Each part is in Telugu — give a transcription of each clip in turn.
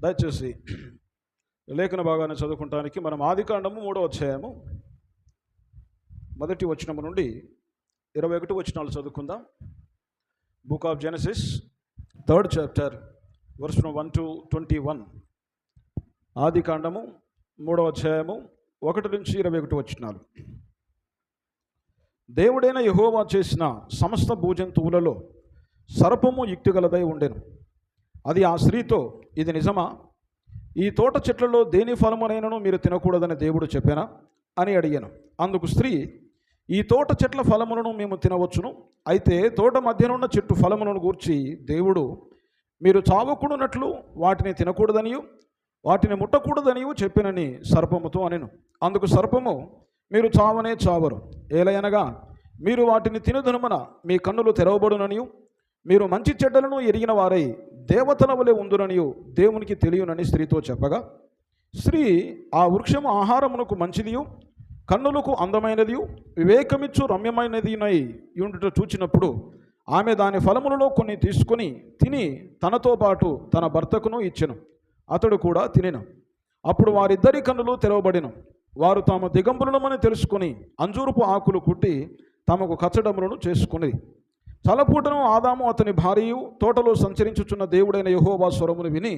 దయచేసి లేఖన భాగాన్ని చదువుకుంటానికి మనం ఆదికాండము 3వ అధ్యాయము మొదటి వచనము నుండి 21 వచనాలు చదువుకుందాం. Book of Genesis 3rd chapter verse 1 to 21. ఆదికాండము 3వ అధ్యాయము 1 నుంచి 21 వచనాలు. దేవుడైన యెహోవా చేసిన సమస్త భూజంతువులలో సర్పము యుక్తిగలదై ఉండెను. అది ఆ స్త్రీతో, ఇది నిజమా? ఈ తోట చెట్లలో దేని ఫలమునైనను మీరు తినకూడదని దేవుడు చెప్పానా అని అడిగాను. అందుకు స్త్రీ, ఈ తోట చెట్ల ఫలములను మేము తినవచ్చును, అయితే తోట మధ్యనున్న చెట్టు ఫలములను గూర్చి దేవుడు మీరు చావకూడనట్లు వాటిని తినకూడదనియు వాటిని ముట్టకూడదనియు చెప్పినని సర్పముతో అనెను. అందుకు సర్పము, మీరు చావనే చావరు, ఏలయనగా మీరు వాటిని తినుదనుమన మీ కన్నులు తెరవబడుననియు మీరు మంచి చెడ్డలను ఎరిగిన వారై దేవతల వలె ఉందుననియు దేవునికి తెలియనని స్త్రీతో చెప్పగా, స్త్రీ ఆ వృక్షము ఆహారమునకు మంచిదియు కన్నులకు అందమైనదియు వివేకమిచ్చు రమ్యమైనదినై ఉండుట చూచినప్పుడు ఆమె దాని ఫలములలో కొన్ని తీసుకొని తిని తనతో పాటు తన భర్తకును ఇచ్చెను. అతడు కూడా తినెను. అప్పుడు వారిద్దరి కన్నులు తెరవబడెను. వారు తాము దిగంబరులమని తెలుసుకొని అంజూరపు ఆకులు కుట్టి తమకు కచ్చడములను చేసుకుని, చలపూటను ఆదాము అతని భార్యయు తోటలో సంచరించుచున్న దేవుడైన యెహోవా స్వరమును విని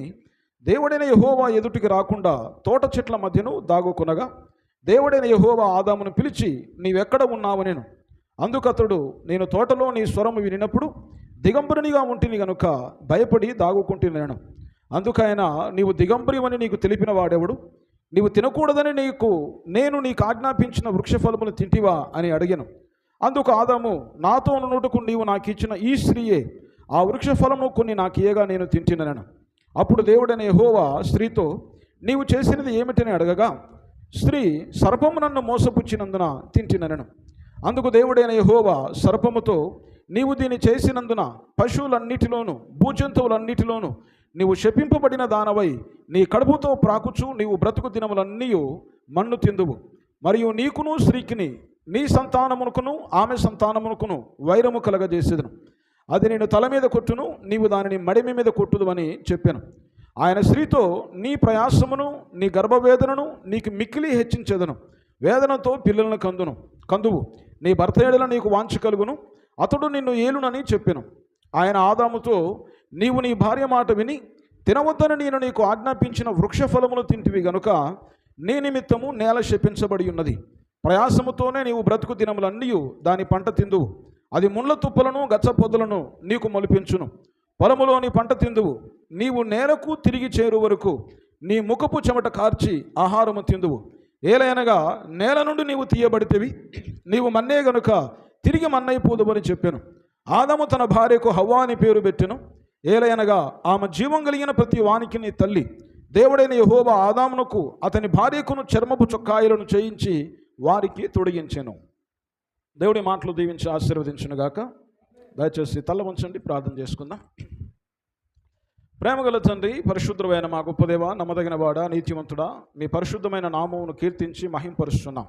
దేవుడైన యెహోవా ఎదుటికి రాకుండా తోట చెట్ల మధ్యను దాగుకొనగా, దేవుడైన యెహోవా ఆదామును పిలిచి, నీవెక్కడ ఉన్నావనెను. అందుకతడు, నేను తోటలో నీ స్వరము వినినప్పుడు దిగంబరునిగా ఉంటిని గనుక భయపడి దాగుకుంటున్నాను. అందుకైన నీవు దిగంబరివని నీకు తెలిపిన వాడెవడు? నీవు తినకూడదని నేను నీకు ఆజ్ఞాపించిన వృక్షఫలమును తింటివా అని అడిగాను. అందుకు ఆదాము, నాతో నుండుకు నీవు నాకు ఇచ్చిన ఈ స్త్రీయే ఆ వృక్ష ఫలము కొన్ని నాకు ఇయ్యగా నేను తింటినను. అప్పుడు దేవుడైన యెహోవా స్త్రీతో, నీవు చేసినది ఏమిటని అడగగా, స్త్రీ, సర్పము నన్ను మోసపుచ్చినందున తింటినను. అందుకు దేవుడైన యెహోవా సర్పముతో, నీవు దీన్ని చేసినందున పశువులన్నిటిలోను భూజంతువులన్నిటిలోను నీవు శపింపబడిన దానవై నీ కడుపుతో ప్రాకుచు నీవు బ్రతుకు దినములన్నీ మన్ను తిందువు. మరియు నీకును స్త్రీకిని నీ సంతానమునకును ఆమె సంతానమునకును వైరము కలగజేసేదను. అది నేను తల మీద కొట్టును, నీవు దానిని మడిమి మీద కొట్టుదు అని చెప్పాను. ఆయన స్త్రీతో, నీ ప్రయాసమును నీ గర్భవేదనను నీకు మిక్కిలి హెచ్చించేదను, వేదనతో పిల్లలను కందువు, నీ భర్త ఎడల నీకు వాంఛ కలుగును, అతడు నిన్ను ఏలునని చెప్పాను. ఆయన ఆదాముతో, నీవు నీ భార్య మాట విని తినవద్దని నేను నీకు ఆజ్ఞాపించిన వృక్ష ఫలములు తింటివి గనుక నీ నిమిత్తము నేల శపించబడి ఉన్నది. ప్రయాసముతోనే నీవు బ్రతుకు దినములన్నీ దాని పంట తిందువు. అది ముళ్ళ తుప్పలను గచ్చ పొదలను నీకు మొలిపించును. పొలములోని పంట తిందువు. నీవు నేలకు తిరిగి చేరు వరకు నీ ముఖపు చెమట కార్చి ఆహారము తిందువు. ఏలైనగా నేల నుండి నీవు తీయబడితేవి, నీవు మన్నే గనుక తిరిగి మన్నైపోదువని చెప్పాను. ఆదాము తన భార్యకు హవ్వ అని పేరు పెట్టెను. ఏలైనగా ఆమె జీవం కలిగిన ప్రతి వానికి నీ తల్లి. దేవుడైన యెహోవా ఆదామునకు అతని భార్యకును చర్మపు చొక్కాయలను చేయించి వారికి తొడిగించెను. దేవుడి మాటలు దీవించి ఆశీర్వదించునుగాక. దయచేసి తల్ల ఉంచండి, ప్రార్థన చేసుకుందాం. ప్రేమగల తండ్రి, పరిశుద్ధమైన మా గొప్ప దేవ, నమ్మదగిన వాడా, నీతిమంతుడా, మీ పరిశుద్ధమైన నామమును కీర్తించి మహింపరుస్తున్నాం.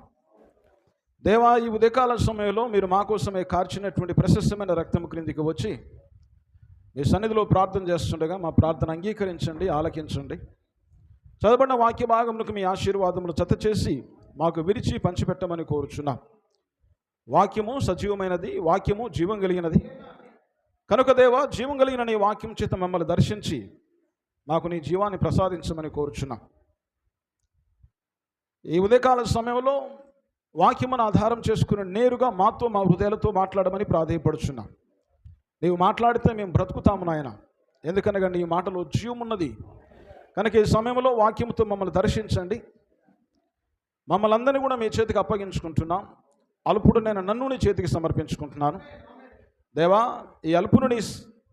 దేవా, ఈ ఉదయకాల సమయంలో మీరు మా కోసమే కార్చినటువంటి ప్రశస్తమైన రక్తము క్రిందికి వచ్చి మీ సన్నిధిలో ప్రార్థన చేస్తుండగా మా ప్రార్థన అంగీకరించండి, ఆలకించండి. చదవబడిన వాక్య భాగములకు మీ ఆశీర్వాదములు జత చేసి మాకు విరిచి పంచిపెట్టమని కోరుచున్నాం. వాక్యము సజీవమైనది, వాక్యము జీవం కలిగినది కనుక దేవా, జీవం కలిగిన నీ వాక్యం చేత మమ్మల్ని దర్శించి మాకు నీ జీవాన్ని ప్రసాదించమని కోరుచున్నాం. ఈ ఉదయకాల సమయంలో వాక్యమును ఆధారం చేసుకుని నేరుగా మాతో మా హృదయాలతో మాట్లాడమని ప్రాధేయపడుచున్నాం. నీవు మాట్లాడితే మేము బ్రతుకుతాము నాయన, ఎందుకనగా నీ మాటలో జీవం ఉన్నది. కనుక ఈ సమయంలో వాక్యముతో మమ్మల్ని దర్శించండి. మమ్మల్ని అందరినీ కూడా మీ చేతికి అప్పగించుకుంటున్నాం. అల్పుడు నేను నన్ను నీ చేతికి సమర్పించుకుంటున్నాను. దేవా, ఈ అల్పును నీ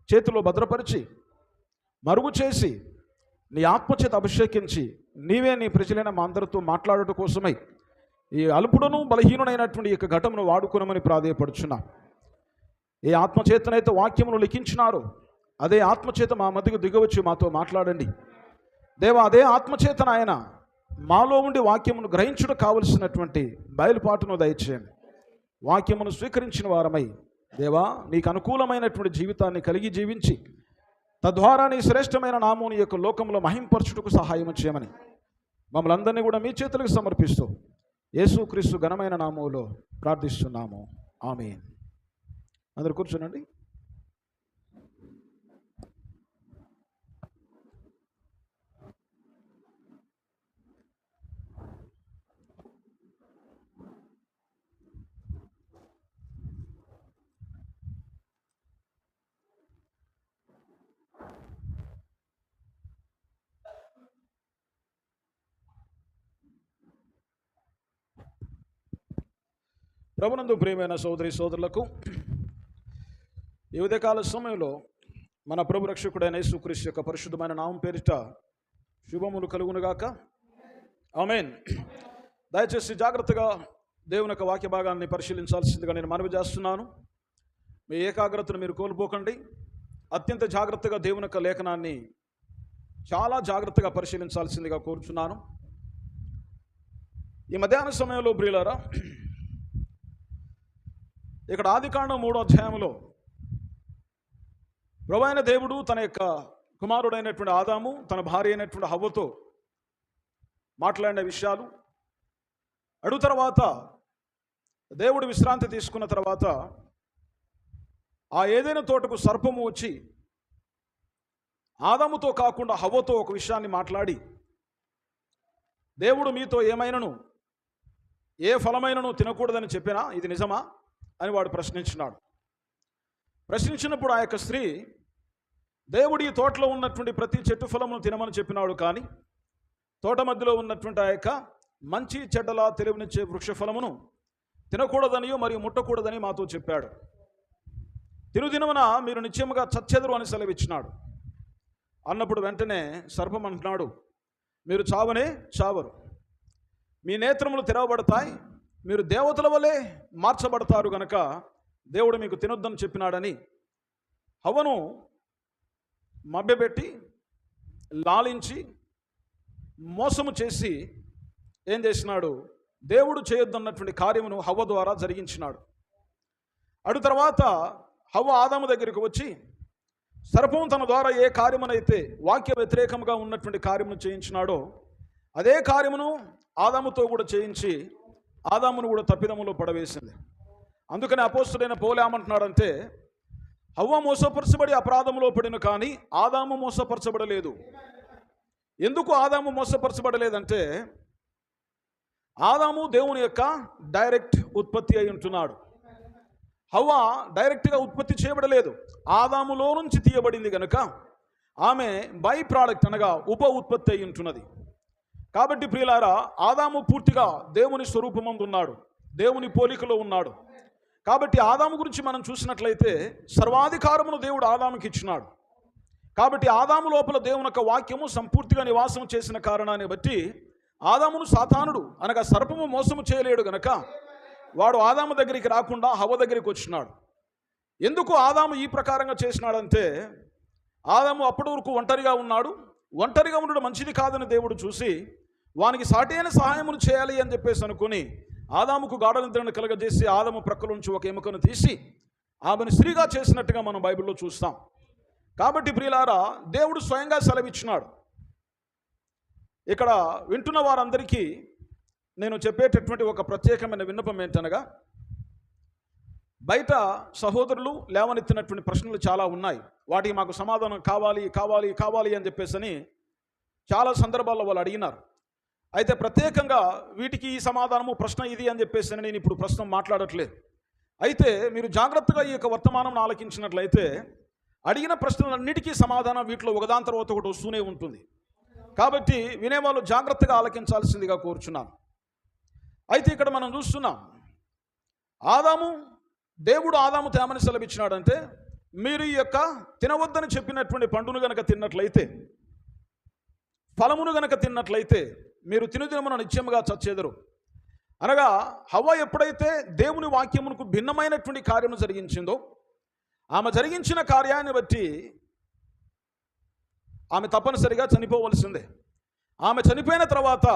చేతిలో భద్రపరిచి మరుగు చేసి నీ ఆత్మచేత అభిషేకించి నీవే నీ ప్రజలైన మా అందరితో మాట్లాడటం కోసమై ఈ అల్పుడును బలహీనుడైనటువంటి ఈ ఘటమును వాడుకునమని ప్రాధేయపడుచున్నా. ఏ ఆత్మచేతనైతే వాక్యమును లిఖించినారో అదే ఆత్మచేత మా మధ్యకు దిగవచ్చి మాతో మాట్లాడండి. దేవా, అదే ఆత్మచేతన ఆయన మాలో ఉండి వాక్యమును గ్రహించుట కావలసినటువంటి బయలుపాటును దయచేయండి. వాక్యమును స్వీకరించిన వారమై దేవా, నీకు అనుకూలమైనటువంటి జీవితాన్ని కలిగి జీవించి తద్వారా నీ శ్రేష్టమైన నామం నీ యొక్క లోకంలో మహింపరచుటకు సహాయం చేయమని మమ్మల్ని అందరినీ కూడా మీ చేతులకు సమర్పిస్తూ యేసుక్రీస్తు ఘనమైన నామములో ప్రార్థిస్తున్నాము. ఆమేన్. అందరూ కూర్చోనండి. ప్రభునందు ప్రియమైన సోదరి సోదరులకు ఈ ఉదయకాల సమయంలో మన ప్రభు రక్షకుడైన యేసుక్రీస్తు యొక్క పరిశుద్ధమైన నామం పేరిట శుభములు కలుగునుగాక. ఆమేన్. దయచేసి జాగ్రత్తగా దేవుని యొక్క వాక్య భాగాన్ని పరిశీలించాల్సిందిగా నేను మనవి చేస్తున్నాను. మీ ఏకాగ్రతను మీరు కోల్పోకండి. అత్యంత జాగ్రత్తగా దేవుని యొక్క లేఖనాన్ని చాలా జాగ్రత్తగా పరిశీలించాల్సిందిగా కోరుచున్నాను. ఈ మధ్యాహ్న సమయంలో ప్రియులారా, ఇక్కడ ఆదికాండం 3వ అధ్యాయంలో ప్రభువైన దేవుడు తన యొక్క కుమారుడైనటువంటి ఆదాము తన భార్య అయినటువంటి హవ్వతో మాట్లాడిన విషయాలు, అడు తర్వాత దేవుడు విశ్రాంతి తీసుకున్న తర్వాత ఆ ఏదైనా తోటకు సర్పము వచ్చి ఆదాముతో కాకుండా హవ్వతో ఒక విషయాన్ని మాట్లాడి, దేవుడు మీతో ఏమైనను ఏ ఫలమైనను తినకూడదని చెప్పినా ఇది నిజమా అని వాడు ప్రశ్నించినాడు. ప్రశ్నించినప్పుడు ఆ యొక్క స్త్రీ, దేవుడు ఈ తోటలో ఉన్నటువంటి ప్రతి చెట్టు ఫలమును తినమని చెప్పినాడు, కానీ తోట మధ్యలో ఉన్నటువంటి ఆ యొక్క మంచి చెడ్డల తెలివినిచ్చే వృక్ష ఫలమును తినకూడదని మరియు ముట్టకూడదని మాతో చెప్పాడు. తినుదినమున మీరు నిశ్చయముగా చచ్చెదరు అని సెలవిచ్చినాడు. అన్నప్పుడు వెంటనే సర్పం అంటున్నాడు, మీరు చావనే చావరు, మీ నేత్రములు తెరవబడతాయి, మీరు దేవతల వలె మార్చబడతారు గనక దేవుడు మీకు తినొద్దని చెప్పినాడని హవ్వను మభ్యపెట్టి లాలించి మోసము చేసి ఏం చేసినాడు, దేవుడు చేయొద్దన్నటువంటి కార్యమును హవ్వ ద్వారా జరిగించినాడు. అటు తర్వాత హవ్వ ఆదాము దగ్గరికి వచ్చి, సర్పం తన ద్వారా ఏ కార్యమునైతే వాక్య వ్యతిరేకంగా ఉన్నటువంటి కార్యమును చేయించినాడో అదే కార్యమును ఆదాముతో కూడా చేయించి ఆదామును కూడా తప్పిదములో పడవేసింది. అందుకని అపోస్తుడైన పౌలు ఏమంటున్నాడంటే, హవ్వ మోసపరచబడి అపరాధములో పడిన కానీ ఆదాము మోసపరచబడలేదు. ఎందుకు ఆదాము మోసపరచబడలేదంటే, ఆదాము దేవుని యొక్క డైరెక్ట్ ఉత్పత్తి అయి ఉంటున్నాడు. హవ్వ డైరెక్ట్గా ఉత్పత్తి చేయబడలేదు, ఆదాములో నుంచి తీయబడింది కనుక ఆమె బై ప్రోడక్ట్ అనగా ఉప ఉత్పత్తి అయి ఉంటున్నది. కాబట్టి ప్రియులారా, ఆదాము పూర్తిగా దేవుని స్వరూపమందు ఉన్నాడు, దేవుని పోలికలో ఉన్నాడు. కాబట్టి ఆదాము గురించి మనం చూసినట్లయితే సర్వాధికారమును దేవుడు ఆదాముకి ఇచ్చినాడు. కాబట్టి ఆదాము లోపల దేవుని యొక్క వాక్యము సంపూర్తిగా నివాసం చేసిన కారణాన్ని బట్టి ఆదామును సాతానుడు అనగా సర్పము మోసము చేయలేడు గనక వాడు ఆదాము దగ్గరికి రాకుండా హవ్వ దగ్గరికి వచ్చినాడు. ఎందుకు ఆదాము ఈ ప్రకారంగా చేసినాడంటే, ఆదాము అప్పటి వరకు ఒంటరిగా ఉన్నాడు, ఒంటరిగా ఉండడం మంచిది కాదని దేవుడు చూసి వానికి సాటైన సహాయమును చేయాలి అని చెప్పేసి అనుకుని ఆదాముకు గాఢ నిద్రను కలగజేసి ఆదాము ప్రక్కలోంచి ఒక ఎముకను తీసి ఆమెను స్త్రీగా చేసినట్టుగా మనం బైబిల్లో చూస్తాం. కాబట్టి ప్రియులారా, దేవుడు స్వయంగా సెలవిచ్చినాడు. ఇక్కడ వింటున్న వారందరికీ నేను చెప్పేటటువంటి ఒక ప్రత్యేకమైన విన్నపం ఏంటనగా, బయట సహోదరులు లేవనెత్తినటువంటి ప్రశ్నలు చాలా ఉన్నాయి, వాటికి మాకు సమాధానం కావాలి కావాలి కావాలి అని చెప్పేసి చాలా సందర్భాల్లో వాళ్ళు అడిగినారు. అయితే ప్రత్యేకంగా వీటికి ఈ సమాధానము ప్రశ్న ఇది అని చెప్పేసి నేను ఇప్పుడు ప్రస్తుతం మాట్లాడట్లేదు. అయితే మీరు జాగ్రత్తగా ఈ యొక్క వర్తమానం ఆలకించినట్లయితే అడిగిన ప్రశ్నలన్నిటికీ సమాధానం వీటిలో ఒకదాని తర్వాత ఒకటి వస్తూనే ఉంటుంది. కాబట్టి వినేవాళ్ళు జాగ్రత్తగా ఆలకించాల్సిందిగా కోరుచున్నాను. అయితే ఇక్కడ మనం చూస్తున్నాం, దేవుడు ఆదాము తేమని సెలవిచ్చినాడంటే, మీరు ఈ యొక్క తినవద్దని చెప్పినటువంటి పండును గనక తిన్నట్లయితే, ఫలమును గనక తిన్నట్లయితే మీరు తినుదినమున నిత్యముగా చచ్చెదరు. అనగా హవ్వ ఎప్పుడైతే దేవుని వాక్యమునకు భిన్నమైనటువంటి కార్యము జరిగించిందో, ఆమె జరిగించిన కార్యాన్ని బట్టి ఆమె తప్పనిసరిగా చనిపోవలసిందే. ఆమె చనిపోయిన తర్వాత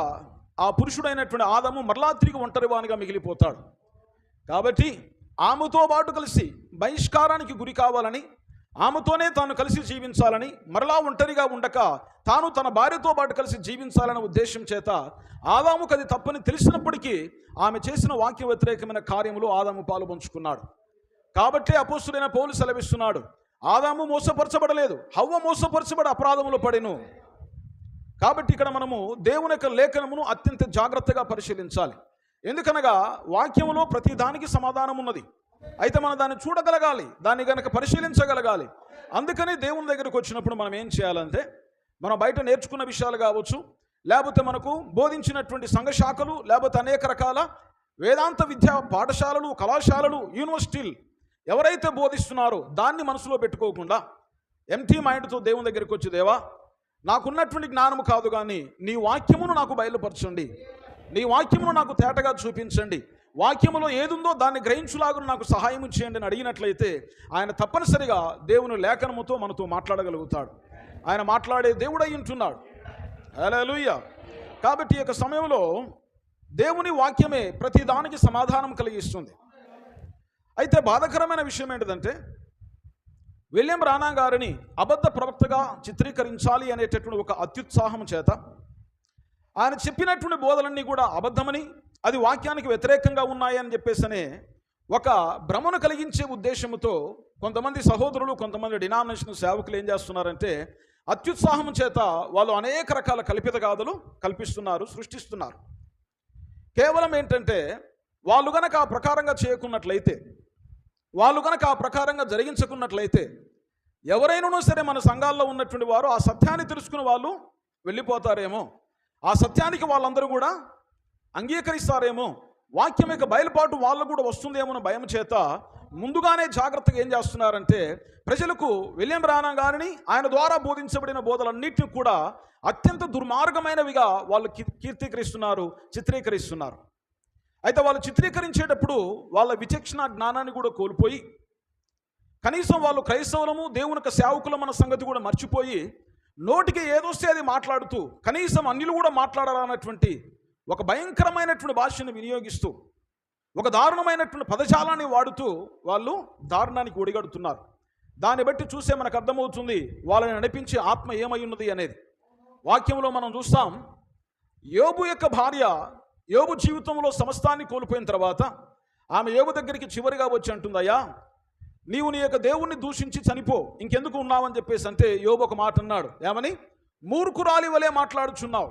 ఆ పురుషుడైనటువంటి ఆదాము మరలా తిరిగి ఒంటరివానిగా మిగిలిపోతాడు. కాబట్టి ఆమెతో పాటు కలిసి బహిష్కారానికి గురి కావాలని ఆమెతోనే తాను కలిసి జీవించాలని, మరలా ఒంటరిగా ఉండక తాను తన భార్యతో పాటు కలిసి జీవించాలనే ఉద్దేశం చేత ఆదాముకు అది తప్పని తెలిసినప్పటికీ ఆమె చేసిన వాక్య వ్యతిరేకమైన కార్యములు ఆదాము పాలు పంచుకున్నాడు. కాబట్టి అపోస్తులైన పౌలు సెలవిస్తున్నాడు, ఆదాము మోసపరచబడలేదు, హవ్వ మోసపరచబడి అపరాధములో పడెను. కాబట్టి ఇక్కడ మనము దేవుని యొక్క లేఖనమును అత్యంత జాగ్రత్తగా పరిశీలించాలి. ఎందుకనగా వాక్యములో ప్రతి దానికి సమాధానం ఉన్నది. అయితే మనం దాన్ని చూడగలగాలి, దాన్ని గనక పరిశీలించగలగాలి. అందుకని దేవుని దగ్గరకు వచ్చినప్పుడు మనం ఏం చేయాలంటే, మనం బయట నేర్చుకున్న విషయాలు కావచ్చు, లేకపోతే మనకు బోధించినటువంటి సంఘశాఖలు, లేకపోతే అనేక రకాల వేదాంత విద్యా పాఠశాలలు, కళాశాలలు, యూనివర్సిటీలు ఎవరైతే బోధిస్తున్నారో దాన్ని మనసులో పెట్టుకోకుండా ఎంటీ మైండ్తో దేవుని దగ్గరికి వచ్చి, దేవా నాకున్నటువంటి జ్ఞానము కాదు కానీ నీ వాక్యమును నాకు బయలుపరచండి, నీ వాక్యమును నాకు తేటగా చూపించండి, వాక్యములో ఏదుందో దాన్ని గ్రహించులాగా నాకు సహాయం చేయండి అని అడిగినట్లయితే ఆయన తప్పనిసరిగా దేవుని లేఖనముతో మనతో మాట్లాడగలుగుతాడు. ఆయన మాట్లాడే దేవుడై ఉంటున్నాడు. హల్లెలూయా. కాబట్టి ఈ యొక్క సమయంలో దేవుని వాక్యమే ప్రతి దానికి సమాధానం కలిగిస్తుంది. అయితే బాధాకరమైన విషయం ఏంటిదంటే, విలియం బ్రానాం గారిని అబద్ధ ప్రవక్తగా చిత్రీకరించాలి అనేటటువంటి ఒక అత్యుత్సాహం చేత ఆయన చెప్పినటువంటి బోధలన్నీ కూడా అబద్ధమని, అది వాక్యానికి వ్యతిరేకంగా ఉన్నాయని చెప్పేసనే ఒక భ్రమను కలిగించే ఉద్దేశంతో కొంతమంది సహోదరులు, కొంతమంది డినామినేషన్ సేవకులు ఏం చేస్తున్నారంటే, అత్యుత్సాహం చేత వాళ్ళు అనేక రకాల కల్పిత గాథలు కల్పిస్తున్నారు, సృష్టిస్తున్నారు. కేవలం ఏంటంటే, వాళ్ళు గనక ఆ ప్రకారంగా చేయకున్నట్లయితే, వాళ్ళు గనక ఆ ప్రకారంగా జరిగించుకున్నట్లయితే ఎవరైనా సరే మన సంఘాల్లో ఉన్నటువంటి వారు ఆ సత్యాన్ని తెలుసుకుని వాళ్ళు వెళ్ళిపోతారేమో, ఆ సత్యానికి వాళ్ళందరూ కూడా అంగీకరిస్తారేమో, వాక్యం యొక్క బయలుపాటు వాళ్ళు కూడా వస్తుందేమో అనే భయం చేత ముందుగానే జాగ్రత్తగా ఏం చేస్తున్నారంటే, ప్రజలకు విలియం బ్రానాం గారిని ఆయన ద్వారా బోధించబడిన బోధలన్నింటినీ కూడా అత్యంత దుర్మార్గమైనవిగా వాళ్ళు కీర్తీకరిస్తున్నారు, చిత్రీకరిస్తున్నారు. అయితే వాళ్ళు చిత్రీకరించేటప్పుడు వాళ్ళ విచక్షణ జ్ఞానాన్ని కూడా కోల్పోయి, కనీసం వాళ్ళు క్రైస్తవులము, దేవుని యొక్క సేవకులం అన్న సంగతి కూడా మర్చిపోయి, నోటికి ఏదొస్తే అది మాట్లాడుతూ, కనీసం అన్యులు కూడా మాట్లాడాలన్నటువంటి ఒక భయంకరమైనటువంటి భాషను వినియోగిస్తూ, ఒక దారుణమైనటువంటి పదజాలాన్ని వాడుతూ వాళ్ళు దారుణానికి ఒడిగడుతున్నారు. దాన్ని బట్టి చూసే మనకు అర్థమవుతుంది వాళ్ళని నడిపించే ఆత్మ ఏమై ఉన్నది అనేది. వాక్యంలో మనం చూస్తాం, యోబు యొక్క భార్య యోబు జీవితంలో సమస్తాన్ని కోల్పోయిన తర్వాత ఆమె యోబు దగ్గరికి చివరిగా వచ్చి అంటుందయ్యా, నీవు నీ యొక్క దేవుణ్ణి దూషించి చనిపో, ఇంకెందుకు ఉన్నావని చెప్పేసి అంటే యోబు ఒక మాట అన్నాడు. ఏమని? మూర్ఖురాలి వలె మాట్లాడుచున్నావు.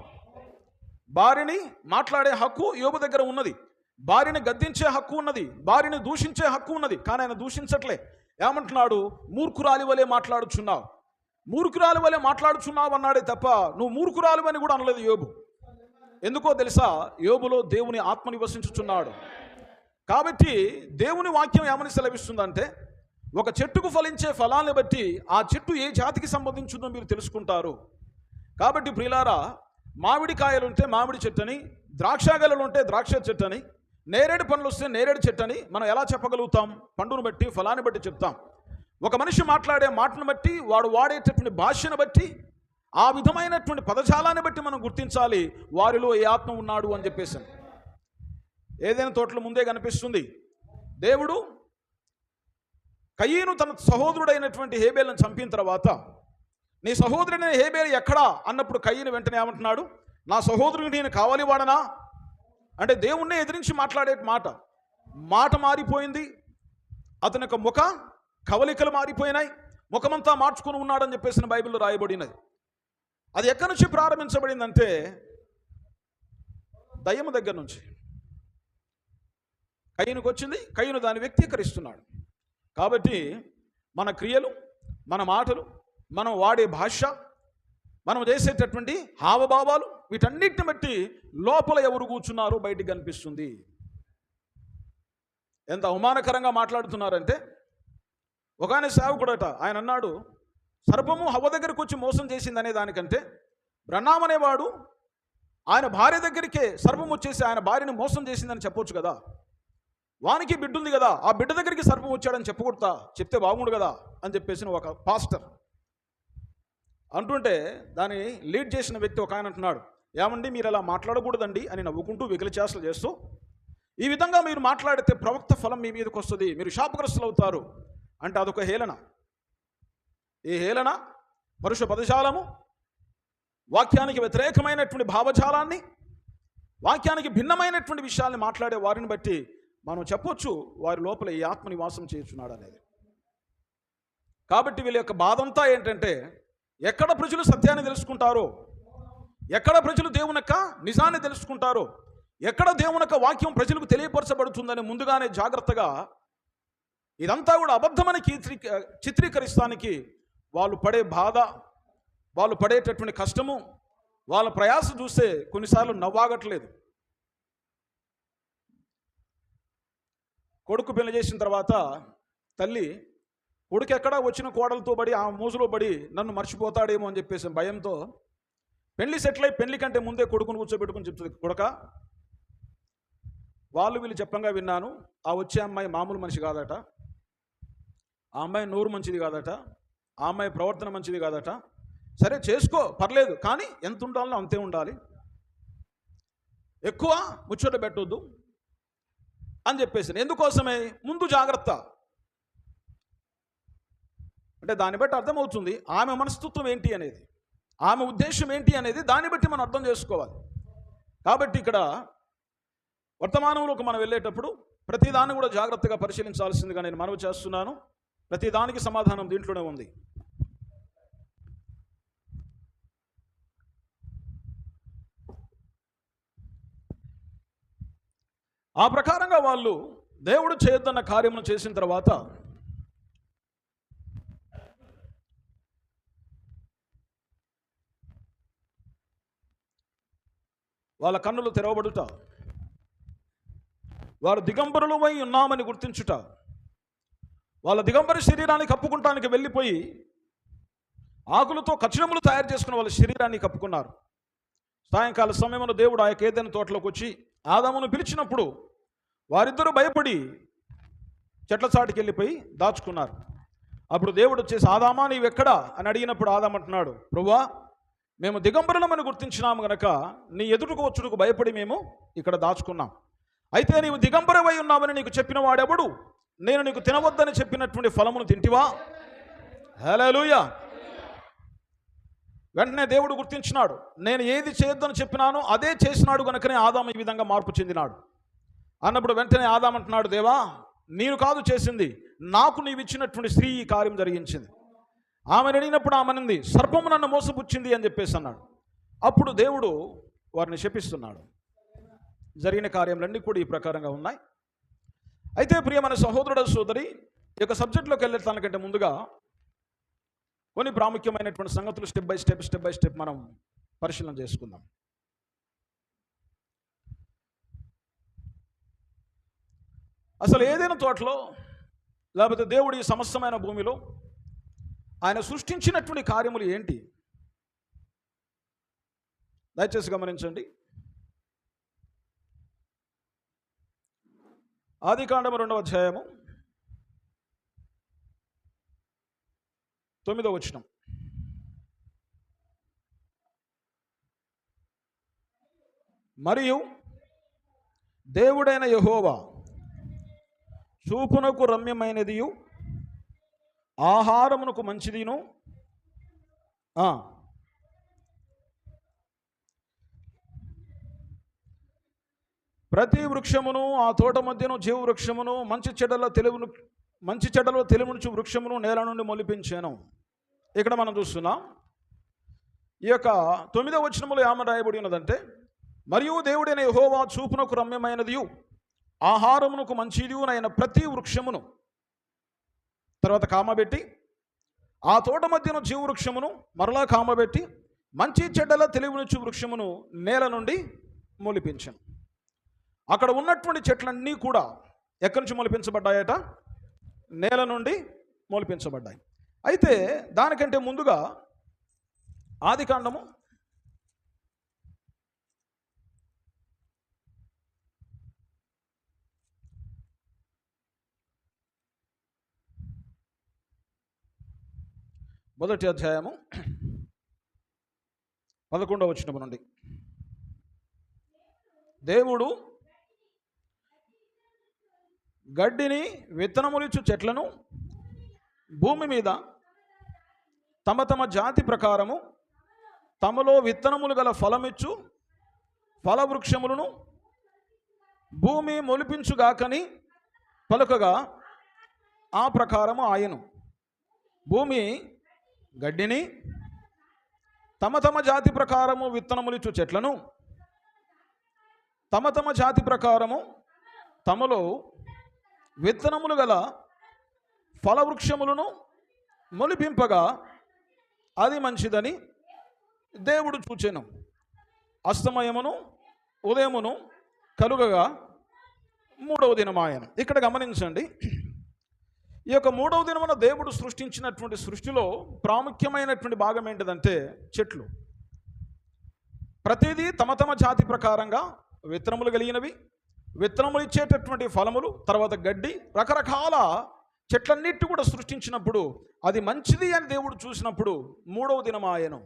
భార్యని మాట్లాడే హక్కు యోబు దగ్గర ఉన్నది, భార్యని గద్దించే హక్కు ఉన్నది, భార్యని దూషించే హక్కు ఉన్నది. కానీ ఆయన దూషించట్లే. ఏమంటున్నాడు? మూర్ఖురాలి వలె మాట్లాడుచున్నావు. మూర్ఖురాలి వలె మాట్లాడుచున్నావు అన్నాడే తప్ప నువ్వు మూర్ఖురాలు అని కూడా అనలేదు యోబు. ఎందుకో తెలుసా? యోబులో దేవుని ఆత్మ నివసించుచున్నాడు. కాబట్టి దేవుని వాక్యం ఏమని సెలవిస్తుందంటే, ఒక చెట్టుకు ఫలించే ఫలాన్ని బట్టి ఆ చెట్టు ఏ జాతికి సంబంధించిందో మీరు తెలుసుకుంటారు. కాబట్టి ప్రియులారా, మామిడి కాయలుంటే మామిడి చెట్టని, ద్రాక్షాగలు ఉంటే ద్రాక్ష చెట్టని, నేరేడు పండ్లు వస్తే నేరేడు చెట్టని మనం ఎలా చెప్పగలుగుతాం? పండును బట్టి, ఫలాన్ని బట్టి చెప్తాం. ఒక మనిషి మాట్లాడే మాటను బట్టి, వాడు వాడేటటువంటి భాషను బట్టి, ఆ విధమైనటువంటి పదజాలాన్ని బట్టి మనం గుర్తించాలి వారిలో ఏ ఆత్మ ఉన్నాడు అని చెప్పేసి. ఏదైనా తోటల ముందే కనిపిస్తుంది. దేవుడు కయీను తన సహోదరుడైనటువంటి హేబేలను చంపిన తర్వాత, నీ సహోదరుడైన హేబేలు ఎక్కడా అన్నప్పుడు కయీను వెంటనే ఏమంటున్నాడు? నా సహోదరుడికి నేను కావాలి వాడనా అంటే దేవుణ్ణే ఎదిరించి మాట్లాడే మాట మారిపోయింది. అతని యొక్క ముఖ కవలికలు మారిపోయినాయి, ముఖమంతా మార్చుకొని ఉన్నాడని చెప్పేసి బైబిల్లో రాయబడినది. అది ఎక్కడి నుంచి ప్రారంభించబడిందంటే, దయ్యము దగ్గర నుంచి కయీనుకు వచ్చింది. కయీను దాన్ని వ్యక్తీకరిస్తున్నాడు. కాబట్టి మన క్రియలు, మన మాటలు, మనం వాడే భాష, మనం చేసేటటువంటి హావభావాలు, వీటన్నిటిని బట్టి లోపల ఎవరు కూర్చున్నారో బయటికి కనిపిస్తుంది. ఎంత అవమానకరంగా మాట్లాడుతున్నారంటే, ఒక ఆయన సేవకుడట, ఆయన అన్నాడు, సర్పము హవ్వ దగ్గరికి వచ్చి మోసం చేసింది అనే దానికంటే బ్రహ్నాం అనేవాడు ఆయన భార్య దగ్గరికే సర్పం వచ్చేసి ఆయన భార్యని మోసం చేసిందని చెప్పొచ్చు కదా. వానికి బిడ్డ ఉంది కదా, ఆ బిడ్డ దగ్గరికి సర్పం వచ్చాడని చెప్తే బాగుండు కదా అని చెప్పేసి ఒక పాస్టర్ అంటుంటే, దాన్ని లీడ్ చేసిన వ్యక్తి ఒక ఆయన అంటున్నాడు, ఏమండి మీరు అలా మాట్లాడకూడదండి అని నవ్వుకుంటూ వికలచేష్టలు చేస్తూ, ఈ విధంగా మీరు మాట్లాడితే ప్రవక్త ఫలం మీ మీదకి వస్తుంది, మీరు శాపగ్రస్తులు అవుతారు అంటే అదొక హేళన. ఈ హేళన, పరుష పదజాలము, వాక్యానికి వ్యతిరేకమైనటువంటి భావజాలాన్ని, వాక్యానికి భిన్నమైనటువంటి విషయాల్ని మాట్లాడే వారిని బట్టి మనం చెప్పొచ్చు వారి లోపల ఈ ఆత్మ నివాసం చేస్తున్నాడు అనేది. కాబట్టి వీళ్ళ యొక్క బాధంతా ఏంటంటే, ఎక్కడ ప్రజలు సత్యాన్ని తెలుసుకుంటారో, ఎక్కడ ప్రజలు దేవుని యొక్క నిజాన్ని తెలుసుకుంటారో, ఎక్కడ దేవుని యొక్క వాక్యం ప్రజలకు తెలియపరచబడుతుందని ముందుగానే జాగ్రత్తగా ఇదంతా కూడా అబద్ధమని చిత్రీకరిస్తానికి వాళ్ళు పడే బాధ, వాళ్ళు పడేటటువంటి కష్టము, వాళ్ళ ప్రయాస చూస్తే కొన్నిసార్లు నవ్వాగట్లేదు. కొడుకు పెళ్లి చేసిన తర్వాత తల్లి కొడుకు ఎక్కడా వచ్చిన కోడలతో పడి ఆ మోజులో పడి నన్ను మర్చిపోతాడేమో అని చెప్పేసి భయంతో పెళ్లి సెటిల్ అయి పెళ్లి కంటే ముందే కొడుకును కూర్చోబెట్టుకుని చెప్తుంది, కొడుక వాళ్ళు వీళ్ళు చెప్పంగా విన్నాను, ఆ వచ్చే అమ్మాయి మామూలు మనిషి కాదట, ఆ అమ్మాయి నోరు మంచిది కాదట, ఆ అమ్మాయి ప్రవర్తన మంచిది కాదట, సరే చేసుకో పర్లేదు, కానీ ఎంత ఉండాలో అంతే ఉండాలి, ఎక్కువ ముచ్చట పెట్టొద్దు అని చెప్పేసి. ఎందుకోసమే? ముందు జాగ్రత్త. అంటే దాన్ని బట్టి అర్థమవుతుంది ఆమె మనస్తత్వం ఏంటి అనేది, ఆమె ఉద్దేశం ఏంటి అనేది దాన్ని బట్టి మనం అర్థం చేసుకోవాలి. కాబట్టి ఇక్కడ వర్తమానంలోకి మనం వెళ్ళేటప్పుడు ప్రతిదాన్ని కూడా జాగ్రత్తగా పరిశీలించాల్సిందిగా నేను మనవి చేస్తున్నాను. ప్రతిదానికి సమాధానం దీంట్లోనే ఉంది. ఆ ప్రకారంగా వాళ్ళు దేవుడు చేయొద్దన్న కార్యమును చేసిన తర్వాత వాళ్ళ కన్నులు తెరవబడుట, వారు దిగంబరులమై ఉన్నామని గుర్తించుట, వాళ్ళ దిగంబర శరీరాన్ని కప్పుకుంటానికి వెళ్ళిపోయి ఆకులతో కచ్చిరములు తయారు చేసుకుని వాళ్ళ శరీరాన్ని కప్పుకున్నారు. సాయంకాల సమయంలో దేవుడు ఆ యొక్క ఏదైనా తోటలోకి వచ్చి ఆదామును పిలిచినప్పుడు వారిద్దరూ భయపడి చెట్ల చాటుకి వెళ్ళిపోయి దాచుకున్నారు. అప్పుడు దేవుడు వచ్చేసి, ఆదామా నీవెక్కడా అని అడిగినప్పుడు ఆదాం అంటున్నాడు, ప్రభువా మేము దిగంబరులమని గుర్తించినాము గనక నీ ఎదుటకు వచ్చుటకు భయపడి మేము ఇక్కడ దాచుకున్నాం. అయితే నీవు దిగంబరవై ఉన్నావని నీకు చెప్పిన వాడెవడు? నేను నీకు తినవద్దని చెప్పినటువంటి ఫలమును తింటివా? హల్లెలూయా. వెంటనే దేవుడు గుర్తించినాడు, నేను ఏది చేయొద్దని చెప్పినానో అదే చేసినాడు కనుకనే ఆదాము ఈ విధంగా మార్పు చెందినాడు అన్నప్పుడు వెంటనే ఆదాం అంటున్నాడు, దేవా నేను కాదు చేసింది, నాకు నీవు ఇచ్చినటువంటి స్త్రీ ఈ కార్యం జరిగించింది. ఆమెను అడిగినప్పుడు ఆమెనింది, సర్పము నన్ను మోసపుచ్చింది అని చెప్పేసి అన్నాడు. అప్పుడు దేవుడు వారిని శపిస్తున్నాడు. జరిగిన కార్యములన్నీ కూడా ఈ ప్రకారంగా ఉన్నాయి. అయితే ప్రియమైన సహోదరుడు సోదరి, ఈ యొక్క సబ్జెక్టులోకి వెళ్ళటానికంటే ముందుగా కొన్ని ప్రాముఖ్యమైనటువంటి సంగతులు స్టెప్ బై స్టెప్ మనం పరిశీలన చేసుకుందాం. అసలు ఏదైనా తోటలో లేకపోతే దేవుడి సమస్తమైన భూమిలో ఆయన సృష్టించినటువంటి కార్యములు ఏంటి? దయచేసి గమనించండి. ఆదికాండము 2వ అధ్యాయము 9వ వచనం. మరియు దేవుడైన యెహోవా చూపునకు రమ్యమైనదియు ఆహారమునకు మంచిదిను ప్రతి వృక్షమును ఆ తోట మధ్యను జీవ వృక్షమును మంచి చెడ్డలో తెలివినుచు వృక్షమును నేల నుండి మొలిపించాను. ఇక్కడ మనం చూస్తున్నాం ఈ యొక్క 9వ వచనములో ఏమ రాయబడి ఉన్నదంటే, మరియు దేవుడైన యెహోవా చూపునకు రమ్యమైనదియు ఆహారమునకు మంచిదియునైన ప్రతి వృక్షమును, తర్వాత కామబెట్టి ఆ తోట మధ్యను జీవ వృక్షమును మరలా కామబెట్టి మంచి చెడ్డల తెలివినుచు వృక్షమును నేల నుండి మొలిపించాను. అక్కడ ఉన్నటువంటి చెట్లన్నీ కూడా ఎక్కడి నుంచి మొలిపించబడ్డాయట? నేల నుండి మొలిపించబడ్డాయి. అయితే దానికంటే ముందుగా ఆదికాండము 1వ అధ్యాయము 11వ వచనము నుండి, దేవుడు గడ్డిని విత్తనములిచ్చు చెట్లను భూమి మీద తమ తమ జాతి ప్రకారము తమలో విత్తనములు గల ఫలమిచ్చు ఫలవృక్షములను భూమి మొలిపించుగాకని పలుకగా ఆ ప్రకారము ఆయను. భూమి గడ్డిని తమ తమ జాతి ప్రకారము విత్తనములిచ్చు చెట్లను తమ తమ జాతి ప్రకారము తమలో విత్తనములు గల ఫలవృక్షములను మొలిపింపగా అది మంచిదని దేవుడు చూచెను. అస్తమయమును ఉదయమును కలుగగా మూడవ దినమాయను. ఇక్కడ గమనించండి, ఈ యొక్క మూడవ దినమున దేవుడు సృష్టించినటువంటి సృష్టిలో ప్రాముఖ్యమైనటువంటి భాగం ఏంటిదంటే చెట్లు. ప్రతిదీ తమ తమ జాతి ప్రకారంగా విత్తనములు కలిగినవి, విత్తనములు ఇచ్చేటటువంటి ఫలములు, తర్వాత గడ్డి, రకరకాల చెట్లన్నిటి కూడా సృష్టించినప్పుడు అది మంచిది అని దేవుడు చూసినప్పుడు మూడవ దినమాయను.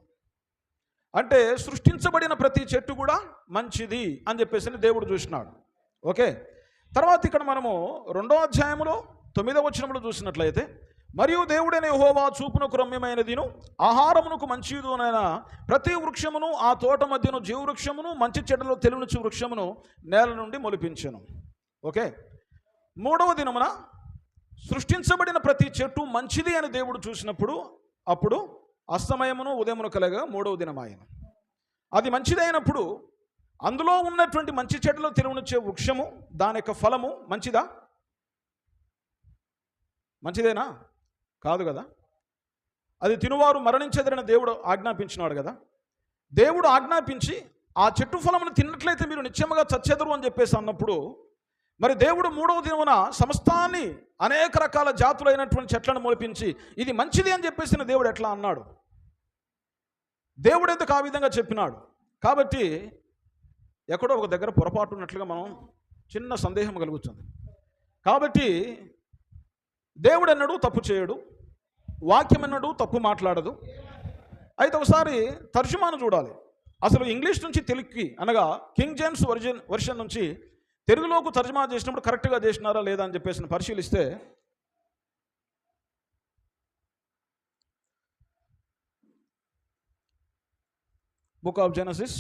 అంటే సృష్టించబడిన ప్రతి చెట్టు కూడా మంచిది అని చెప్పేసి దేవుడు చూసినాడు. ఓకే, తర్వాత ఇక్కడ మనము 2వ అధ్యాయంలో 9వ వచనంలో చూసినట్లయితే, మరియు దేవుడైన యెహోవా చూపునకు రమ్యమైనదిను ఆహారమునకు మంచిదునైన ప్రతి వృక్షమును ఆ తోట మధ్యను జీవవృక్షమును మంచి చెడ్డలో తెలివినిచ్చు వృక్షమును నేల నుండి మొలిపించెను. ఓకే, మూడవ దినమున సృష్టించబడిన ప్రతి చెట్టు మంచిది అని దేవుడు చూసినప్పుడు అప్పుడు అస్తమయమును ఉదయమును కలగా మూడవ దినమాయను. అది మంచిదైనప్పుడు అందులో ఉన్నటువంటి మంచి చెడ్డలో తెలివినిచ్చే వృక్షము, దాని యొక్క ఫలము మంచిదా? మంచిదేనా? కాదు కదా. అది తినువారు మరణించెదరని దేవుడు ఆజ్ఞాపించినాడు కదా. దేవుడు ఆజ్ఞాపించి ఆ చెట్టు ఫలమును తిన్నట్లయితే మీరు నిశ్చయముగా చచ్చెదరు అని చెప్పేసి అన్నప్పుడు, మరి దేవుడు మూడవ దినమున సమస్తాన్ని అనేక రకాల జాతులైనటువంటి చెట్లను మొలిపించి ఇది మంచిది అని చెప్పేసిన దేవుడు ఎట్లా అన్నాడు? దేవుడు ఎందుకు ఆ విధంగా చెప్పినాడు? కాబట్టి ఎక్కడో ఒక దగ్గర పొరపాటు ఉన్నట్లుగా మనం చిన్న సందేహం కలుగుతుంది. కాబట్టి దేవుడు అన్నాడు తప్పు చేయడు, వాక్యం అన్నాడు తప్పు మాట్లాడదు. అయితే ఒకసారి తర్జుమాను చూడాలి. అసలు ఇంగ్లీష్ నుంచి తెలుగుకి అనగా కింగ్ జేమ్స్ వర్షన్ నుంచి తెలుగులోకి తర్జుమా చేసినప్పుడు కరెక్ట్గా చేసినారా లేదా అని చెప్పేసి పరిశీలిస్తే, book of Genesis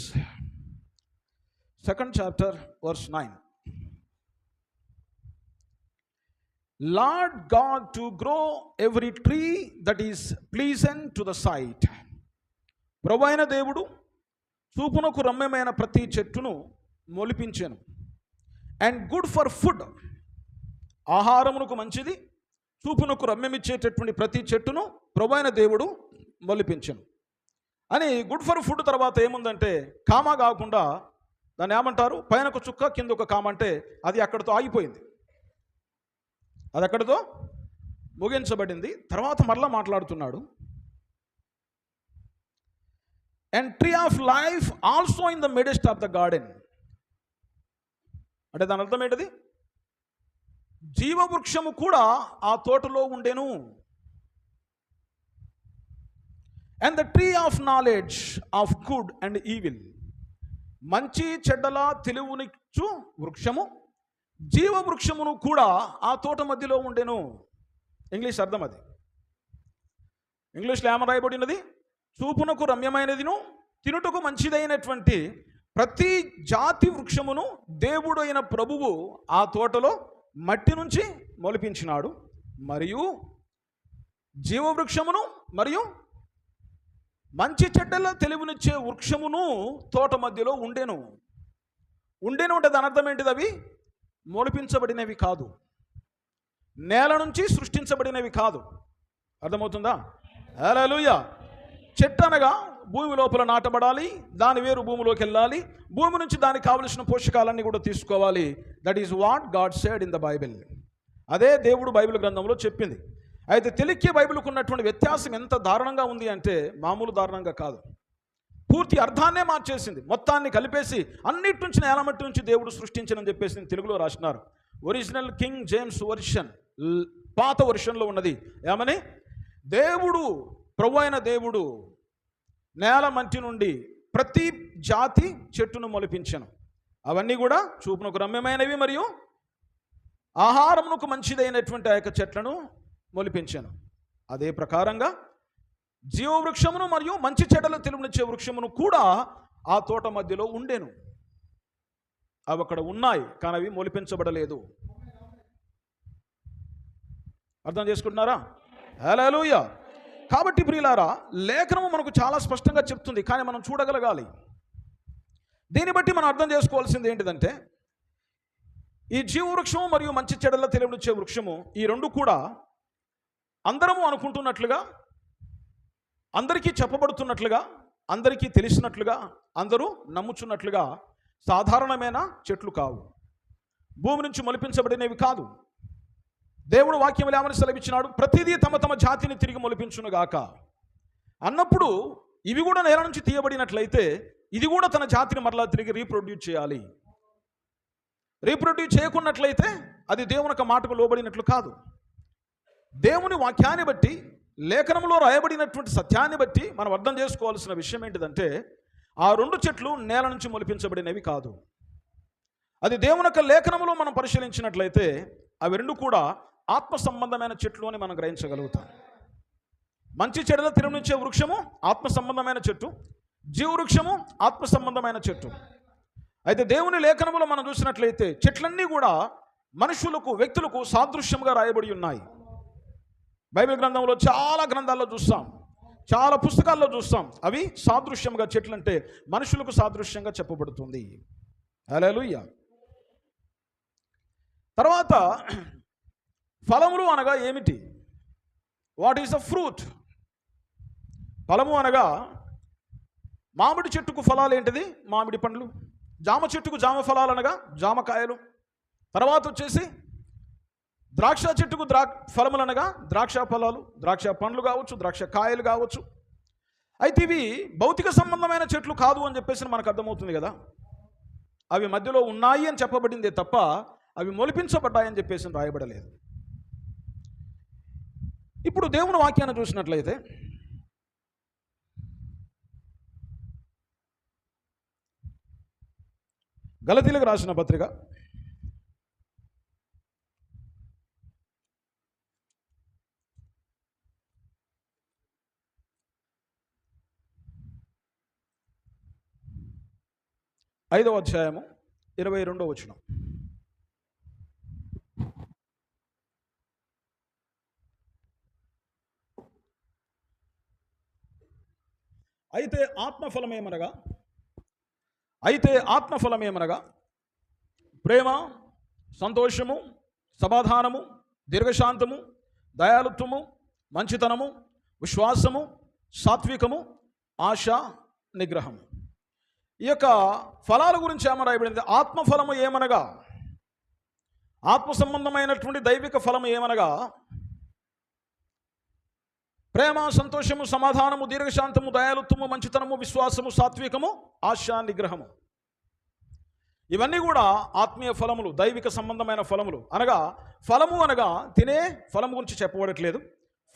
2nd chapter verse 9, Lord God to grow every tree that is pleasant to the sight. ప్రభువైన దేవుడు చూపునకు రమ్యమైన ప్రతి చెట్టును మొలిపించెను. అండ్ గుడ్ ఫర్ ఫుడ్, ఆహారమునకు మంచిది, చూపునకు రమ్యమిచ్చేటటువంటి ప్రతి చెట్టును ప్రభువైన దేవుడు మొలిపించెను అని. గుడ్ ఫర్ ఫుడ్ తర్వాత ఏముందంటే కామా కాకుండా దాన్ని ఏమంటారు, పైన ఒక చుక్క కింద ఒక కామ, అంటే అది అక్కడితో ఆగిపోయింది, అది అక్కడితో ముగించబడింది. తర్వాత మరలా మాట్లాడుతున్నాడు, and tree of life also in the midst of the garden. అంటే దాని అర్థం ఏంటిది? జీవవృక్షము కూడా ఆ తోటలో ఉండెను. And the tree of knowledge of good and evil, మంచి చెడ్డల తెలివునిచ్చు వృక్షము, జీవవృక్షమును కూడా ఆ తోట మధ్యలో ఉండెను. ఇంగ్లీష్ అర్థం అది. ఇంగ్లీష్లో ఏమని రాయబడినది? చూపునకు రమ్యమైనదిను తినుటకు మంచిదైనటువంటి ప్రతి జాతి వృక్షమును దేవుడైన ప్రభువు ఆ తోటలో మట్టి నుంచి మొలిపించినాడు, మరియు జీవవృక్షమును మరియు మంచి చెడ్డల తెలివినిచ్చే వృక్షమును తోట మధ్యలో ఉండెను. ఉండెను అంటే దాని అర్థం ఏంటిది? అవి మొలిపించబడినవి కాదు, నేల నుంచి సృష్టించబడినవి కాదు. అర్థమవుతుందా? హల్లెలూయా. చెట్టు అనగా భూమి లోపల నాటబడాలి, దాని వేరు భూమిలోకి వెళ్ళాలి, భూమి నుంచి దానికి కావలసిన పోషకాలన్నీ కూడా తీసుకోవాలి. That is what God said in the Bible. అదే దేవుడు బైబిల్ గ్రంథంలో చెప్పింది. అయితే తెలుగుకి బైబిల్కు ఉన్నటువంటి వ్యత్యాసం ఎంత దారుణంగా ఉంది అంటే మామూలు దారుణంగా కాదు, పూర్తి అర్థాన్నే మార్చేసింది, మొత్తాన్ని కలిపేసి అన్నిటి నుంచి నేలమట్టి నుంచి దేవుడు సృష్టించనని చెప్పేసి తెలుగులో రాసినారు. ఒరిజినల్ కింగ్ జేమ్స్ వర్షన్ పాత వర్షన్లో ఉన్నది ఏమని? దేవుడు ప్రభువైన దేవుడు నేల మంటి నుండి ప్రతి జాతి చెట్టును మొలిపించను, అవన్నీ కూడా చూపునకు రమ్యమైనవి మరియు ఆహారమునకు మంచిదైనటువంటి ఆ యొక్క చెట్లను మొలిపించాను. అదే ప్రకారంగా జీవవృక్షమును మరియు మంచి చెడ్డల తెలుపునిచ్చే వృక్షమును కూడా ఆ తోట మధ్యలో ఉండెను. అవి అక్కడ ఉన్నాయి, కానీ అవి మొలిపించబడలేదు. అర్థం చేసుకుంటున్నారా? హల్లెలూయా. కాబట్టి ప్రియులారా, లేఖనము మనకు చాలా స్పష్టంగా చెప్తుంది, కానీ మనం చూడగలగాలి. దీన్ని బట్టి మనం అర్థం చేసుకోవాల్సింది ఏంటిదంటే, ఈ జీవవృక్షము మరియు మంచి చెడ్డల తెలివినిచ్చే వృక్షము, ఈ రెండు కూడా అందరము అనుకుంటున్నట్లుగా, అందరికీ చెప్పబడుతున్నట్లుగా, అందరికీ తెలిసినట్లుగా, అందరూ నమ్ముచున్నట్లుగా సాధారణమైన చెట్లు కావు. భూమి నుంచి మొలిపించబడినవి కాదు. దేవుడు వాక్యములు ఏమని సెలవిచ్చినాడు? ప్రతిదీ తమ తమ జాతిని తిరిగి మొలిపించునుగాక అన్నప్పుడు, ఇవి కూడా నేల నుంచి తీయబడినట్లయితే ఇది కూడా తన జాతిని మరలా తిరిగి రీప్రొడ్యూస్ చేయాలి. రీప్రొడ్యూస్ చేయకున్నట్లయితే అది దేవుని యొక్క మాటకు లోబడినట్లు కాదు. దేవుని వాక్యాన్ని బట్టి, లేఖనంలో రాయబడినటువంటి సత్యాన్ని బట్టి మనం అర్థం చేసుకోవాల్సిన విషయం ఏంటిదంటే, ఆ రెండు చెట్లు నేల నుంచి మొలిపించబడినవి కాదు. అది దేవుని యొక్క లేఖనములో మనం పరిశీలించినట్లయితే అవి రెండు కూడా ఆత్మ సంబంధమైన చెట్లు అని మనం గ్రహించగలుగుతాం. మంచి చెడుల తిరునిచ్చే వృక్షము ఆత్మ సంబంధమైన చెట్టు, జీవవృక్షము ఆత్మ సంబంధమైన చెట్టు. అయితే దేవుని లేఖనములో మనం చూసినట్లయితే చెట్లన్నీ కూడా మనుషులకు, వ్యక్తులకు సాదృశ్యంగా రాయబడి ఉన్నాయి. బైబిల్ గ్రంథంలో చాలా గ్రంథాల్లో చూస్తాం, చాలా పుస్తకాల్లో చూస్తాం, అవి సాదృశ్యంగా, చెట్లు అంటే మనుషులకు సాదృశ్యంగా చెప్పబడుతుంది. హల్లెలూయా. తర్వాత ఫలములు అనగా ఏమిటి? What is the fruit? ఫలము అనగా, మామిడి చెట్టుకు ఫలాలు ఏంటిది? మామిడి పండ్లు. జామ చెట్టుకు జామ ఫలాలు అనగా జామకాయలు. తర్వాత వచ్చేసి ద్రాక్ష చెట్టుకు ఫలములు అనగా ద్రాక్ష ఫలాలు, ద్రాక్ష పండ్లు కావచ్చు, ద్రాక్ష కాయలు కావచ్చు. అయితే ఇవి భౌతిక సంబంధమైన చెట్లు కాదు అని చెప్పేసి మనకు అర్థమవుతుంది కదా. అవి మధ్యలో ఉన్నాయి అని చెప్పబడిందే తప్ప అవి మొలిపించబడ్డాయని చెప్పేసి రాయబడలేదు. ఇప్పుడు దేవుని వాక్యాన్ని చూసినట్లయితే గలతీలకు రాసిన పత్రిక 5వ అధ్యాయము 22వ వచనం. అయితే ఆత్మఫలమేమనగా ప్రేమ, సంతోషము, సమాధానము, దీర్ఘశాంతము, దయాళుత్వము, మంచితనము, విశ్వాసము, సాత్వికము, ఆశ, నిగ్రహము. ఈ యొక్క ఫలాల గురించి ఏమని రాయబడింది? ఆత్మఫలము ఏమనగా, ఆత్మ సంబంధమైనటువంటి దైవిక ఫలము ఏమనగా ప్రేమ, సంతోషము, సమాధానము, దీర్ఘశాంతము, దయాళుత్వము, మంచితనము, విశ్వాసము, సాత్వికము, ఆశ, నిగ్రహము. ఇవన్నీ కూడా ఆత్మీయ ఫలములు, దైవిక సంబంధమైన ఫలములు. అనగా ఫలము అనగా తినే ఫలము గురించి చెప్పబడట్లేదు.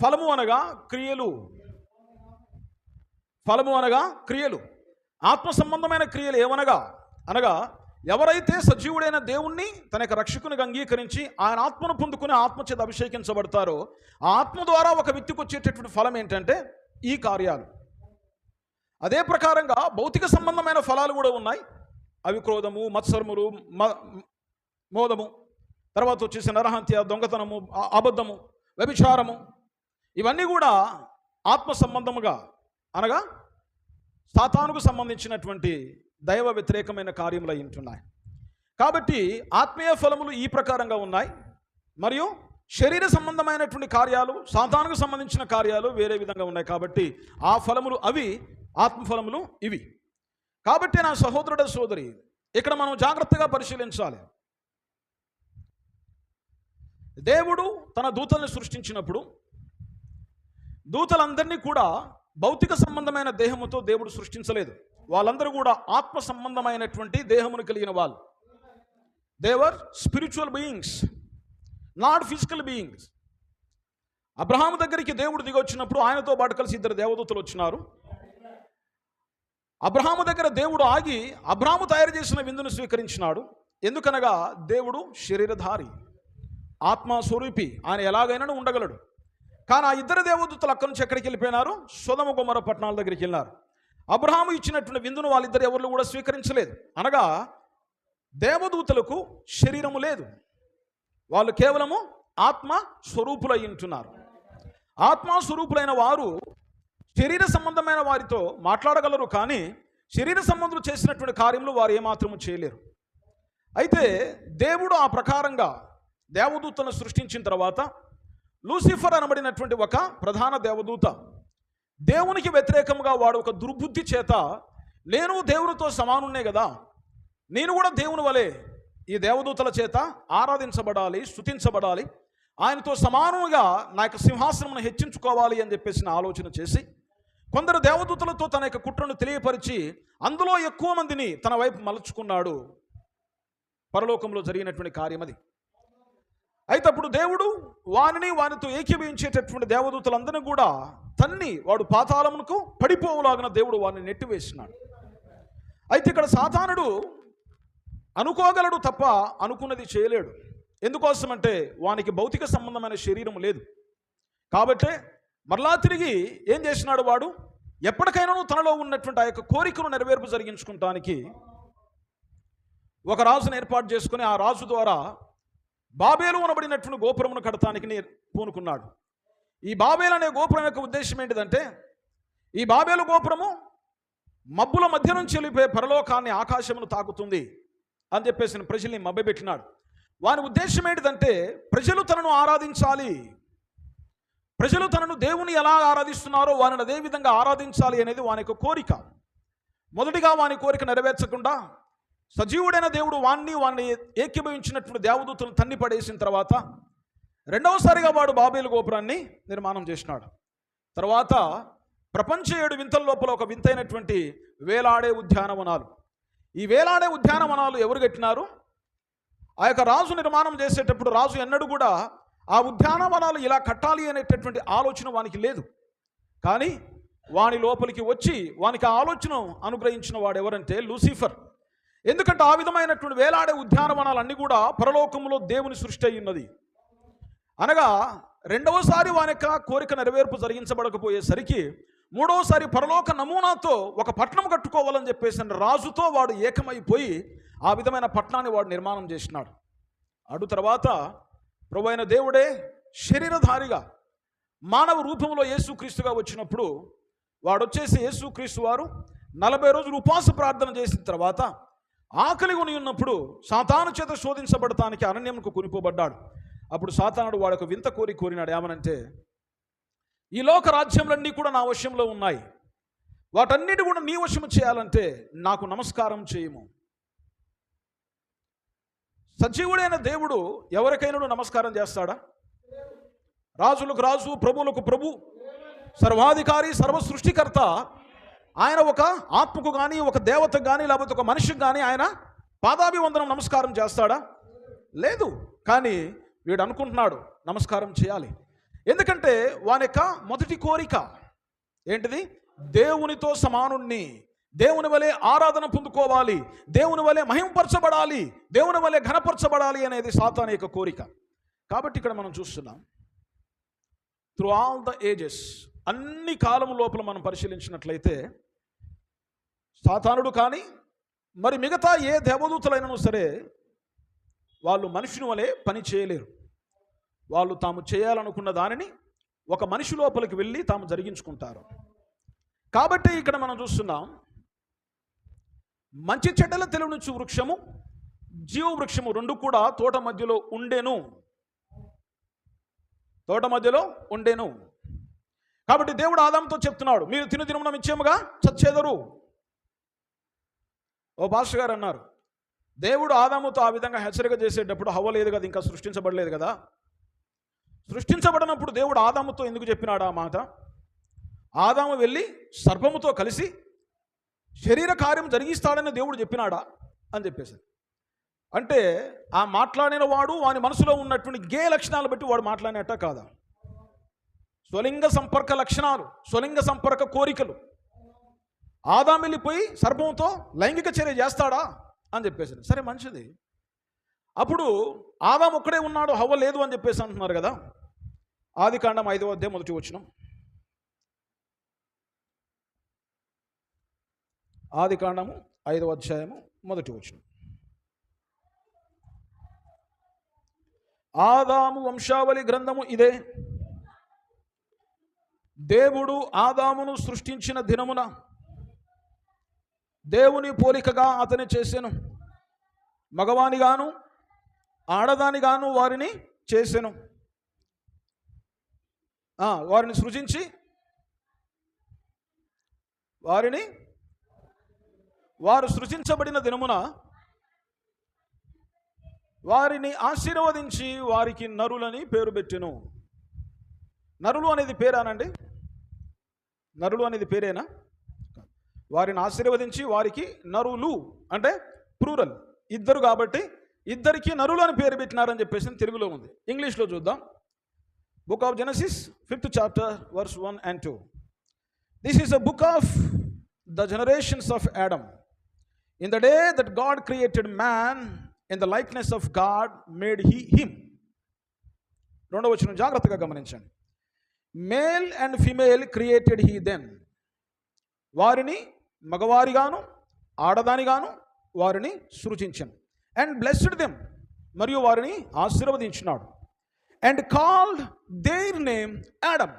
ఫలము అనగా క్రియలు. ఫలము అనగా క్రియలు. ఆత్మ సంబంధమైన క్రియలు ఏమనగా అనగా ఎవరైతే సజీవుడైన దేవుణ్ణి తన యొక్క రక్షకునిగా అంగీకరించి ఆయన ఆత్మను పొందుకుని ఆత్మ చేత అభిషేకించబడతారో ఆ ఆత్మ ద్వారా ఒక వ్యక్తికి వచ్చేటటువంటి ఫలం ఏంటంటే ఈ కార్యాలు. అదే ప్రకారంగా భౌతిక సంబంధమైన ఫలాలు కూడా ఉన్నాయి. అవి క్రోధము, మత్సరములు, మోదము, తర్వాత వచ్చేసి నరహత్య, దొంగతనము, అబద్ధము, వ్యభిచారము. ఇవన్నీ కూడా ఆత్మ సంబంధముగా అనగా సాతానుకు సంబంధించినటువంటి దైవ వ్యతిరేకమైన కార్యములు అయి ఉంటున్నాయి. కాబట్టి ఆత్మీయ ఫలములు ఈ ప్రకారంగా ఉన్నాయి, మరియు శరీర సంబంధమైనటువంటి కార్యాలు, సాతానుకు సంబంధించిన కార్యాలు వేరే విధంగా ఉన్నాయి. కాబట్టి ఆ ఫలములు అవి, ఆత్మఫలములు ఇవి. కాబట్టి నా సహోదరుడ, సోదరి, ఇక్కడ మనం జాగ్రత్తగా పరిశీలించాలి. దేవుడు తన దూతల్ని సృష్టించినప్పుడు దూతలందరినీ కూడా భౌతిక సంబంధమైన దేహముతో దేవుడు సృష్టించలేదు. వాళ్ళందరూ కూడా ఆత్మ సంబంధమైనటువంటి దేహమును కలిగిన వాళ్ళు. They were spiritual beings, not physical beings. అబ్రహాము దగ్గరికి దేవుడు దిగి వచ్చినప్పుడు ఆయనతో పాటు కలిసి 2 దేవదూతలు వచ్చినారు. అబ్రహాము దగ్గర దేవుడు ఆగి అబ్రహాము తయారు చేసిన విందును స్వీకరించినాడు. ఎందుకనగా దేవుడు శరీరధారి, ఆత్మస్వరూపి, ఆయన ఎలాగైనా ఉండగలడు. కానీ ఆ ఇద్దరు దేవదూతలు అక్కడి నుంచి ఎక్కడికి వెళ్ళిపోయినారు? సొదొమ గొమొర్రా పట్టణాల దగ్గరికి వెళ్ళినారు. అబ్రహాము ఇచ్చినటువంటి విందును వాళ్ళిద్దరు ఎవరు కూడా స్వీకరించలేదు. అనగా దేవదూతలకు శరీరము లేదు, వాళ్ళు కేవలము ఆత్మ స్వరూపులై ఉంటున్నారు. ఆత్మ స్వరూపులైన వారు శరీర సంబంధమైన వారితో మాట్లాడగలరు, కానీ శరీర సంబంధులు చేసినటువంటి కార్యములు వారు ఏమాత్రము చేయలేరు. అయితే దేవుడు ఆ ప్రకారంగా దేవదూతలను సృష్టించిన తర్వాత లూసిఫర్ అనబడినటువంటి ఒక ప్రధాన దేవదూత దేవునికి వ్యతిరేకంగా వాడు ఒక దుర్బుద్ధి చేత, నేను దేవునితో సమానున్నే కదా, నేను కూడా దేవుని వలె ఈ దేవదూతల చేత ఆరాధించబడాలి, స్తుతించబడాలి, ఆయనతో సమానంగా నా యొక్క సింహాసనమును హెచ్చించుకోవాలి అని చెప్పేసి ఆలోచన చేసి కొందరు దేవదూతలతో తన యొక్క కుట్రను తెలియపరిచి అందులో ఎక్కువ మందిని తన వైపు మలుచుకున్నాడు. పరలోకంలో జరిగినటువంటి కార్యం అది. అయితే అప్పుడు దేవుడు వానితో ఏకీభవించేటటువంటి దేవదూతలందరినీ కూడా తన్ని వాడు పాతాళమునకు పడిపోవులాగిన దేవుడు వారిని నెట్టివేసినాడు. అయితే ఇక్కడ సాతానుడు అనుకోగలడు తప్ప అనుకున్నది చేయలేడు. ఎందుకోసమంటే వానికి భౌతిక సంబంధమైన శరీరం లేదు. కాబట్టి మరలా తిరిగి ఏం చేసినాడు? వాడు ఎప్పటికైనా తనలో ఉన్నటువంటి ఆ యొక్క కోరికను నెరవేర్పు జరిగించుకుంటానికి ఒక రాజును ఏర్పాటు చేసుకుని ఆ రాజు ద్వారా బాబేలు అనబడినటువంటి గోపురమును కడతానికి పూనుకున్నాడు. ఈ బాబేలు అనే గోపురం యొక్క ఉద్దేశం ఏంటిదంటే, ఈ బాబేలు గోపురము మబ్బుల మధ్య నుంచి వెళ్ళిపోయే పరలోకాన్ని, ఆకాశమును తాకుతుంది అని చెప్పేసి ప్రజల్ని మభ్యపెట్టినాడు. వాని ఉద్దేశం ఏంటిదంటే, ప్రజలు తనను ఆరాధించాలి, ప్రజలు తనను దేవుని ఎలా ఆరాధిస్తున్నారో వారిని అదే విధంగా ఆరాధించాలి అనేది వాని యొక్క కోరిక. మొదటిగా వాని కోరిక నెరవేర్చకుండా సజీవుడైన దేవుడు వాణ్ణి ఏకీభవించినటువంటి దేవదూతలను తన్ని పడేసిన తర్వాత రెండవసారిగా వాడు బాబేలు గోపురాన్ని నిర్మాణం చేసినాడు. తర్వాత ప్రపంచ 7 వింతల లోపల ఒక వింతైనటువంటి వేలాడే ఉద్యానవనాలు. ఈ వేలాడే ఉద్యానవనాలు ఎవరు కట్టినారు? ఆ యొక్క రాజు నిర్మాణం చేసేటప్పుడు రాజు ఎన్నడూ కూడా ఆ ఉద్యానవనాలు ఇలా కట్టాలి అనేటటువంటి ఆలోచన వానికి లేదు. కానీ వాని లోపలికి వచ్చి వానికి ఆ ఆలోచన అనుగ్రహించిన వాడు ఎవరంటే లూసిఫర్. ఎందుకంటే ఆ విధమైనటువంటి వేలాడే ఉద్యానవనాలన్నీ కూడా పరలోకంలో దేవుని సృష్టి అయి ఉన్నది. అనగా రెండవసారి వాని యొక్క కోరిక నెరవేర్పు జరిగించబడకపోయేసరికి మూడవసారి పరలోక నమూనాతో ఒక పట్టణం కట్టుకోవాలని చెప్పేసి రాజుతో వాడు ఏకమైపోయి ఆ విధమైన పట్టణాన్ని వాడు నిర్మాణం చేసినాడు. అటు తర్వాత ప్రభువైన దేవుడే శరీరధారిగా మానవ రూపంలో యేసుక్రీస్తుగా వచ్చినప్పుడు వాడు వచ్చేసి యేసుక్రీస్తు వారు 40 రోజులు ఉపవాస ప్రార్థన చేసిన తర్వాత ఆకలి కొని ఉన్నప్పుడు సాతాను చేత శోధించబడటానికి అరణ్యంకు కొనిపోబడ్డాడు. అప్పుడు సాతానుడు వాడు ఒక వింత కోరినాడు. ఏమనంటే, ఈ లోక రాజ్యములన్నీ కూడా నా వశంలో ఉన్నాయి, వాటన్నిటి కూడా నీ వశము చేయాలంటే నాకు నమస్కారం చేయము. సజీవుడైన దేవుడు ఎవరికైనా నమస్కారం చేస్తాడా? రాజులకు రాజు, ప్రభువులకు ప్రభు, సర్వాధికారి, సర్వ సృష్టికర్త ఆయన ఒక ఆత్మకు కానీ, ఒక దేవతకు కానీ, లేకపోతే ఒక మనిషికి కానీ ఆయన పాదాభివందనం నమస్కారం చేస్తాడా? లేదు. కానీ వీడు అనుకుంటున్నాడు నమస్కారం చేయాలి. ఎందుకంటే వాని యొక్క మొదటి కోరిక ఏంటిది? దేవునితో సమానుణ్ణి, దేవుని వలె ఆరాధన పొందుకోవాలి, దేవుని వలె మహింపరచబడాలి, దేవుని వలె ఘనపరచబడాలి అనేది సాతాను యొక్క కోరిక. కాబట్టి ఇక్కడ మనం చూస్తున్నాం త్రూ ఆల్ ద ఏజెస్, అన్ని కాలం లోపల మనం పరిశీలించినట్లయితే సాతానుడు కానీ మరి మిగతా ఏ దేవదూతలైనను సరే వాళ్ళు మనుషుని వలె పని చేయలేరు. వాళ్ళు తాము చేయాలనుకున్న దానిని ఒక మనిషి లోపలికి వెళ్ళి తాము జరిగించుకుంటారు. కాబట్టి ఇక్కడ మనం చూస్తున్నాం మంచి చెడ్డల తెలివినిచ్చు వృక్షము, జీవ వృక్షము రెండు కూడా తోట మధ్యలో ఉండెను. కాబట్టి దేవుడు ఆదాముతో చెప్తున్నాడు, మీరు తినుదినమున నిశ్చయముగా చచ్చేదరు. ఓ పాస్టర్ గారు అన్నారు, దేవుడు ఆదాముతో ఆ విధంగా హెచ్చరిక చేసేటప్పుడు హవ్వ లేదు కదా, ఇంకా సృష్టించబడలేదు కదా. సృష్టించబడినప్పుడు దేవుడు ఆదాముతో ఎందుకు చెప్పినాడు ఆ మాట? ఆదాము వెళ్ళి సర్పముతో కలిసి శరీర కార్యం జరిగిస్తాడని దేవుడు చెప్పినాడా అని చెప్పేసి. అంటే ఆ మాట్లాడిన వాడు వాని మనసులో ఉన్నటువంటి గే లక్షణాలు బట్టి వాడు మాట్లాడినట్ట కాదా? స్వలింగ సంపర్క లక్షణాలు, స్వలింగ సంపర్క కోరికలు. ఆదాము వెళ్ళిపోయి సర్పంతో లైంగిక చర్య చేస్తాడా అని చెప్పేసి. సరే మంచిది. అప్పుడు ఆదాము ఒక్కడే ఉన్నాడు, హవ్వ లేదు అని చెప్పేసి అంటున్నారు కదా. ఆదికాండం 5వ అధ్యాయం మొదటి వచనం. ఆదికాండము 5వ అధ్యాయము మొదటి వచనం. ఆదాము వంశావళి గ్రంథము ఇదే. దేవుడు ఆదామును సృష్టించిన దినమున దేవుని పోలికగా అతని చేసెను, మగవానిగాను ఆడదానిగాను వారిని చేసెను. వారిని సృజించి వారు సృజించబడిన దినమున వారిని ఆశీర్వదించి వారికి నరులని పేరు పెట్టెను. నరులు అనేది పేరానండి? నరులు అనేది పేరేనా? వారిని ఆశీర్వదించి వారికి నరులు అంటే ప్లూరల్, ఇద్దరు కాబట్టి ఇద్దరికి నరులు అని పేరు పెట్టినారని చెప్పేసి తెలుగులో ఉంది. ఇంగ్లీష్లో చూద్దాం. Book of Genesis 5th chapter verse 1 and 2. This is a book of the generations of Adam. In the day that God created man, in the likeness of God made he him. రెండవ వచనం జాగ్రత్తగా గమనించండి. Male and female created he them. వారిని మగవారిగాను ఆడదానిగాను వారిని సృజించను. అండ్ బ్లెస్డ్ దెమ్, మరియు వారిని ఆశీర్వదించినాడు. And called their name Adam,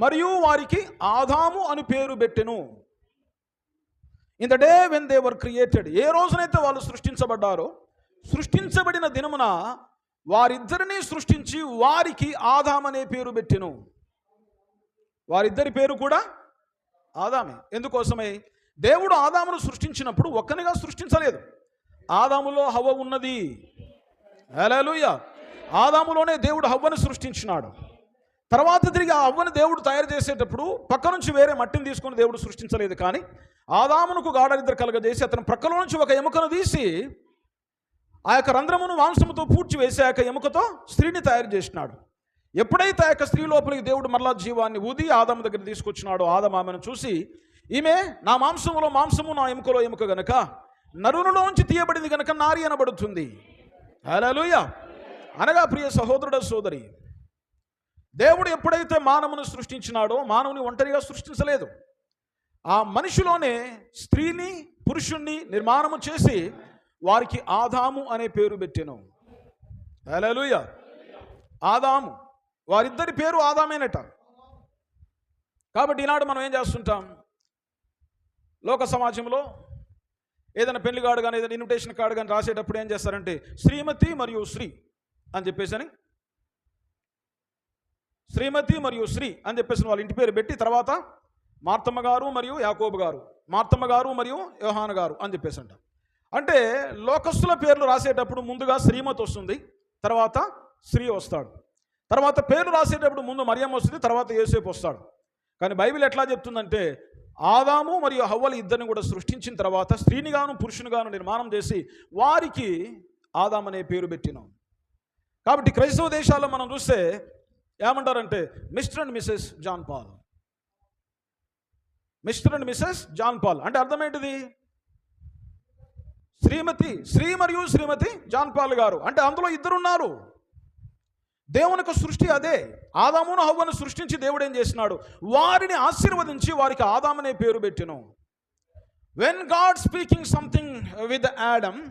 మరియు వారికి ఆదాము అని పేరు పెట్టెను. In the day when they were created, ఏ రోజునైతే వాళ్ళు సృష్టించబడ్డారో, సృష్టించబడిన దినమున వారిద్దరిని సృష్టించి వారికి ఆదాం అనే పేరు పెట్టెను. వారిద్దరి పేరు కూడా ఆదామే. ఎందుకోసమే? దేవుడు ఆదామును సృష్టించినప్పుడు ఒక్కనిగా సృష్టించలేదు. ఆదాములో హవ్వ ఉన్నది. హల్లెలూయా. ఆదాములోనే దేవుడు హవ్వను సృష్టించినాడు. తర్వాత తిరిగి ఆ హవ్వను దేవుడు తయారు చేసేటప్పుడు పక్క నుంచి వేరే మట్టిని తీసుకొని దేవుడు సృష్టించలేదు. కానీ ఆదామునకు గాఢనిద్ర కలగజేసి అతని ప్రక్కలో నుంచి ఒక ఎముకను తీసి ఆ యొక్క రంధ్రమును మాంసముతో పూడ్చి వేసి ఆ యొక్క ఎముకతో స్త్రీని తయారు చేసినాడు. ఎప్పుడైతే ఆ యొక్క స్త్రీ లోపలికి దేవుడు మరలా జీవాన్ని ఊది ఆదాము దగ్గర తీసుకొచ్చినాడో, ఆదాము ఆమెను చూసి, ఈమె నా మాంసములో మాంసము, నా ఎముకలో ఎముక గనక నరునిలోంచి తీయబడింది గనక నారి అనబడుతుంది. హల్లెలూయా. అనగా ప్రియ సహోదరుడ సోదరి, దేవుడు ఎప్పుడైతే మానవుని సృష్టించినాడో మానవుని ఒంటరిగా సృష్టించలేదు. ఆ మనిషిలోనే స్త్రీని పురుషుణ్ణి నిర్మాణము చేసి వారికి ఆదాము అనే పేరు పెట్టెను. హల్లెలూయా. ఆదాము, వారిద్దరి పేరు ఆదామేనట. కాబట్టి ఈనాడు మనం ఏం చేస్తుంటాం? లోక సమాజంలో ఏదైనా పెళ్లి కార్డు కానీ ఏదైనా ఇన్విటేషన్ కార్డు కానీ రాసేటప్పుడు ఏం చేస్తారంటే శ్రీమతి మరియు శ్రీ అని చెప్పేసి శ్రీమతి మరియు శ్రీ అని చెప్పేసి వాళ్ళ ఇంటి పేరు పెట్టి తర్వాత మార్తమ్మ గారు మరియు యాకోబు గారు, మార్తమ్మ గారు మరియు యోహాను గారు అని చెప్పేసి అంటారు. అంటే లోకస్తుల పేర్లు రాసేటప్పుడు ముందుగా శ్రీమతి వస్తుంది, తర్వాత శ్రీ వస్తాడు. తర్వాత పేర్లు రాసేటప్పుడు ముందు మరియమ్మ వస్తుంది, తర్వాత యేసేపు వస్తాడు. కానీ బైబిల్ ఎట్లా చెప్తుందంటే ఆదాము మరియు హవ్వలు ఇద్దరిని కూడా సృష్టించిన తర్వాత స్త్రీనిగాను పురుషునిగాను నిర్మాణం చేసి వారికి ఆదాం అనే పేరు పెట్టినాం. కాబట్టి క్రైస్తవ దేశాల్లో మనం చూస్తే ఏమంటారంటే Mr and Mrs John Paul. Mr and Mrs John Paul అంటే అర్థం ఏంటిది? శ్రీమతి, శ్రీ మరియు శ్రీమతి జాన్ పాల్ గారు అంటే అందులో ఇద్దరున్నారు. దేవుని యొక్క సృష్టి అదే. ఆదామును హవ్వను సృష్టించి దేవుడు ఏం చేసినాడు? వారిని ఆశీర్వదించి వారికి ఆదాం అనే పేరు పెట్టెను. When God speaking something with Adam,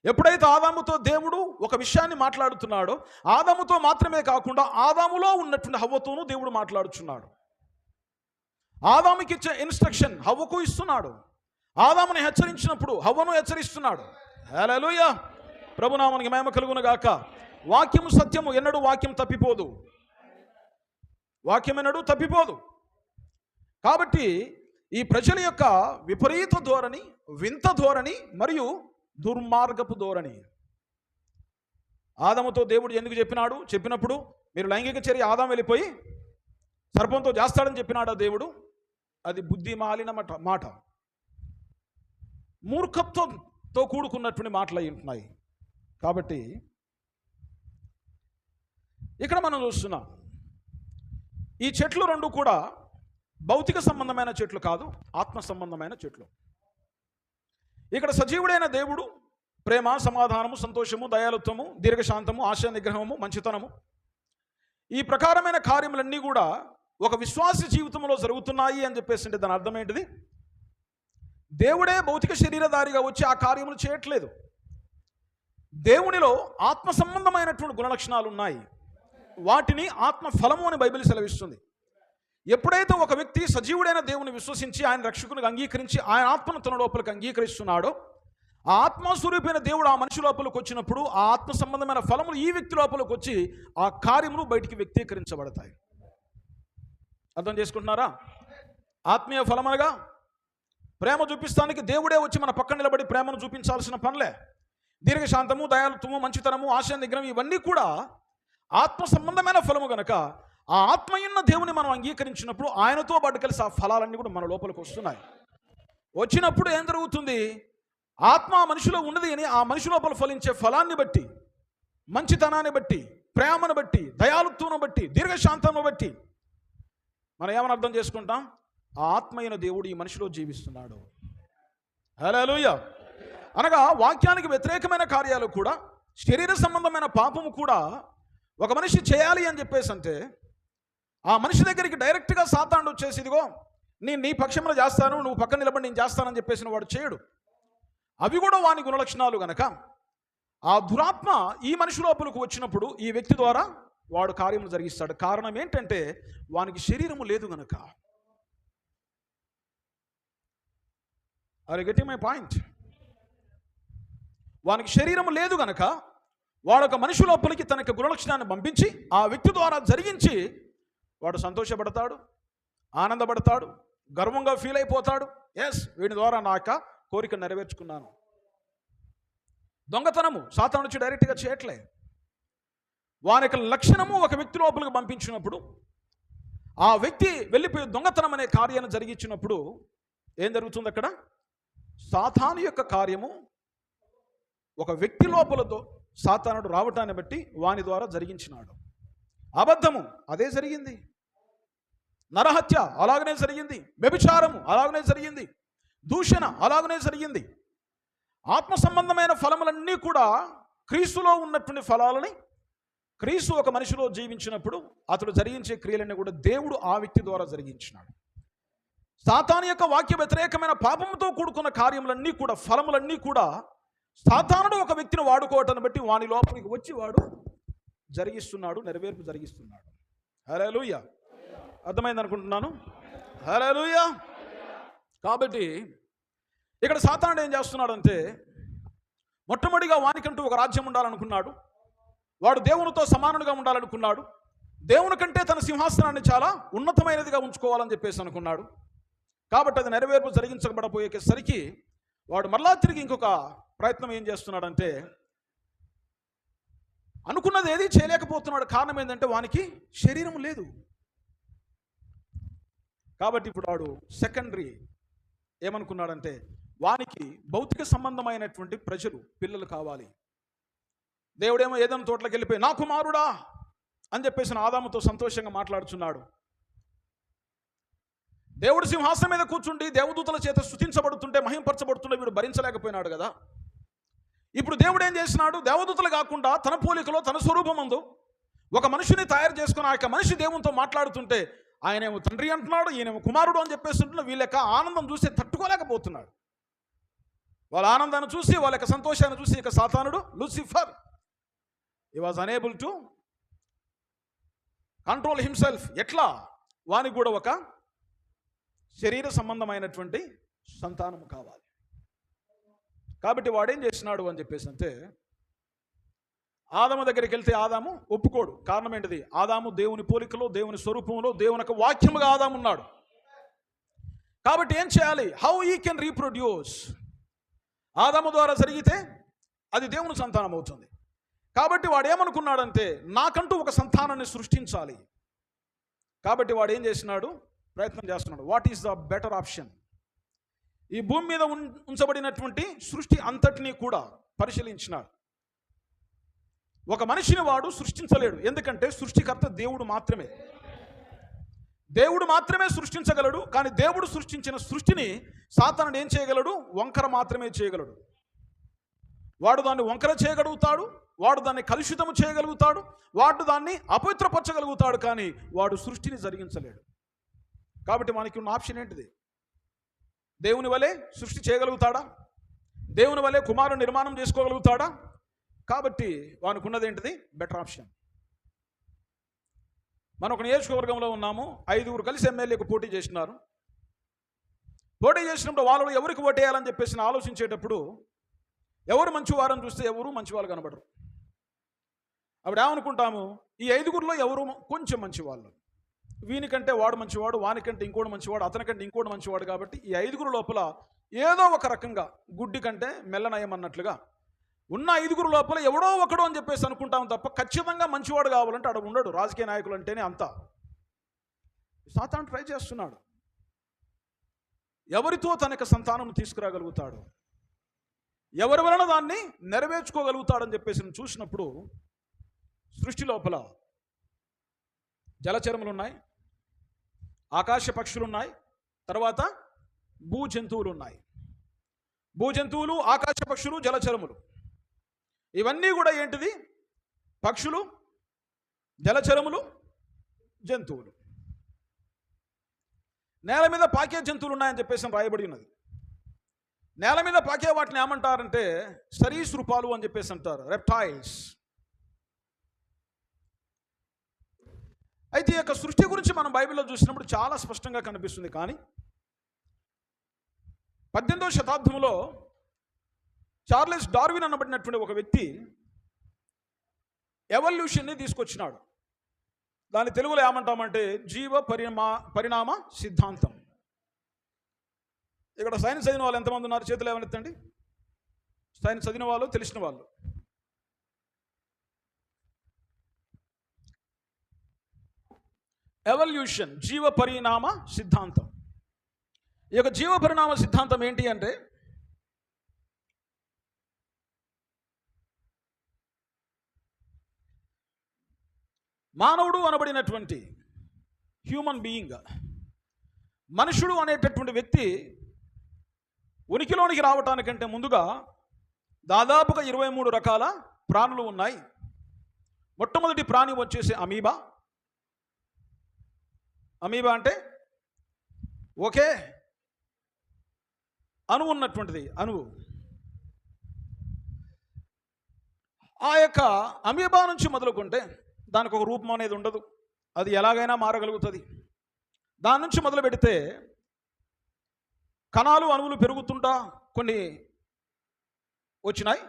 ఎప్పుడైతే ఆదాముతో దేవుడు ఒక విషయాన్ని మాట్లాడుతున్నాడో ఆదాముతో మాత్రమే కాకుండా ఆదాములో ఉన్నటువంటి హవ్వతోనూ దేవుడు మాట్లాడుచున్నాడు. ఆదాముకి ఇచ్చే ఇన్స్ట్రక్షన్ హవ్వకు ఇస్తున్నాడు. ఆదాముని హెచ్చరించినప్పుడు హవ్వను హెచ్చరిస్తున్నాడు. హల్లెలూయా. ప్రభునామానికి మహిమ కలుగును గాక. వాక్యము సత్యము, ఎన్నడూ వాక్యం తప్పిపోదు. వాక్యం ఎన్నడూ తప్పిపోదు. కాబట్టి ఈ ప్రజల యొక్క విపరీత ధోరణి, వింత ధోరణి మరియు దుర్మార్గపు ధోరణి. ఆదాముతో దేవుడు ఎందుకు చెప్పినప్పుడు మీరు లైంగిక చర్య ఆదాము వెళ్ళిపోయి సర్పంతో చేస్తాడని చెప్పినాడా దేవుడు? అది బుద్ధి మాలిన మాట, మూర్ఖత్వంతో కూడుకున్నటువంటి మాటలు అయి ఉంటున్నాయి. కాబట్టి ఇక్కడ మనం చూస్తున్నాం ఈ చెట్లు రెండు కూడా భౌతిక సంబంధమైన చెట్లు కాదు, ఆత్మ సంబంధమైన చెట్లు. ఇక్కడ సజీవుడైన దేవుడు ప్రేమ, సమాధానము, సంతోషము, దయాలుత్వము, దీర్ఘశాంతము, ఆశా నిగ్రహము, మంచితనము ఈ ప్రకారమైన కార్యములన్నీ కూడా ఒక విశ్వాస జీవితంలో జరుగుతున్నాయి అని చెప్పేసి దాని అర్థం ఏంటిది? దేవుడే భౌతిక శరీరధారిగా వచ్చి ఆ కార్యములు చేయట్లేదు. దేవునిలో ఆత్మ సంబంధమైనటువంటి గుణలక్షణాలు ఉన్నాయి. వాటిని ఆత్మ ఫలము అని బైబిల్ సెలవిస్తుంది. ఎప్పుడైతే ఒక వ్యక్తి సజీవుడైన దేవుని విశ్వసించి ఆయన రక్షకునికి అంగీకరించి ఆయన ఆత్మను తన లోపలికి అంగీకరిస్తున్నాడో, ఆ ఆత్మస్వరూపైన దేవుడు ఆ మనిషి లోపలికి వచ్చినప్పుడు ఆ ఆత్మ సంబంధమైన ఫలములు ఈ వ్యక్తి లోపలికి వచ్చి ఆ కార్యములు బయటికి వ్యక్తీకరించబడతాయి. అర్థం చేసుకుంటున్నారా? ఆత్మీయ ఫలమనగా ప్రేమ చూపిస్తానికి దేవుడే వచ్చి మన పక్కన నిలబడి ప్రేమను చూపించాల్సిన పనులే. దీర్ఘశాంతము, దయాలుత్వము, మంచితనము, ఆశయ నిగ్రహం ఇవన్నీ కూడా ఆత్మ సంబంధమైన ఫలము గనక ఆ ఆత్మయున్న దేవుని మనం అంగీకరించినప్పుడు ఆయనతో పాటు కలిసి ఆ ఫలాలన్నీ కూడా మన లోపలికి వస్తున్నాయి. వచ్చినప్పుడు ఏం జరుగుతుంది? ఆత్మ మనిషిలో ఉన్నది అని ఆ మనిషి లోపల ఫలించే ఫలాన్ని బట్టి, మంచితనాన్ని బట్టి, ప్రేమను బట్టి, దయాలుత్వం బట్టి, దీర్ఘశాంతమును బట్టి మనం ఏమని అర్థం చేసుకుంటాం? ఆ ఆత్మయిన దేవుడు ఈ మనిషిలో జీవిస్తున్నాడు. హల్లెలూయా. అనగా వాక్యానికి వ్యతిరేకమైన కార్యాలు కూడా, శరీర సంబంధమైన పాపము కూడా ఒక మనిషి చేయాలి అని చెప్పేసి అంటే ఆ మనిషి దగ్గరికి డైరెక్ట్గా సాతానుడు వచ్చేసి ఇదిగో నేను నీ పక్షంలో చేస్తాను, నువ్వు పక్కన నిలబడి నేను చేస్తానని చెప్పేసిన వాడు చేయడు. అవి కూడా వాని గుణలక్షణాలు గనక ఆ దురాత్మ ఈ మనిషి లోపలికి వచ్చినప్పుడు ఈ వ్యక్తి ద్వారా వాడు కార్యములు జరిగిస్తాడు. కారణం ఏంటంటే వానికి శరీరము లేదు గనక. Are you getting my point? వానికి శరీరము లేదు గనక వాడొక మనిషి లోపలికి తనకి గుణలక్షణాన్ని పంపించి ఆ వ్యక్తి ద్వారా జరిగించి వాడు సంతోషపడతాడు, ఆనందపడతాడు, గర్వంగా ఫీల్ అయిపోతాడు. ఎస్, వీడి ద్వారా నా యొక్క కోరిక నెరవేర్చుకున్నాను. దొంగతనము సాతాను నుంచి డైరెక్ట్గా చేయట్లే. వాని యొక్క లక్షణము ఒక వ్యక్తి లోపలికి పంపించినప్పుడు ఆ వ్యక్తి వెళ్ళిపోయి దొంగతనం అనే కార్యాన్ని జరిగించినప్పుడు ఏం జరుగుతుంది? అక్కడ సాతాను యొక్క కార్యము ఒక వ్యక్తి లోపలతో సాతానుడు రావటాన్ని బట్టి వాని ద్వారా జరిగించినాడు. అబద్ధము అదే జరిగింది, నరహత్య అలాగనే జరిగింది, వ్యభిచారము అలాగనే జరిగింది, దూషణ అలాగనే జరిగింది. ఆత్మ సంబంధమైన ఫలములన్నీ కూడా క్రీస్తులో ఉన్నటువంటి ఫలాలని క్రీస్తు ఒక మనిషిలో జీవించినప్పుడు అతడు జరిగించే క్రియలన్నీ కూడా దేవుడు ఆ వ్యక్తి ద్వారా జరిగించినాడు. సాతాను యొక్క వాక్య వ్యతిరేకమైన పాపంతో కూడుకున్న కార్యములన్నీ కూడా, ఫలములన్నీ కూడా సాతానుడు ఒక వ్యక్తిని వాడుకోవటాన్ని బట్టి వాని లోపలికి వచ్చి వాడు జరిగిస్తున్నాడు, నెరవేర్పు జరిగిస్తున్నాడు. హల్లెలూయా. అర్థమైంది అనుకుంటున్నాను. హల్లెలూయా. కాబట్టి ఇక్కడ సాతానుడు ఏం చేస్తున్నాడంటే మొట్టమొదటిగా వానికంటూ ఒక రాజ్యం ఉండాలనుకున్నాడు. వాడు దేవునితో సమానుడిగా ఉండాలనుకున్నాడు. దేవుని కంటే తన సింహాసనాన్ని చాలా ఉన్నతమైనదిగా ఉంచుకోవాలని చెప్పేసి అనుకున్నాడు. కాబట్టి అది నెరవేర్పు జరిగించబడపోయేసరికి వాడు మరలా తిరిగి ఇంకొక ప్రయత్నం ఏం చేస్తున్నాడంటే అనుకున్నది ఏది చేయలేకపోతున్నాడు. కారణం ఏంటంటే వానికి శరీరం లేదు. కాబట్టి ఇప్పుడు వాడు సెకండరీ ఏమనుకున్నాడంటే వానికి భౌతిక సంబంధమైనటువంటి ప్రజలు, పిల్లలు కావాలి. దేవుడేమో ఏదైనా తోటలోకి వెళ్ళిపోయి నా కుమారుడా అని చెప్పేసి ఆదాముతో సంతోషంగా మాట్లాడుచున్నాడు. దేవుడు సింహాసనం మీద కూర్చుండి దేవదూతల చేత స్తుతించబడుతుంటే, మహింపరచబడుతుంటే వీడు భరించలేకపోయినాడు కదా. ఇప్పుడు దేవుడు ఏం చేసినాడు? దేవదూతలు కాకుండా తన పోలికలో తన స్వరూపమందు ఒక మనిషిని తయారు చేసుకుని ఆ యొక్క మనిషి దేవునితో మాట్లాడుతుంటే ఆయనేమో తండ్రి అంటున్నాడు, ఈయనేమో కుమారుడు అని చెప్పేస్తుంటున్నా. వీళ్ళ యొక్క ఆనందం చూసి తట్టుకోలేకపోతున్నాడు. వాళ్ళ ఆనందాన్ని చూసి, వాళ్ళ యొక్క సంతోషాన్ని చూసి ఇక సాతానుడు Lucifer he was unable to control himself. ఎట్లా? వానికి కూడా ఒక శరీర సంబంధమైనటువంటి సంతానము కావాలి. కాబట్టి వాడేం చేసినాడు అని చెప్పేసి అంటే ఆదాము దగ్గరికి వెళ్తే ఆదాము ఒప్పుకోడు. కారణం ఏంటిది? ఆదాము దేవుని పోలికలో, దేవుని స్వరూపంలో, దేవుని యొక్క వాక్యముగా ఆదాము ఉన్నాడు. కాబట్టి ఏం చేయాలి? How he can reproduce. ఆదాము ద్వారా జరిగితే అది దేవుని సంతానం అవుతుంది. కాబట్టి వాడు ఏమనుకున్నాడంటే నాకంటూ ఒక సంతానాన్ని సృష్టించాలి. కాబట్టి వాడు ఏం చేసినాడు? ప్రయత్నం చేస్తున్నాడు. What is the better option? ఈ భూమి మీద ఉంచబడినటువంటి సృష్టి అంతటినీ కూడా పరిశీలించినాడు. ఒక మనిషిని వాడు సృష్టించలేడు. ఎందుకంటే సృష్టికర్త దేవుడు మాత్రమే. దేవుడు మాత్రమే సృష్టించగలడు. కానీ దేవుడు సృష్టించిన సృష్టిని సాతానుడు ఏం చేయగలడు? వంకర మాత్రమే చేయగలడు. వాడు దాన్ని వంకర చేయగలుగుతాడు, వాడు దాన్ని కలుషితము చేయగలుగుతాడు, వాడు దాన్ని అపవిత్రపరచగలుగుతాడు, కానీ వాడు సృష్టిని జరిగించలేడు. కాబట్టి మనకి ఉన్న ఆప్షన్ ఏంటిది? దేవుని వలె సృష్టి చేయగలుగుతాడా? దేవుని వలె కుమారుని నిర్మాణం చేసుకోగలుగుతాడా? కాబట్టి వానికి ఉన్నది ఏంటిది? Better option. మనం ఒక నియోజకవర్గంలో ఉన్నాము, 5 కలిసి ఎమ్మెల్యేకు పోటీ చేసినారు. పోటీ చేసినప్పుడు వాళ్ళు ఎవరికి ఓటేయాలని చెప్పేసి ఆలోచించేటప్పుడు ఎవరు మంచివారని చూస్తే ఎవరు మంచివాళ్ళు కనబడరు. అప్పుడు ఏమనుకుంటాము, ఈ 5 ఎవరు కొంచెం మంచివాళ్ళు, వీనికంటే వాడు మంచివాడు, వానికంటే ఇంకోటి మంచివాడు, అతనికంటే ఇంకోటి మంచివాడు. కాబట్టి ఈ 5 లోపల ఏదో ఒక రకంగా గుడ్డి కంటే మెల్లనయం అన్నట్లుగా ఉన్న 5 లోపల ఎవడో ఒకడు అని చెప్పేసి అనుకుంటాం తప్ప ఖచ్చితంగా మంచివాడు కావాలంటే అక్కడ ఉండడు. రాజకీయ నాయకులు అంటేనే అంతా. సాతాను ట్రై చేస్తున్నాడు, ఎవరితో తనకు సంతానం తీసుకురాగలుగుతాడు, ఎవరి వలన దాన్ని నెరవేర్చుకోగలుగుతాడని చెప్పేసి చూసినప్పుడు సృష్టి లోపల జలచరములు ఉన్నాయి, ఆకాశ పక్షులు ఉన్నాయి, తర్వాత భూజంతువులు ఉన్నాయి. భూజంతువులు, ఆకాశ పక్షులు, జలచరములు ఇవన్నీ కూడా ఏంటిది? పక్షులు, జలచరములు, జంతువులు. నేల మీద పాకే జంతువులు ఉన్నాయని చెప్పేసి రాయబడి ఉన్నది. నేల మీద పాకే వాటిని ఏమంటారంటే సరీసృపాలు అని చెప్పేసి అంటారు, రెప్టైల్స్. అయితే ఈ యొక్క సృష్టి గురించి మనం బైబిల్లో చూసినప్పుడు చాలా స్పష్టంగా కనిపిస్తుంది. కానీ 18వ శతాబ్దంలో చార్లెస్ డార్విన్ అనబడినటువంటి ఒక వ్యక్తి ఎవల్యూషన్ని తీసుకొచ్చినాడు. దాని తెలుగులో ఏమంటామంటే జీవ పరిణామ సిద్ధాంతం. ఇక్కడ సైన్స్ చదివిన వాళ్ళు ఎంతమంది ఉన్నారు? చేతులు ఏమనెత్తండి. సైన్స్ చదివిన వాళ్ళు, తెలిసిన వాళ్ళు. ఎవల్యూషన్, జీవ పరిణామ సిద్ధాంతం. ఈ యొక్క జీవ పరిణామ సిద్ధాంతం ఏంటి అంటే మానవుడు అనబడినటువంటి హ్యూమన్ బీయింగ్, మనుషుడు అనేటటువంటి వ్యక్తి ఉనికిలోనికి రావటానికంటే ముందుగా దాదాపుగా 23 రకాల ప్రాణులు ఉన్నాయి. మొట్టమొదటి ప్రాణి వచ్చేసి అమీబా. అమీబా అంటే ఒకే అణువు ఉన్నటువంటిది, అణువు. ఆ యొక్క అమీబా నుంచి మొదలుకుంటే దానికి ఒక రూపం అనేది ఉండదు, అది ఎలాగైనా మారగలుగుతుంది. దాని నుంచి మొదలు పెడితే కణాలు, అణువులు పెరుగుతుంటా కొన్ని వచ్చినాయి.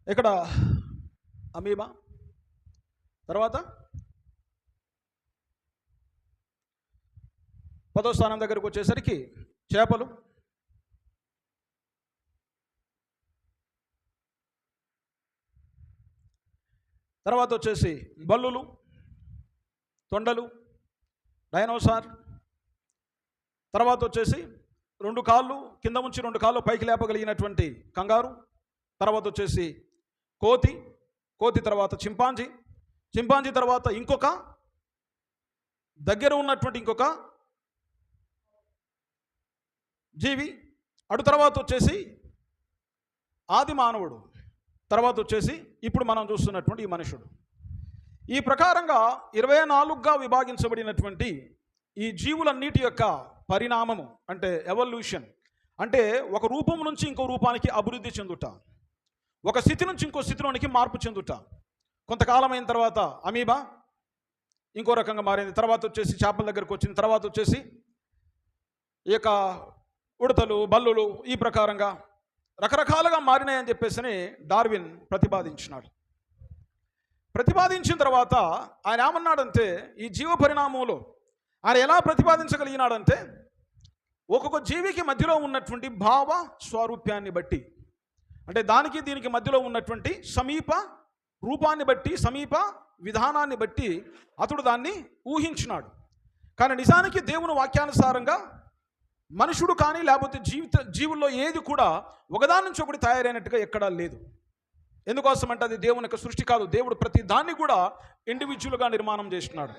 ఇక్కడ అమీబా, తర్వాత 10వ స్థానం దగ్గరకు వచ్చేసరికి చేపలు, తర్వాత వచ్చేసి బల్లులు, తొండలు, డైనోసార్, తర్వాత వచ్చేసి 2 కాళ్ళు కింద ఉంచి 2 కాళ్ళు పైకి లేపగలిగినటువంటి కంగారు, తర్వాత వచ్చేసి కోతి, కోతి తర్వాత చింపాంజీ, చింపాంజీ తర్వాత ఇంకొక దగ్గర ఉన్నటువంటి ఇంకొక జీవి, అటు తర్వాత వచ్చేసి ఆది మానవుడు, తర్వాత వచ్చేసి ఇప్పుడు మనం చూస్తున్నటువంటి ఈ మనుషుడు. ఈ ప్రకారంగా 24గా విభాగించబడినటువంటి ఈ జీవులన్నిటి యొక్క పరిణామము అంటే ఎవల్యూషన్ అంటే ఒక రూపం నుంచి ఇంకో రూపానికి అభివృద్ధి చెందుట, ఒక స్థితి నుంచి ఇంకో స్థితిలోనికి మార్పు చెందుట. కొంతకాలం అయిన తర్వాత అమీబా ఇంకో రకంగా మారింది, తర్వాత వచ్చేసి చేపల దగ్గరకు వచ్చింది, తర్వాత వచ్చేసి ఈ యొక్క ఉడతలు, బల్లులు, ఈ ప్రకారంగా రకరకాలుగా మారినాయని చెప్పేసి డార్విన్ ప్రతిపాదించినాడు. ప్రతిపాదించిన తర్వాత ఆయన ఏమన్నాడంటే ఈ జీవ పరిణామంలో ఆయన ఎలా ప్రతిపాదించగలిగినాడంటే ఒక్కొక్క జీవికి మధ్యలో ఉన్నటువంటి భావ స్వరూప్యాన్ని బట్టి, అంటే దానికి దీనికి మధ్యలో ఉన్నటువంటి సమీప రూపాన్ని బట్టి, సమీప విధానాన్ని బట్టి అతడు దాన్ని ఊహించినాడు. కానీ నిజానికి దేవుని వాక్యానుసారంగా మనుషుడు కానీ లేకపోతే జీవుల్లో ఏది కూడా ఒకదాని నుంచి ఒకటి తయారైనట్టుగా ఎక్కడా లేదు. ఎందుకోసం అంటే అది దేవుని యొక్క సృష్టి కాదు. దేవుడు ప్రతి దాన్ని కూడా ఇండివిజువల్గా నిర్మాణం చేస్తున్నాడు,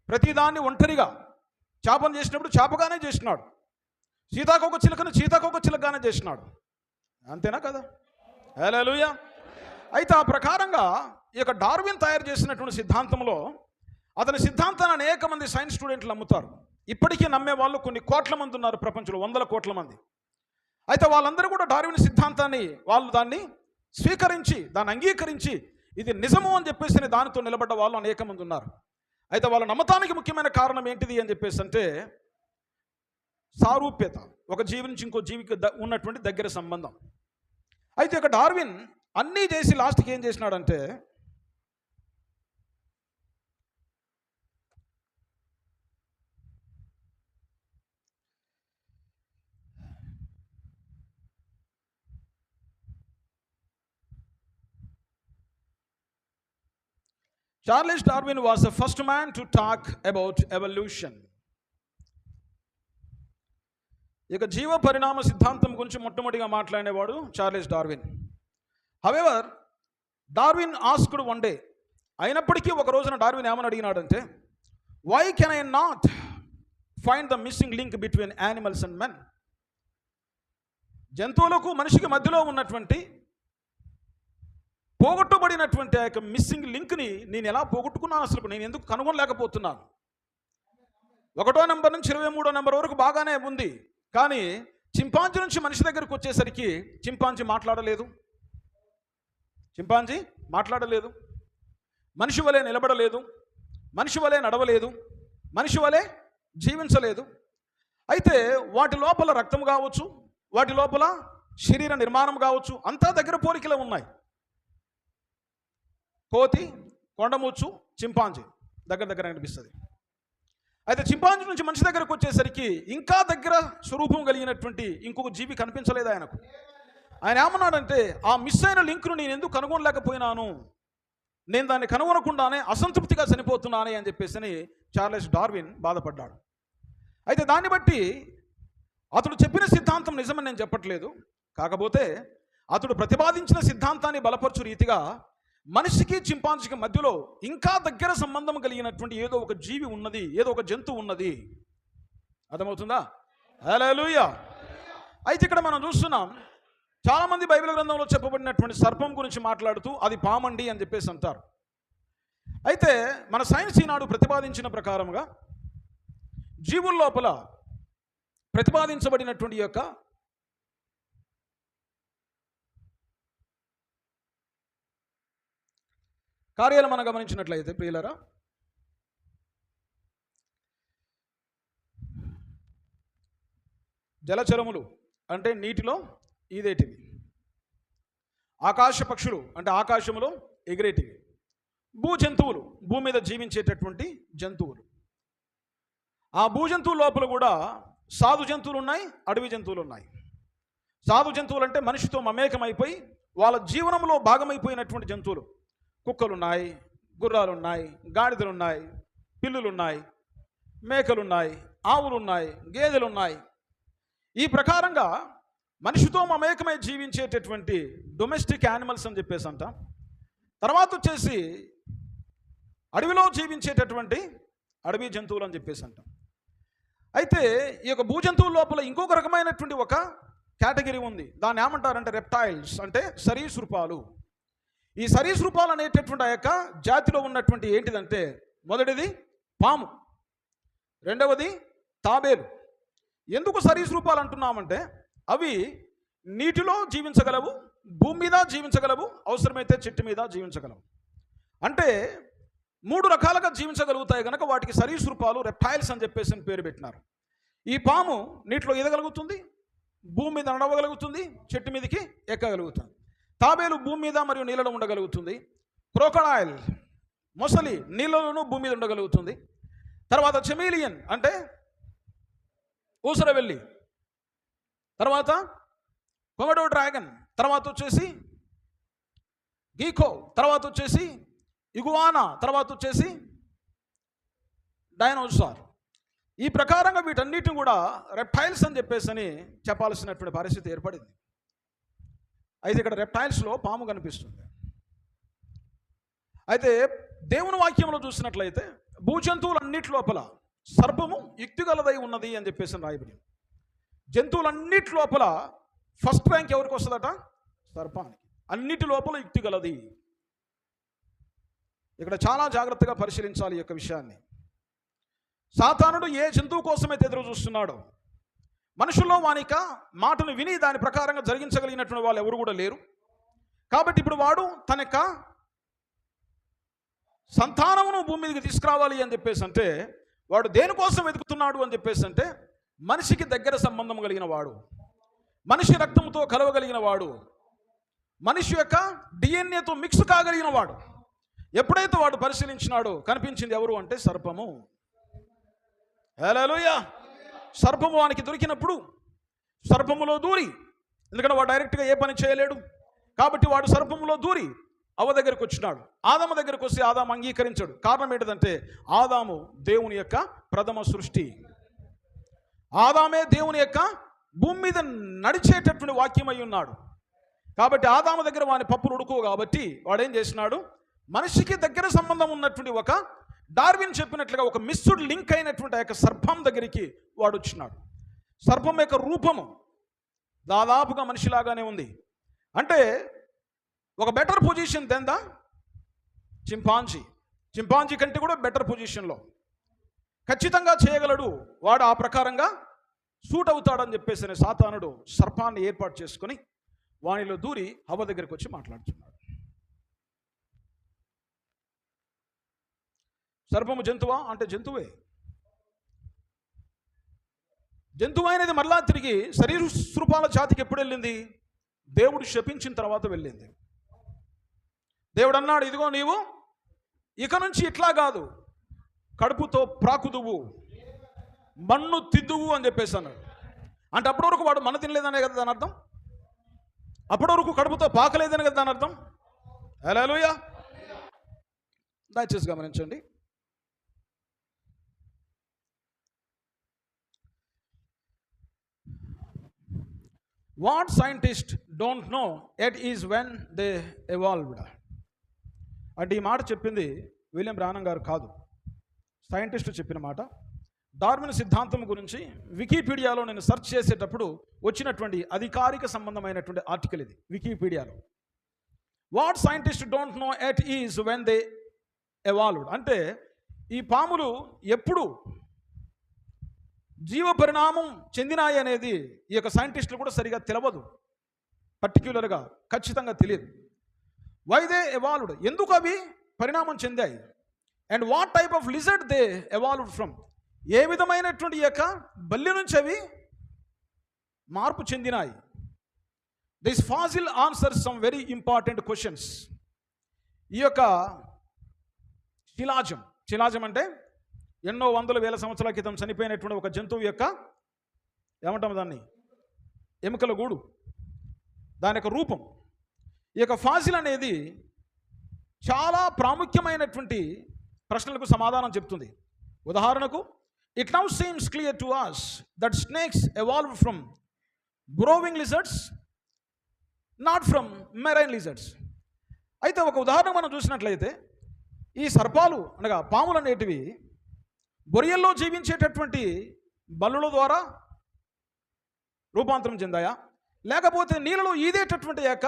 ప్రతి దాన్ని ఒంటరిగా. చేపను చేసినప్పుడు చేపగానే చేసినాడు, సీతాకోక చిలుకను సీతాకోక చిలుకగానే చేసినాడు. అంతేనా కదా? హల్లెలూయా. అయితే ఆ ప్రకారంగా ఈ యొక్క డార్విన్ తయారు చేసినటువంటి సిద్ధాంతంలో అతని సిద్ధాంతాన్ని అనేక మంది సైన్స్ స్టూడెంట్లు నమ్ముతారు. ఇప్పటికీ నమ్మే వాళ్ళు కొన్ని కోట్ల మంది ఉన్నారు ప్రపంచంలో, 100 కోట్ల మంది. అయితే వాళ్ళందరూ కూడా డార్విన్ సిద్ధాంతాన్ని వాళ్ళు దాన్ని స్వీకరించి దాన్ని అంగీకరించి ఇది నిజము అని చెప్పేసి దానితో నిలబడ్డ వాళ్ళు అనేక మంది ఉన్నారు. అయితే వాళ్ళ నమ్మటానికి ముఖ్యమైన కారణం ఏంటిది అని చెప్పేసి అంటే సారూప్యత, ఒక జీవి నుంచి ఇంకో జీవికి ఉన్నటువంటి దగ్గర సంబంధం. అయితే ఇక డార్విన్ అన్నీ చేసి లాస్ట్కి ఏం చేసినాడంటే Charles Darwin was the first man to talk about evolution. ఇక జీవ పరిణామ సిద్ధాంతం గురించి మొట్టమొదటిగా మాట్లాడేవాడు Charles Darwin. However Darwin asked one day, అయినప్పటికీ ఒక రోజున డార్విన్ ఏమని అడిగినాడంటే, why can I not find the missing link between animals and men. జంతువులకు మనిషికి మధ్యలో ఉన్నటువంటి పోగొట్టబడినటువంటి ఆ యొక్క మిస్సింగ్ లింక్ని నేను ఎలా పోగొట్టుకున్నాను, అసలు నేను ఎందుకు కనుగొనలేకపోతున్నాను. 1వ నెంబర్ నుంచి 23వ నెంబర్ వరకు బాగానే ఉంది, కానీ చింపాంజీ నుంచి మనిషి దగ్గరికి వచ్చేసరికి చింపాంజీ మాట్లాడలేదు, మనిషి వలె నిలబడలేదు, మనిషి వలె నడవలేదు, మనిషి వలె జీవించలేదు. అయితే వాటి లోపల రక్తం కావచ్చు, వాటి లోపల శరీర నిర్మాణం కావచ్చు, అంతా దగ్గర పోలికలు ఉన్నాయి. కోతి, కొండముచ్చు, చింపాంజీ దగ్గర అనిపిస్తుంది. అయితే చింపాంజీ నుంచి మనిషి దగ్గరకు వచ్చేసరికి ఇంకా దగ్గర స్వరూపం కలిగినటువంటి ఇంకొక జీవి కనిపించలేదు ఆయనకు. ఆయన ఏమన్నాడంటే, ఆ మిస్ అయిన లింక్ను నేను ఎందుకు కనుగొనలేకపోయినాను, నేను దాన్ని కనుగొనకుండానే అసంతృప్తిగా చనిపోతున్నానే అని చెప్పేసి చార్లెస్ డార్విన్ బాధపడ్డాడు. అయితే దాన్ని బట్టి అతడు చెప్పిన సిద్ధాంతం నిజమని నేను చెప్పట్లేదు, కాకపోతే అతడు ప్రతిపాదించిన సిద్ధాంతాన్ని బలపరచు రీతిగా మనిషికి చింపాంజీకి మధ్యలో ఇంకా దగ్గర సంబంధం కలిగినటువంటి ఏదో ఒక జీవి ఉన్నది, ఏదో ఒక జంతువు ఉన్నది. అర్థమవుతుందా? హల్లెలూయా. అయితే ఇక్కడ మనం చూస్తున్నాం, చాలామంది బైబిల్ గ్రంథంలో చెప్పబడినటువంటి సర్పం గురించి మాట్లాడుతూ అది పామండి అని చెప్పేసి అంటారు. అయితే మన సైన్స్ ఈనాడు ప్రతిపాదించిన ప్రకారంగా జీవుల లోపల ప్రతిపాదించబడినటువంటి యొక్క కార్యాలు మనం గమనించినట్లయితే ప్రియులారా, జలచరములు అంటే నీటిలో ఈదేటివి, ఆకాశ పక్షులు అంటే ఆకాశములో ఎగిరేటివి, భూజంతువులు భూమి మీద జీవించేటటువంటి జంతువులు. ఆ భూజంతువుల లోపల కూడా సాధు జంతువులు ఉన్నాయి, అడవి జంతువులు ఉన్నాయి. సాధు జంతువులు అంటే మనిషితో మమేకమైపోయి వాళ్ళ జీవనంలో భాగమైపోయినటువంటి జంతువులు. కుక్కలున్నాయి, గుర్రాలున్నాయి, గాడిదలున్నాయి, పిల్లులున్నాయి, మేకలున్నాయి, ఆవులున్నాయి, గేదెలున్నాయి. ఈ ప్రకారంగా మనిషితో మమేకమై జీవించేటటువంటి డొమెస్టిక్ యానిమల్స్ అని చెప్పేసి అంటాం. తర్వాత వచ్చేసి అడవిలో జీవించేటటువంటి అడవి జంతువులు అని చెప్పేసి అంటాం. అయితే ఈ యొక్క భూజంతువుల లోపల ఇంకొక రకమైనటువంటి ఒక కేటగిరీ ఉంది, దాన్ని ఏమంటారంటే రెప్టైల్స్ అంటే సరీసృపాలు. ఈ సరీసృపాలు అనేటటువంటి ఆ యొక్క జాతిలో ఉన్నటువంటి ఏంటిదంటే, మొదటిది పాము, రెండవది తాబేలు. ఎందుకు సరీసృపాలు అంటున్నామంటే అవి నీటిలో జీవించగలవు, భూమి మీద జీవించగలవు, అవసరమైతే చెట్టు మీద జీవించగలవు. అంటే 3 రకాలుగా జీవించగలుగుతాయి కనుక వాటికి సరీసృపాలు రెప్టైల్స్ అని చెప్పేసి పేరు పెట్టినారు. ఈ పాము నీటిలో ఈదగలుగుతుంది, భూమి మీద నడవగలుగుతుంది, చెట్టు మీదకి ఎక్కగలుగుతుంది. తాబేలు భూమి మీద మరియు నీళ్ళలో ఉండగలుగుతుంది. క్రోకడైల్ మొసలి నీళ్ళలోనూ భూమి మీద ఉండగలుగుతుంది. తర్వాత చెమీలియన్ అంటే ఊసరవెల్లి, తర్వాత కొమడో డ్రాగన్, తర్వాత వచ్చేసి గీకో, తర్వాత వచ్చేసి ఇగువానా, తర్వాత వచ్చేసి డైనోసార్. ఈ ప్రకారంగా వీటన్నిటిని కూడా రెప్టైల్స్ అని చెప్పేసి చెప్పాల్సినటువంటి పరిస్థితి ఏర్పడింది. అయితే ఇక్కడ రెప్టైల్స్లో పాము కనిపిస్తుంది. అయితే దేవుని వాక్యంలో చూసినట్లయితే భూజంతువులన్నిటి లోపల సర్పము యుక్తిగలదై ఉన్నది అని చెప్పేసి రాయబడి. జంతువులన్నిటి లోపల ఫస్ట్ ర్యాంక్ ఎవరికి వస్తుందట? సర్పానికి. అన్నిటి లోపల యుక్తి గలది. ఇక్కడ చాలా జాగ్రత్తగా పరిశీలించాలి ఈ యొక్క విషయాన్ని. సాతానుడు ఏ జంతువు కోసమైతే ఎదురు చూస్తున్నాడో, మనుషుల్లో వానిక మాటను విని దాని ప్రకారంగా జరిగించగలిగినటువంటి వాళ్ళు ఎవరు కూడా లేరు. కాబట్టి ఇప్పుడు వాడు తన యొక్క సంతానమును భూమి మీదకి తీసుకురావాలి అని చెప్పేసి అంటే, వాడు దేనికోసం వెతుకుతున్నాడు అని చెప్పేసి అంటే, మనిషికి దగ్గర సంబంధం కలిగిన వాడు, మనిషి రక్తంతో కలవగలిగిన వాడు, మనిషి యొక్క డిఎన్ఏతో మిక్స్ కాగలిగిన వాడు. ఎప్పుడైతే వాడు పరిశీలించినాడో కనిపించింది ఎవరు అంటే సర్పము. హల్లెలూయా. సర్పము వానికి దొరికినప్పుడు సర్పములో దూరి, ఎందుకంటే వాడు డైరెక్ట్గా ఏ పని చేయలేడు కాబట్టి వాడు సర్పములో దూరి అవ్వ దగ్గరికి వచ్చినాడు. ఆదాము దగ్గరికి వస్తే ఆదాము అంగీకరించాడు. కారణం ఏంటంటే ఆదాము దేవుని యొక్క ప్రథమ సృష్టి. ఆదామే దేవుని యొక్క భూమి మీద నడిచేటటువంటి వాక్యమై ఉన్నాడు. కాబట్టి ఆదాము దగ్గర వాని పప్పులు ఉడుకు కాబట్టి వాడేం చేసినాడు, మనిషికి దగ్గర సంబంధం ఉన్నటువంటి ఒక డార్విన్ చెప్పినట్లుగా ఒక మిస్డ్ లింక్ అయినటువంటి ఆ యొక్క సర్పం దగ్గరికి వాడు వచ్చినాడు. సర్పం యొక్క రూపము దాదాపుగా మనిషిలాగానే ఉంది. అంటే ఒక better position than the chimpanzee. Chimpanzee కంటే కూడా బెటర్ పొజిషన్లో ఖచ్చితంగా చేయగలడు వాడు. ఆ ప్రకారంగా సూట్ అవుతాడని చెప్పేసి సాతానుడు సర్పాన్ని ఏర్పాటు చేసుకొని వానిలో దూరి హవ్వ దగ్గరికి వచ్చి మాట్లాడుతున్నాడు. సర్పము జంతువా అంటే జంతువే. జంతువు అనేది మరలా తిరిగి శరీర సృపాల జాతికి ఎప్పుడు వెళ్ళింది? దేవుడు శపించిన తర్వాత వెళ్ళింది. దేవుడు అన్నాడు, ఇదిగో నీవు ఇక నుంచి ఇట్లా కాదు, కడుపుతో ప్రాకుదువు, మన్ను తిద్దువు అని చెప్పేసి అన్నాడు. అంటే అప్పటి వరకు వాడు మన తినలేదనే కదా దాని అర్థం. అప్పటి వరకు కడుపుతో పాకలేదని కదా దాని అర్థం. హల్లెలూయా. దయచేసి గమనించండి. What scientist don't know yet is when they evolved. అంటే ఈ మాట చెప్పింది విలియం బ్రానమ్ గారు కాదు, సైంటిస్ట్ చెప్పిన మాట. డార్విన్ సిద్ధాంతం గురించి వికీపీడియాలో నేను సెర్చ్ చేసేటప్పుడు వచ్చినటువంటి అధికారిక సంబంధమైనటువంటి ఆర్టికల్ ఇది వికీపీడియాలో. What scientist don't know yet is when they evolved అంటే ఈ పాములు ఎప్పుడు జీవ పరిణామం చెందినాయి అనేది ఈ యొక్క సైంటిస్టులు కూడా సరిగా తెలియదు, పర్టిక్యులర్గా ఖచ్చితంగా తెలియదు. వై దే ఎవాల్వ్డ్, ఎందుకు అవి పరిణామం చెందాయి, and what type of lizard they evolved from, ఏ విధమైనటువంటి యొక్క బల్లి నుంచి అవి మార్పు చెందినాయి. This fossil answers some very important questions. ఈ యొక్క శిలాజం అంటే ఎన్నో వందల వేల సంవత్సరాల క్రితం చనిపోయినటువంటి ఒక జంతువు యొక్క ఏమంటాం దాన్ని, ఎముకల గూడు, దాని యొక్క రూపం. ఈ యొక్క ఫాసిల్ అనేది చాలా ప్రాముఖ్యమైనటువంటి ప్రశ్నలకు సమాధానం చెప్తుంది. ఉదాహరణకు, it now seems clear to us that snakes evolve from burrowing lizards, not from marine lizards. అయితే ఒక ఉదాహరణ మనం చూసినట్లయితే ఈ సర్పాలు అనగా పాములు అనేటివి బొరియల్లో జీవించేటటువంటి బల్లుల ద్వారా రూపాంతరం చెందాయా, లేకపోతే నీళ్ళలో ఈదేటటువంటి యొక్క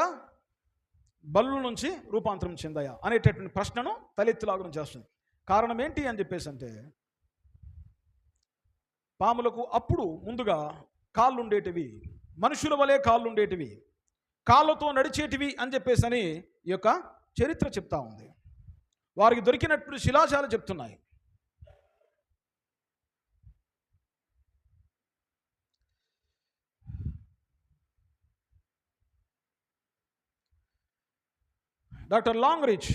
బల్లుల నుంచి రూపాంతరం చెందాయా అనేటటువంటి ప్రశ్నను తలెత్తులాగడం చేస్తుంది. కారణం ఏంటి అని చెప్పేసి అంటే, పాములకు అప్పుడు ముందుగా కాళ్ళు ఉండేటివి, మనుషుల వలె కాళ్ళు ఉండేటివి, కాళ్ళతో నడిచేటివి అని చెప్పేసి అని ఈ యొక్క చరిత్ర చెప్తా ఉంది. వారికి దొరికినప్పుడు శిలాజాలు చెప్తున్నాయి. డాక్టర్ లాంగ్రిచ్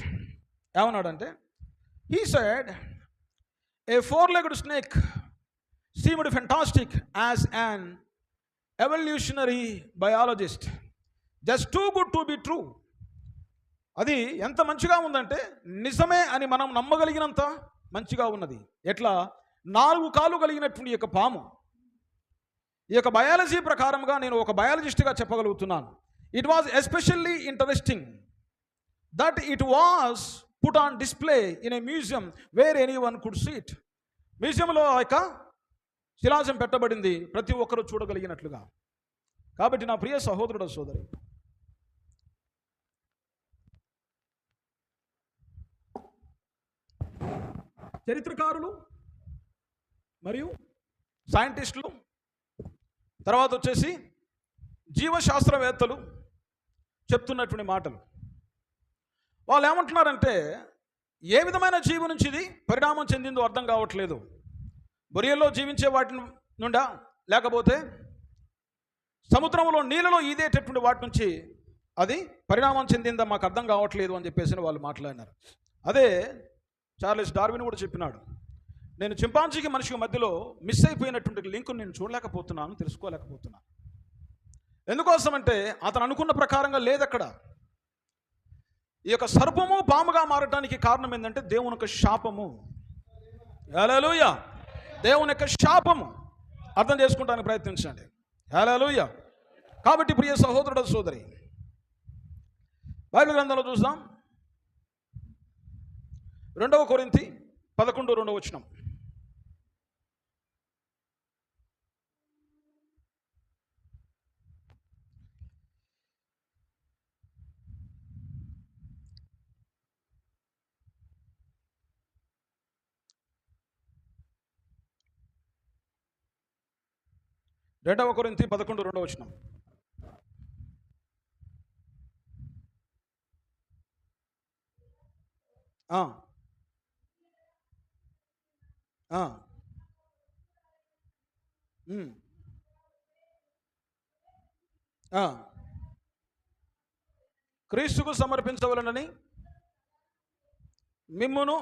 ఏమన్నాడంటే, he said a four-legged snake seemed fantastic as an evolutionary biologist, just too good to be true. అది ఎంత మంచిగా ఉందంటే నిజమే అని మనం నమ్మగలిగినంత మంచిగా ఉన్నది. ఎట్లా, 4 కాళ్ళు కలిగినటువంటి యొక్క పాము. ఈ యొక్క బయాలజీ ప్రకారంగా నేను ఒక బయాలజిస్ట్గా చెప్పగలుగుతున్నాను. It was especially interesting that it was put on display in a museum where anyone could see it. మ్యూజియంలో ఆ యొక్క శిలాజం పెట్టబడింది, ప్రతి ఒక్కరూ చూడగలిగినట్లుగా. కాబట్టి నా ప్రియ సహోదరుడు సోదరి, చరిత్రకారులు మరియు సైంటిస్టులు, తర్వాత వచ్చేసి జీవశాస్త్రవేత్తలు చెప్తున్నటువంటి మాటలు. వాళ్ళు ఏమంటున్నారంటే, ఏ విధమైన జీవి నుంచి ఇది పరిణామం చెందిందో అర్థం కావట్లేదు. బొరియల్లో జీవించే వాటి నుండా, లేకపోతే సముద్రంలో నీళ్ళలో ఈదేటటువంటి వాటి నుంచి అది పరిణామం చెందిందా మాకు అర్థం కావట్లేదు అని చెప్పేసి వాళ్ళు మాట్లాడినారు. అదే చార్లెస్ డార్విన్ కూడా చెప్పినాడు, నేను చింపాంజీకి మనిషికి మధ్యలో మిస్ అయిపోయినటువంటి లింకును నేను చూడలేకపోతున్నాను, తెలుసుకోలేకపోతున్నాను. ఎందుకోసమంటే అతను అనుకున్న ప్రకారంగా లేదు అక్కడ. ఈ యొక్క సర్పము పాముగా మారటానికి కారణం ఏంటంటే దేవుని యొక్క శాపము. హల్లెలూయా! దేవుని యొక్క శాపము అర్థం చేసుకుంటానికి ప్రయత్నించండి. హల్లెలూయా! కాబట్టి ప్రియ సహోదరుడు సోదరి, బైబిల్ గ్రంథంలో చూద్దాం. 2 కొరింథీ 11:2. రెండవ కొరింథీ 11:2. క్రీస్తుకు సమర్పించవలనని మిమ్మును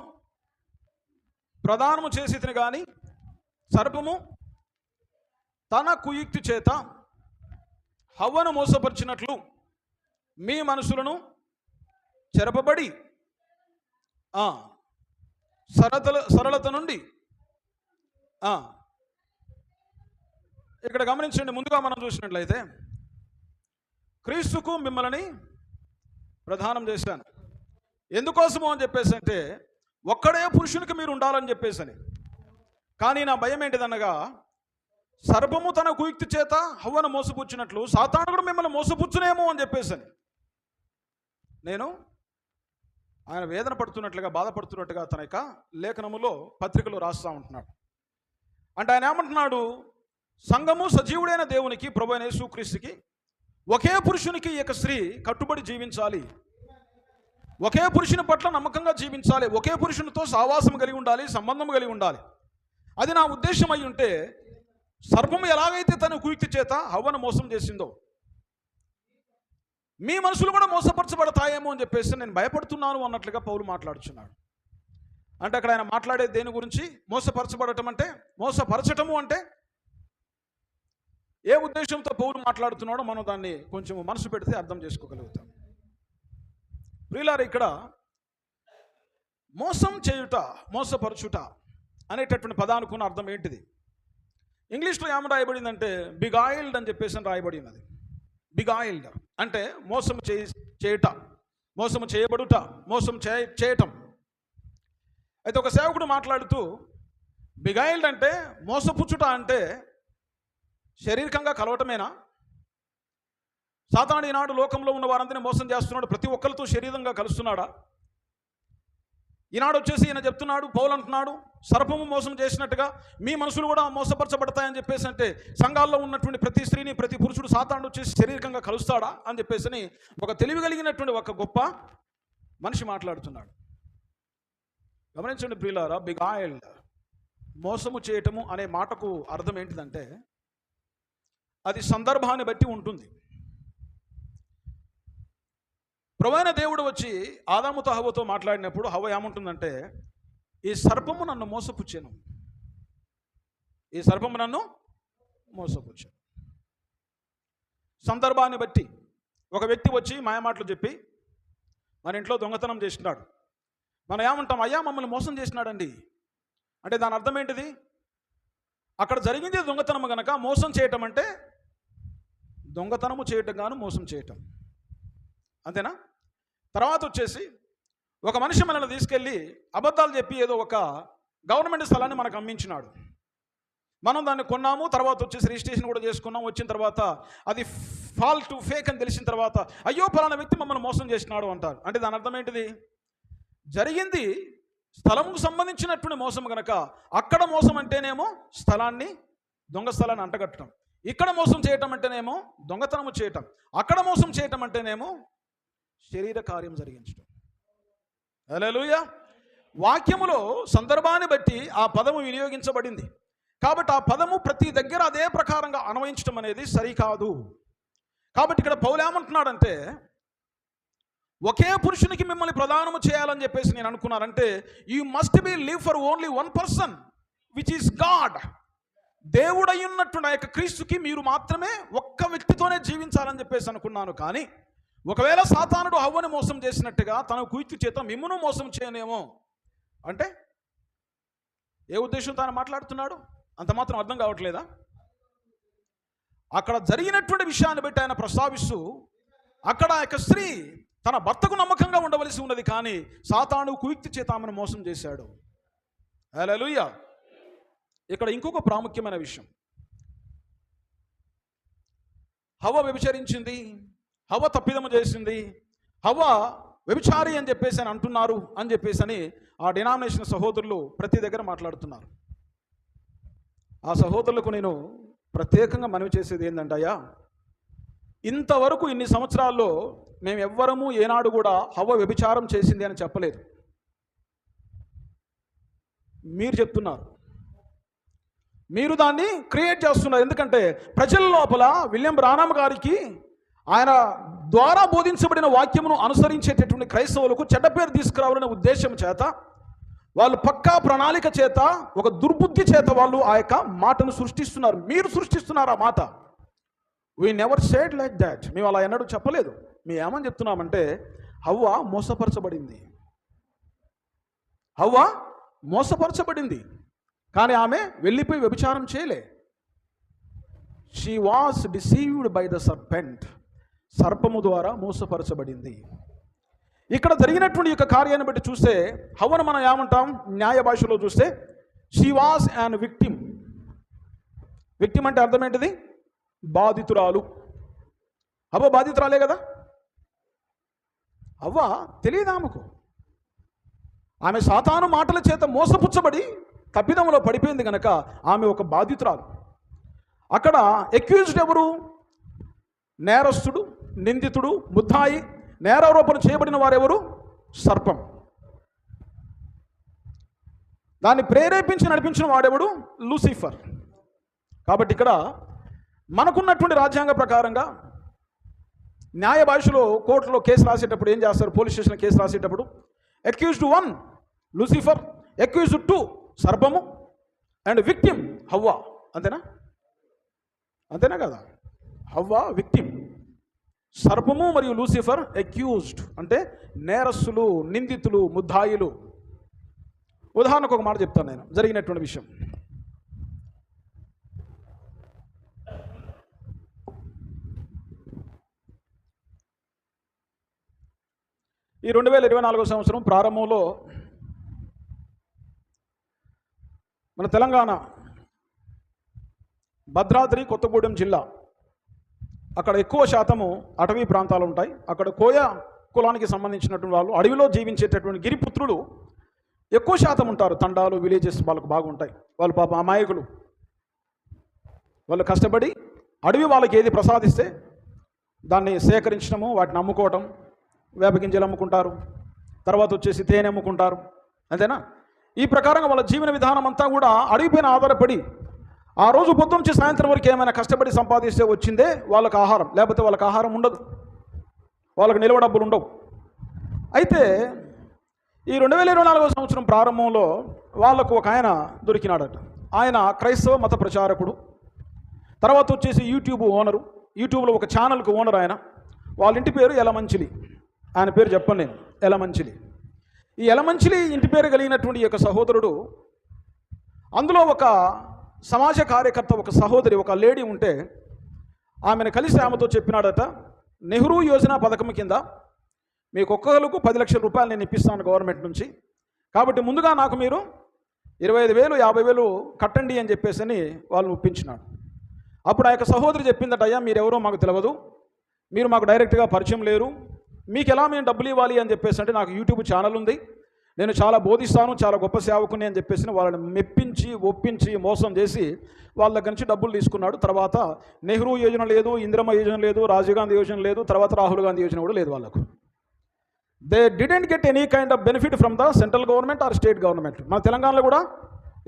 ప్రదానము చేసితిని గాని సర్పము తన కుయుక్తి చేత హవ్వను మోసపరిచినట్లు మీ మనసులను చెరపబడి సరళత నుండి. ఇక్కడ గమనించండి, ముందుగా మనం చూసినట్లయితే క్రీస్తుకు మిమ్మల్ని ప్రదానం చేశాను. ఎందుకోసము అని చెప్పేసి అంటే, ఒక్కడే పురుషునికి మీరు ఉండాలని చెప్పేసి. కానీ నా భయం ఏంటిదనగా, సర్పము తన కుయుక్తి చేత హవ్వను మోసపుచ్చినట్లు సాతాను కూడా మిమ్మల్ని మోసపుచ్చునేమో అని చెప్పేసి నేను ఆయన వేదన పడుతున్నట్లుగా, బాధపడుతున్నట్టుగా తన యొక్క లేఖనములో, పత్రికలో రాస్తూ ఉంటున్నాడు. అంటే ఆయన ఏమంటున్నాడు, సంఘము సజీవుడైన దేవునికి, ప్రభువైన యేసుక్రీస్తుకి, ఒకే పురుషునికి ఈ యొక్క స్త్రీ కట్టుబడి జీవించాలి, ఒకే పురుషుని పట్ల నమ్మకంగా జీవించాలి, ఒకే పురుషునితో సహవాసం కలిగి ఉండాలి, సంబంధం కలిగి ఉండాలి. అది నా ఉద్దేశం అయి ఉంటే, సర్పము ఎలాగైతే తన కుయుక్తి చేత హవ్వను మోసం చేసిందో, మీ మనసులు కూడా మోసపరచబడతాయేమో అని చెప్పేసి నేను భయపడుతున్నాను అన్నట్లుగా పౌలు మాట్లాడుచున్నాడు. అంటే అక్కడ ఆయన మాట్లాడేది దేని గురించి? మోసపరచబడటం అంటే, మోసపరచటము అంటే ఏ ఉద్దేశంతో పౌలు మాట్లాడుతున్నాడో మనం దాన్ని కొంచెం మనసు పెడితే అర్థం చేసుకోగలుగుతాం. ప్రియులారా, ఇక్కడ మోసం చేయుట, మోసపరచుట అనేటటువంటి పదానికి అర్థం ఏంటిది? ఇంగ్లీష్లో ఏమి రాయబడిందంటే బిగాయిల్డ్ అని చెప్పేసి రాయబడి ఉన్నది. బిగాయిల్డ్ అంటే మోసం చేయుట, మోసం చేయబడుట, మోసం చేయటం. అయితే ఒక సేవకుడు మాట్లాడుతూ, బిగాయిల్డ్ అంటే మోసపుచ్చుట అంటే శారీరకంగా కలవటమేనా? సాతాను ఈనాడు లోకంలో ఉన్న వారందరినీ మోసం చేస్తున్నాడు, ప్రతి ఒక్కరితో శరీరంగా కలుస్తున్నాడా? ఈనాడు వచ్చేసి ఈయన చెప్తున్నాడు, పౌలు అంటున్నాడు, సర్పము మోసం చేసినట్టుగా మీ మనసులు కూడా మోసపరచబడతాయని చెప్పేసి అంటే, సంఘాల్లో ఉన్నటువంటి ప్రతి స్త్రీని, ప్రతి పురుషుడు సాతాను వచ్చేసి శారీరకంగా కలుస్తాడా అని చెప్పేసి ఒక తెలివి కలిగినటువంటి ఒక గొప్ప మనిషి మాట్లాడుతున్నాడు. గమనించండి ప్రియులారా, బిగాయిల్డ్, మోసము చేయటము అనే మాటకు అర్థం ఏంటిదంటే, అది సందర్భాన్ని బట్టి ఉంటుంది. ప్రభువైన దేవుడు వచ్చి ఆదాముతో హవ్వతో మాట్లాడినప్పుడు హవ్వ ఏమంటుందంటే, ఈ సర్పము నన్ను మోసపుచ్చాను, ఈ సర్పము నన్ను మోసపుచ్చాను. సందర్భాన్ని బట్టి ఒక వ్యక్తి వచ్చి మాయమాటలు చెప్పి మన ఇంట్లో దొంగతనం చేసినాడు, మనం ఏమంటాం? అయ్యా మమ్మల్ని మోసం చేసినాడండి అంటే దాని అర్థం ఏంటిది? అక్కడ జరిగింది దొంగతనము కనుక మోసం చేయటం అంటే దొంగతనము చేయటం గాను మోసం చేయటం, అంతేనా? తర్వాత వచ్చేసి ఒక మనిషి మనల్ని తీసుకెళ్ళి అబద్ధాలు చెప్పి ఏదో ఒక గవర్నమెంట్ స్థలాన్ని మనకు అమ్మించినాడు. మనం దాన్ని కొన్నాము, తర్వాత వచ్చేసి రిజిస్ట్రేషన్ కూడా చేసుకున్నాం. వచ్చిన తర్వాత అది ఫాల్ట్ ఫేక్ అని తెలిసిన తర్వాత అయ్యో పలానా వ్యక్తి మమ్మల్ని మోసం చేసినాడు అంటారు. అంటే దాని అర్థం ఏంటిది? జరిగింది స్థలంకు సంబంధించినటువంటి మోసం కనుక అక్కడ మోసం అంటేనేమో స్థలాన్ని, దొంగ స్థలాన్ని అంటగట్టడం. ఇక్కడ మోసం చేయటం అంటేనేమో దొంగతనము చేయటం. అక్కడ మోసం చేయటం అంటేనేమో శరీర కార్యం జరిగించడం. హల్లెలూయా. వాక్యములో సందర్భాన్ని బట్టి ఆ పదము వినియోగించబడింది కాబట్టి ఆ పదము ప్రతి దగ్గర అదే ప్రకారంగా అన్వయించడం అనేది సరికాదు. కాబట్టి ఇక్కడ పౌలు ఏమంటున్నాడంటే, ఒకే పురుషునికి మిమ్మల్ని ప్రదానము చేయాలని చెప్పేసి నేను అనుకున్నానంటే you must be live for only one person which is God. దేవుడయ్యున్నటువంటి ఆ యొక్క క్రీస్తుకి మీరు మాత్రమే ఒక్క వ్యక్తితోనే జీవించాలని చెప్పేసి అనుకున్నాను. కానీ ఒకవేళ సాతానుడు హవ్వని మోసం చేసినట్టుగా తన కుయుక్తి చేత మిమ్మును మోసం చేయనేమో అంటే ఏ ఉద్దేశంతో ఆయన మాట్లాడుతున్నాడు అంత మాత్రం అర్థం కావట్లేదా? అక్కడ జరిగినటువంటి విషయాన్ని బట్టి ఆయన ప్రస్తావిస్తూ, అక్కడ ఆ యొక్క స్త్రీ తన భర్తకు నమ్మకంగా ఉండవలసి ఉన్నది, కానీ సాతాను కుయుక్తి చేత ఆమెను మోసం చేశాడు. హల్లెలూయా. ఇక్కడ ఇంకొక ప్రాముఖ్యమైన విషయం, హవ్వ వ్యభిచరించింది, హవ్వ తప్పిదము చేసింది, హవ్వ వ్యభిచారి అని చెప్పేసి అని అంటున్నారు అని చెప్పేసి ఆ డినామినేషన్ సహోదరులు ప్రతి దగ్గర మాట్లాడుతున్నారు. ఆ సహోదరులకు నేను ప్రత్యేకంగా మనవి చేసేది ఏంటంటే, అయ్యా, ఇంతవరకు ఇన్ని సంవత్సరాల్లో మేము ఎవ్వరము ఏనాడు కూడా హవ్వ వ్యభిచారం చేసింది అని చెప్పలేదు. మీరు చెప్తున్నారు, మీరు దాన్ని క్రియేట్ చేస్తున్నారు. ఎందుకంటే ప్రజల లోపల విలియం బ్రానమ్ గారికి ఆయన ద్వారా బోధించబడిన వాక్యమును అనుసరించేటటువంటి క్రైస్తవులకు చెడ్డ పేరు తీసుకురావాలనే ఉద్దేశం చేత, వాళ్ళు పక్కా ప్రణాళిక చేత, ఒక దుర్బుద్ధి చేత వాళ్ళు ఆ యొక్క మాటను సృష్టిస్తున్నారు. మీరు సృష్టిస్తున్నారు ఆ మాట. We never said like that. మేము అలా ఎన్నడూ చెప్పలేదు. మేము ఏమని చెప్తున్నామంటే, హవ్వ మోసపరచబడింది, హవ్వ మోసపరచబడింది, కానీ ఆమె వెళ్ళిపోయి వ్యభిచారం చేయలే. She was deceived by the serpent. సర్పము ద్వారా మోసపరచబడింది. ఇక్కడ జరిగినటువంటి యొక్క కార్యాన్ని బట్టి చూస్తే హవ్వను మనం ఏమంటాం? న్యాయ భాషలో చూస్తే she was an victim. Victim అంటే అర్థం ఏంటిది? బాధితురాలు. హవ్వ బాధితురాలే కదా. హవ్వ తెలియదు ఆమెకు. ఆమె సాతాను మాటల చేత మోసపుచ్చబడి తప్పిదంలో పడిపోయింది కనుక ఆమె ఒక బాధితురాలు. అక్కడ ఎక్యూజ్డ్ ఎవరు? నేరస్తుడు, నిందితుడు, ముద్దాయి, నేరారోపణ చేయబడిన వారెవరు? సర్పం. దాన్ని ప్రేరేపించి నడిపించిన వాడెవడు? లూసిఫర్. కాబట్టి ఇక్కడ మనకున్నటువంటి రాజ్యాంగ ప్రకారంగా న్యాయ భాషలో కోర్టులో కేసు రాసేటప్పుడు ఏం చేస్తారు? పోలీస్ స్టేషన్లో కేసు రాసేటప్పుడు అక్యూజ్డ్ 1 లూసిఫర్, అక్యూజ్డ్ 2 సర్పము, అండ్ విక్టిమ్ హవ్వ. అంతేనా? అంతేనా కదా? హవ్వ విక్టిమ్, సర్పము మరియు లూసిఫర్ అక్యూజ్డ్, అంటే నేరస్తులు, నిందితులు, ముద్దాయిలు. ఉదాహరణకు ఒక మాట చెప్తాను నేను, జరిగినటువంటి విషయం. ఈ 2024 సంవత్సరం ప్రారంభంలో మన తెలంగాణ భద్రాద్రి కొత్తగూడెం జిల్లా, అక్కడ ఎక్కువ శాతము అటవీ ప్రాంతాలు ఉంటాయి. అక్కడ కోయ కులానికి సంబంధించినటువంటి వాళ్ళు, అడవిలో జీవించేటటువంటి గిరిపుత్రులు ఎక్కువ శాతం ఉంటారు. తండాలు, విలేజెస్ వాళ్ళకు బాగుంటాయి. వాళ్ళు పాప అమాయకులు. వాళ్ళు కష్టపడి అడవి వాళ్ళకి ఏది ప్రసాదిస్తే దాన్ని సేకరించడము, వాటిని అమ్ముకోవటం, వేప గింజలు అమ్ముకుంటారు, తర్వాత వచ్చేసి తేనె అమ్ముకుంటారు. అంతేనా? ఈ ప్రకారంగా వాళ్ళ జీవన విధానం అంతా కూడా అడవిపైన ఆధారపడి, ఆ రోజు పొద్దు నుంచి సాయంత్రం వరకు ఏమైనా కష్టపడి సంపాదిస్తే వచ్చిందే వాళ్ళకి ఆహారం, లేకపోతే వాళ్ళకి ఆహారం ఉండదు, వాళ్ళకి నిల్వ డబ్బులు ఉండవు. అయితే ఈ 2024 సంవత్సరం ప్రారంభంలో వాళ్ళకు ఒక ఆయన దొరికినాడట. ఆయన క్రైస్తవ మత ప్రచారకుడు, తర్వాత వచ్చేసి యూట్యూబ్ ఓనరు, యూట్యూబ్లో ఒక ఛానల్కి ఓనర్ ఆయన. వాళ్ళ ఇంటి పేరు ఎలమంచిలి. ఆయన పేరు చెప్పను నేను, ఎలమంచిలి. ఈ ఎలమంచిలి ఇంటి పేరు కలిగినటువంటి ఈ యొక్క సహోదరుడు, అందులో ఒక సమాజ కార్యకర్త, ఒక సహోదరి, ఒక లేడీ ఉంటే ఆమెను కలిసి ఆమెతో చెప్పినాడట, నెహ్రూ యోజన పథకం కింద మీకు ఒక్కరికి 10 లక్షల రూపాయలు నేను ఇప్పిస్తాను గవర్నమెంట్ నుంచి. కాబట్టి ముందుగా నాకు మీరు 25,000 50,000 కట్టండి అని చెప్పేసి వాళ్ళని ఒప్పించినాడు. అప్పుడు ఆ యొక్క సహోదరి చెప్పిందట, అయ్యా మీరెవరో మాకు తెలియదు, మీరు మాకు డైరెక్ట్గా పరిచయం లేరు, మీకు ఎలా మేము డబ్బులు ఇవ్వాలి అని చెప్పేసి అంటే, నాకు యూట్యూబ్ ఛానల్ ఉంది, నేను చాలా బోధిస్తాను, చాలా గొప్ప సేవకుని అని చెప్పేసి వాళ్ళని మెప్పించి ఒప్పించి మోసం చేసి వాళ్ళ దగ్గర నుంచి డబ్బులు తీసుకున్నాడు. తర్వాత నెహ్రూ యోజన లేదు, ఇందిరమ్మ యోజన లేదు, రాజీవ్ గాంధీ యోజన లేదు, తర్వాత రాహుల్ గాంధీ యోజన కూడా లేదు వాళ్ళకు. They didn't get any kind of benefit from the central government or state government. మన తెలంగాణలో కూడా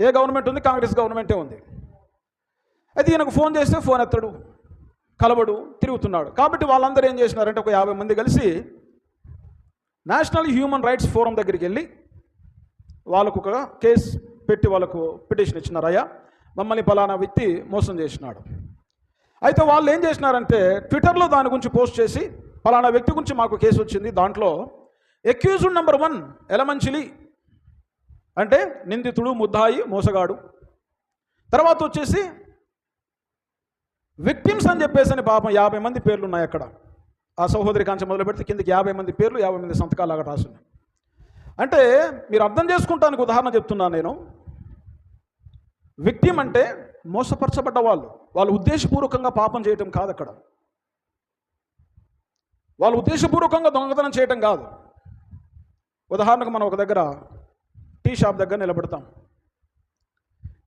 ఏ గవర్నమెంట్ ఉంది? కాంగ్రెస్ గవర్నమెంటే ఉంది. అయితే ఈయనకు ఫోన్ చేస్తే ఫోన్ ఎత్తడు, కలవడు, తిరుగుతున్నాడు. కాబట్టి వాళ్ళందరూ ఏం చేసినారంటే, ఒక 50 మంది కలిసి నేషనల్ హ్యూమన్ రైట్స్ ఫోరం దగ్గరికి వెళ్ళి వాళ్ళకు ఒక కేసు పెట్టి వాళ్ళకు పిటిషన్ ఇచ్చినారు, అయ్యా మమ్మల్ని పలానా వ్యక్తి మోసం చేసినాడు. అయితే వాళ్ళు ఏం చేసినారంటే, ట్విట్టర్లో దాని గురించి పోస్ట్ చేసి, పలానా వ్యక్తి గురించి మాకు కేసు వచ్చింది, దాంట్లో అక్యూజ్డ్ నెంబర్ 1 ఎలమంచిలి అంటే నిందితుడు, ముద్దాయి, మోసగాడు. తర్వాత వచ్చేసి విక్టిమ్స్ అని చెప్పేసి పాపం 50 మంది పేర్లు ఉన్నాయి అక్కడ. ఆ సహోదరి కాంచె మొదలు పెడితే కిందకి 50 మంది పేర్లు, 50 మంది సంతకాలు అక్కడ రాస్తున్నాయి. అంటే మీరు అర్థం చేసుకుంటానికి ఉదాహరణ చెప్తున్నాను నేను. విక్టిమ్ అంటే మోసపరచబడ్డ వాళ్ళు ఉద్దేశపూర్వకంగా పాపం చేయటం కాదు అక్కడ, వాళ్ళు ఉద్దేశపూర్వకంగా దొంగతనం చేయటం కాదు. ఉదాహరణకు మనం ఒక దగ్గర టీ షాప్ దగ్గర నిలబడతాం.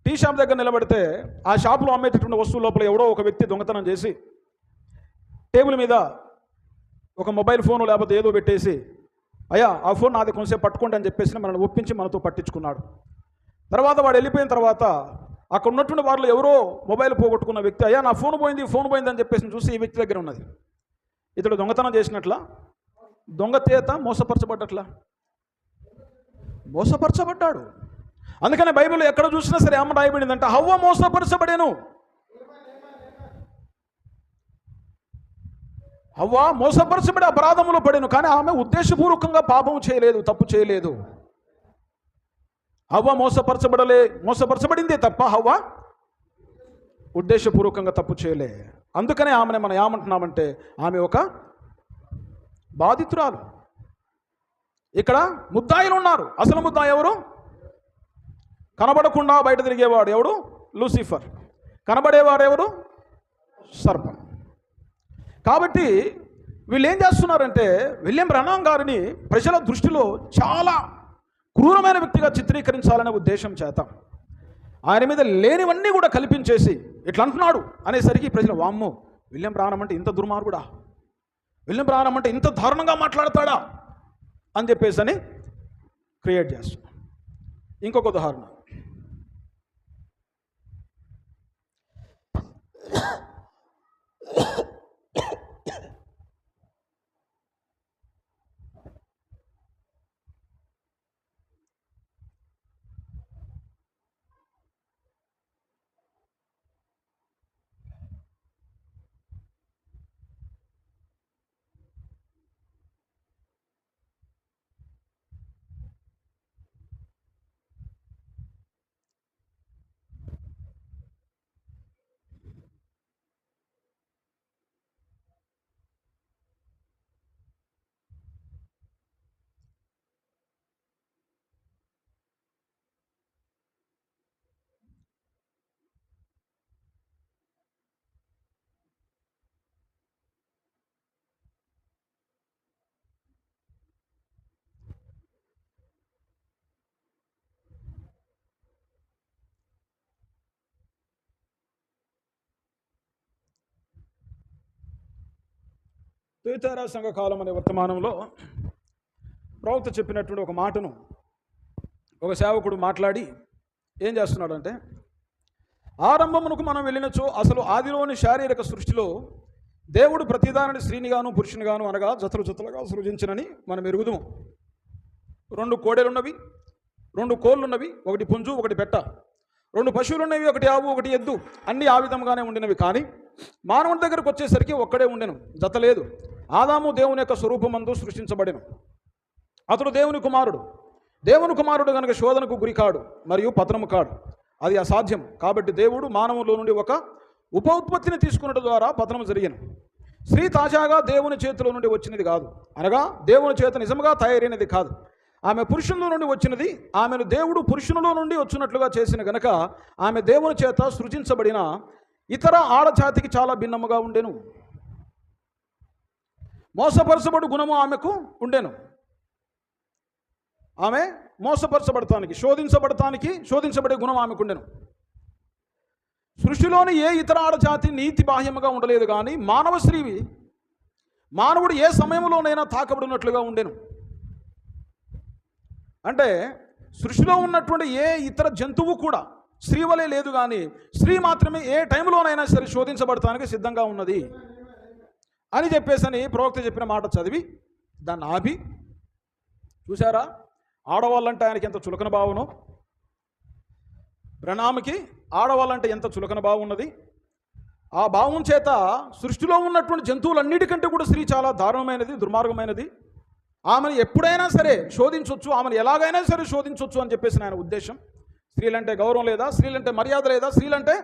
టీ షాప్ దగ్గర నిలబడితే ఆ షాపులో అమ్మేటటువంటి వస్తువు లోపల ఎవడో ఒక వ్యక్తి దొంగతనం చేసి టేబుల్ మీద ఒక మొబైల్ ఫోను లేకపోతే ఏదో పెట్టేసి, అయ్యా ఆ ఫోన్ నాది కొంచెంసేపు పట్టుకోండి అని చెప్పేసి మనల్ని ఒప్పించి మనతో పట్టించుకున్నాడు. తర్వాత వాడు వెళ్ళిపోయిన తర్వాత అక్కడ ఉన్నటువంటి వాళ్ళు ఎవరో మొబైల్ పోగొట్టుకున్న వ్యక్తి, అయ్యా నా ఫోన్ పోయింది అని చెప్పేసి చూసి ఈ వ్యక్తి దగ్గర ఉన్నది. ఇతడు దొంగతనం చేసినట్లా, దొంగతేత మోసపరచబడ్డట్లా? మోసపరచబడ్డాడు. అందుకనే బైబిల్ ఎక్కడ చూసినా సరే ఏమని రాయబడిందంటే, హవ్వ మోసపరచబడేను. హవ్వ మోసపరచబడి అపరాధములో పడేను, కానీ ఆమె ఉద్దేశపూర్వకంగా పాపం చేయలేదు, తప్పు చేయలేదు. హవ్వ మోసపరచబడిందే తప్ప హవ్వ ఉద్దేశపూర్వకంగా తప్పు చేయలే. అందుకనే ఆమెను మనం ఏమంటున్నామంటే, ఆమె ఒక బాధితురాలు. ఇక్కడ ముద్దాయిలు ఉన్నారు. అసలు ముద్దాయి ఎవరు? కనబడకుండా బయట తిరిగేవాడు ఎవడు? లూసిఫర్. కనబడేవాడు ఎవరు? సర్పం. కాబట్టి వీళ్ళు ఏం చేస్తున్నారంటే, విలియం బ్రహ్నాం గారిని ప్రజల దృష్టిలో చాలా క్రూరమైన వ్యక్తిగా చిత్రీకరించాలనే ఉద్దేశం చేత ఆయన మీద లేనివన్నీ కూడా కల్పించేసి ఇట్లా అంటున్నాడు అనేసరికి ప్రజలు, వామ్మో విలియం బ్రహ్నాం అంటే ఇంత దుర్మార్గుడా, విలియం బ్రహ్నాం అంటే ఇంత దారుణంగా మాట్లాడతాడా అని చెప్పేసి అని క్రియేట్ చేస్తున్నాం. ఇంకొక ఉదాహరణ, తుయతైరా సంఘకాలం అనే వర్తమానంలో ప్రవక్త చెప్పినటువంటి ఒక మాటను ఒక సేవకుడు మాట్లాడి ఏం చేస్తున్నాడంటే, ఆరంభమునకు మనం వెళ్ళినచో అసలు ఆదిలోని శారీరక సృష్టిలో దేవుడు ప్రతిదానిని స్త్రీనిగాను పురుషునిగాను అనగా జతలు జతలుగా సృజించినని మనం ఎరుగుదుము. 2 కోడెలున్నవి, 2 కోళ్ళున్నవి, 1 పుంజు 1 పెట్ట, 2 పశువులున్నవి, 1 ఆవు 1 ఎద్దు, అన్నీ ఆ విధంగానే ఉండినవి. కానీ మానవుని దగ్గరకు వచ్చేసరికి ఒక్కడే ఉండెను, జత లేదు. ఆదాము దేవుని యొక్క స్వరూపమందు సృష్టించబడెను. అతడు దేవుని కుమారుడు. దేవుని కుమారుడు కనుక శోధనకు గురికాడు మరియు పతనము కాడు, అది అసాధ్యం. కాబట్టి దేవుడు మానవులో నుండి ఒక ఉప ఉత్పత్తిని తీసుకున్నట్టు ద్వారా పతనము జరిగాను. స్త్రీ తాజాగా దేవుని చేతిలో నుండి వచ్చినది కాదు, అనగా దేవుని చేత నిజంగా తయారైనది కాదు. ఆమె పురుషునిలో నుండి వచ్చినది, ఆమెను దేవుడు పురుషునిలో నుండి వచ్చినట్లుగా చేసిన గనక ఆమె దేవుని చేత సృజించబడిన ఇతర ఆడజాతికి చాలా భిన్నముగా ఉండెను. మోసపరచబడు గుణము ఆమెకు ఉండెను. ఆమె మోసపరచబడటానికి, శోధించబడే గుణం ఆమెకు ఉండెను. సృష్టిలోని ఏ ఇతర ఆడజాతి నీతి బాహ్యముగా ఉండలేదు, కానీ మానవుడు ఏ సమయంలోనైనా తాకబడినట్లుగా ఉండెను. అంటే సృష్టిలో ఉన్నటువంటి ఏ ఇతర జంతువు కూడా స్త్రీ వలె లేదు, కానీ స్త్రీ మాత్రమే ఏ టైంలోనైనా సరే శోధించబడటానికి సిద్ధంగా ఉన్నది అని చెప్పేసని ప్రవక్త చెప్పిన మాట చదివి దాన్ని ఆపి, చూసారా ఆడవాళ్ళంటే ఆయనకి ఎంత చులకన భావనో, ప్రణామికి ఆడవాళ్ళంటే ఎంత చులకన భావం ఉన్నది. ఆ భావం చేత సృష్టిలో ఉన్నటువంటి జంతువులన్నిటికంటే కూడా స్త్రీ చాలా దారుణమైనది, దుర్మార్గమైనది. ఆమెను ఎప్పుడైనా సరే శోధించవచ్చు, ఆమెను ఎలాగైనా సరే శోధించవచ్చు అని చెప్పేసి ఆయన ఉద్దేశం. స్త్రీలంటే గౌరవం లేదా, స్త్రీలంటే మర్యాద లేదా, స్త్రీలంటే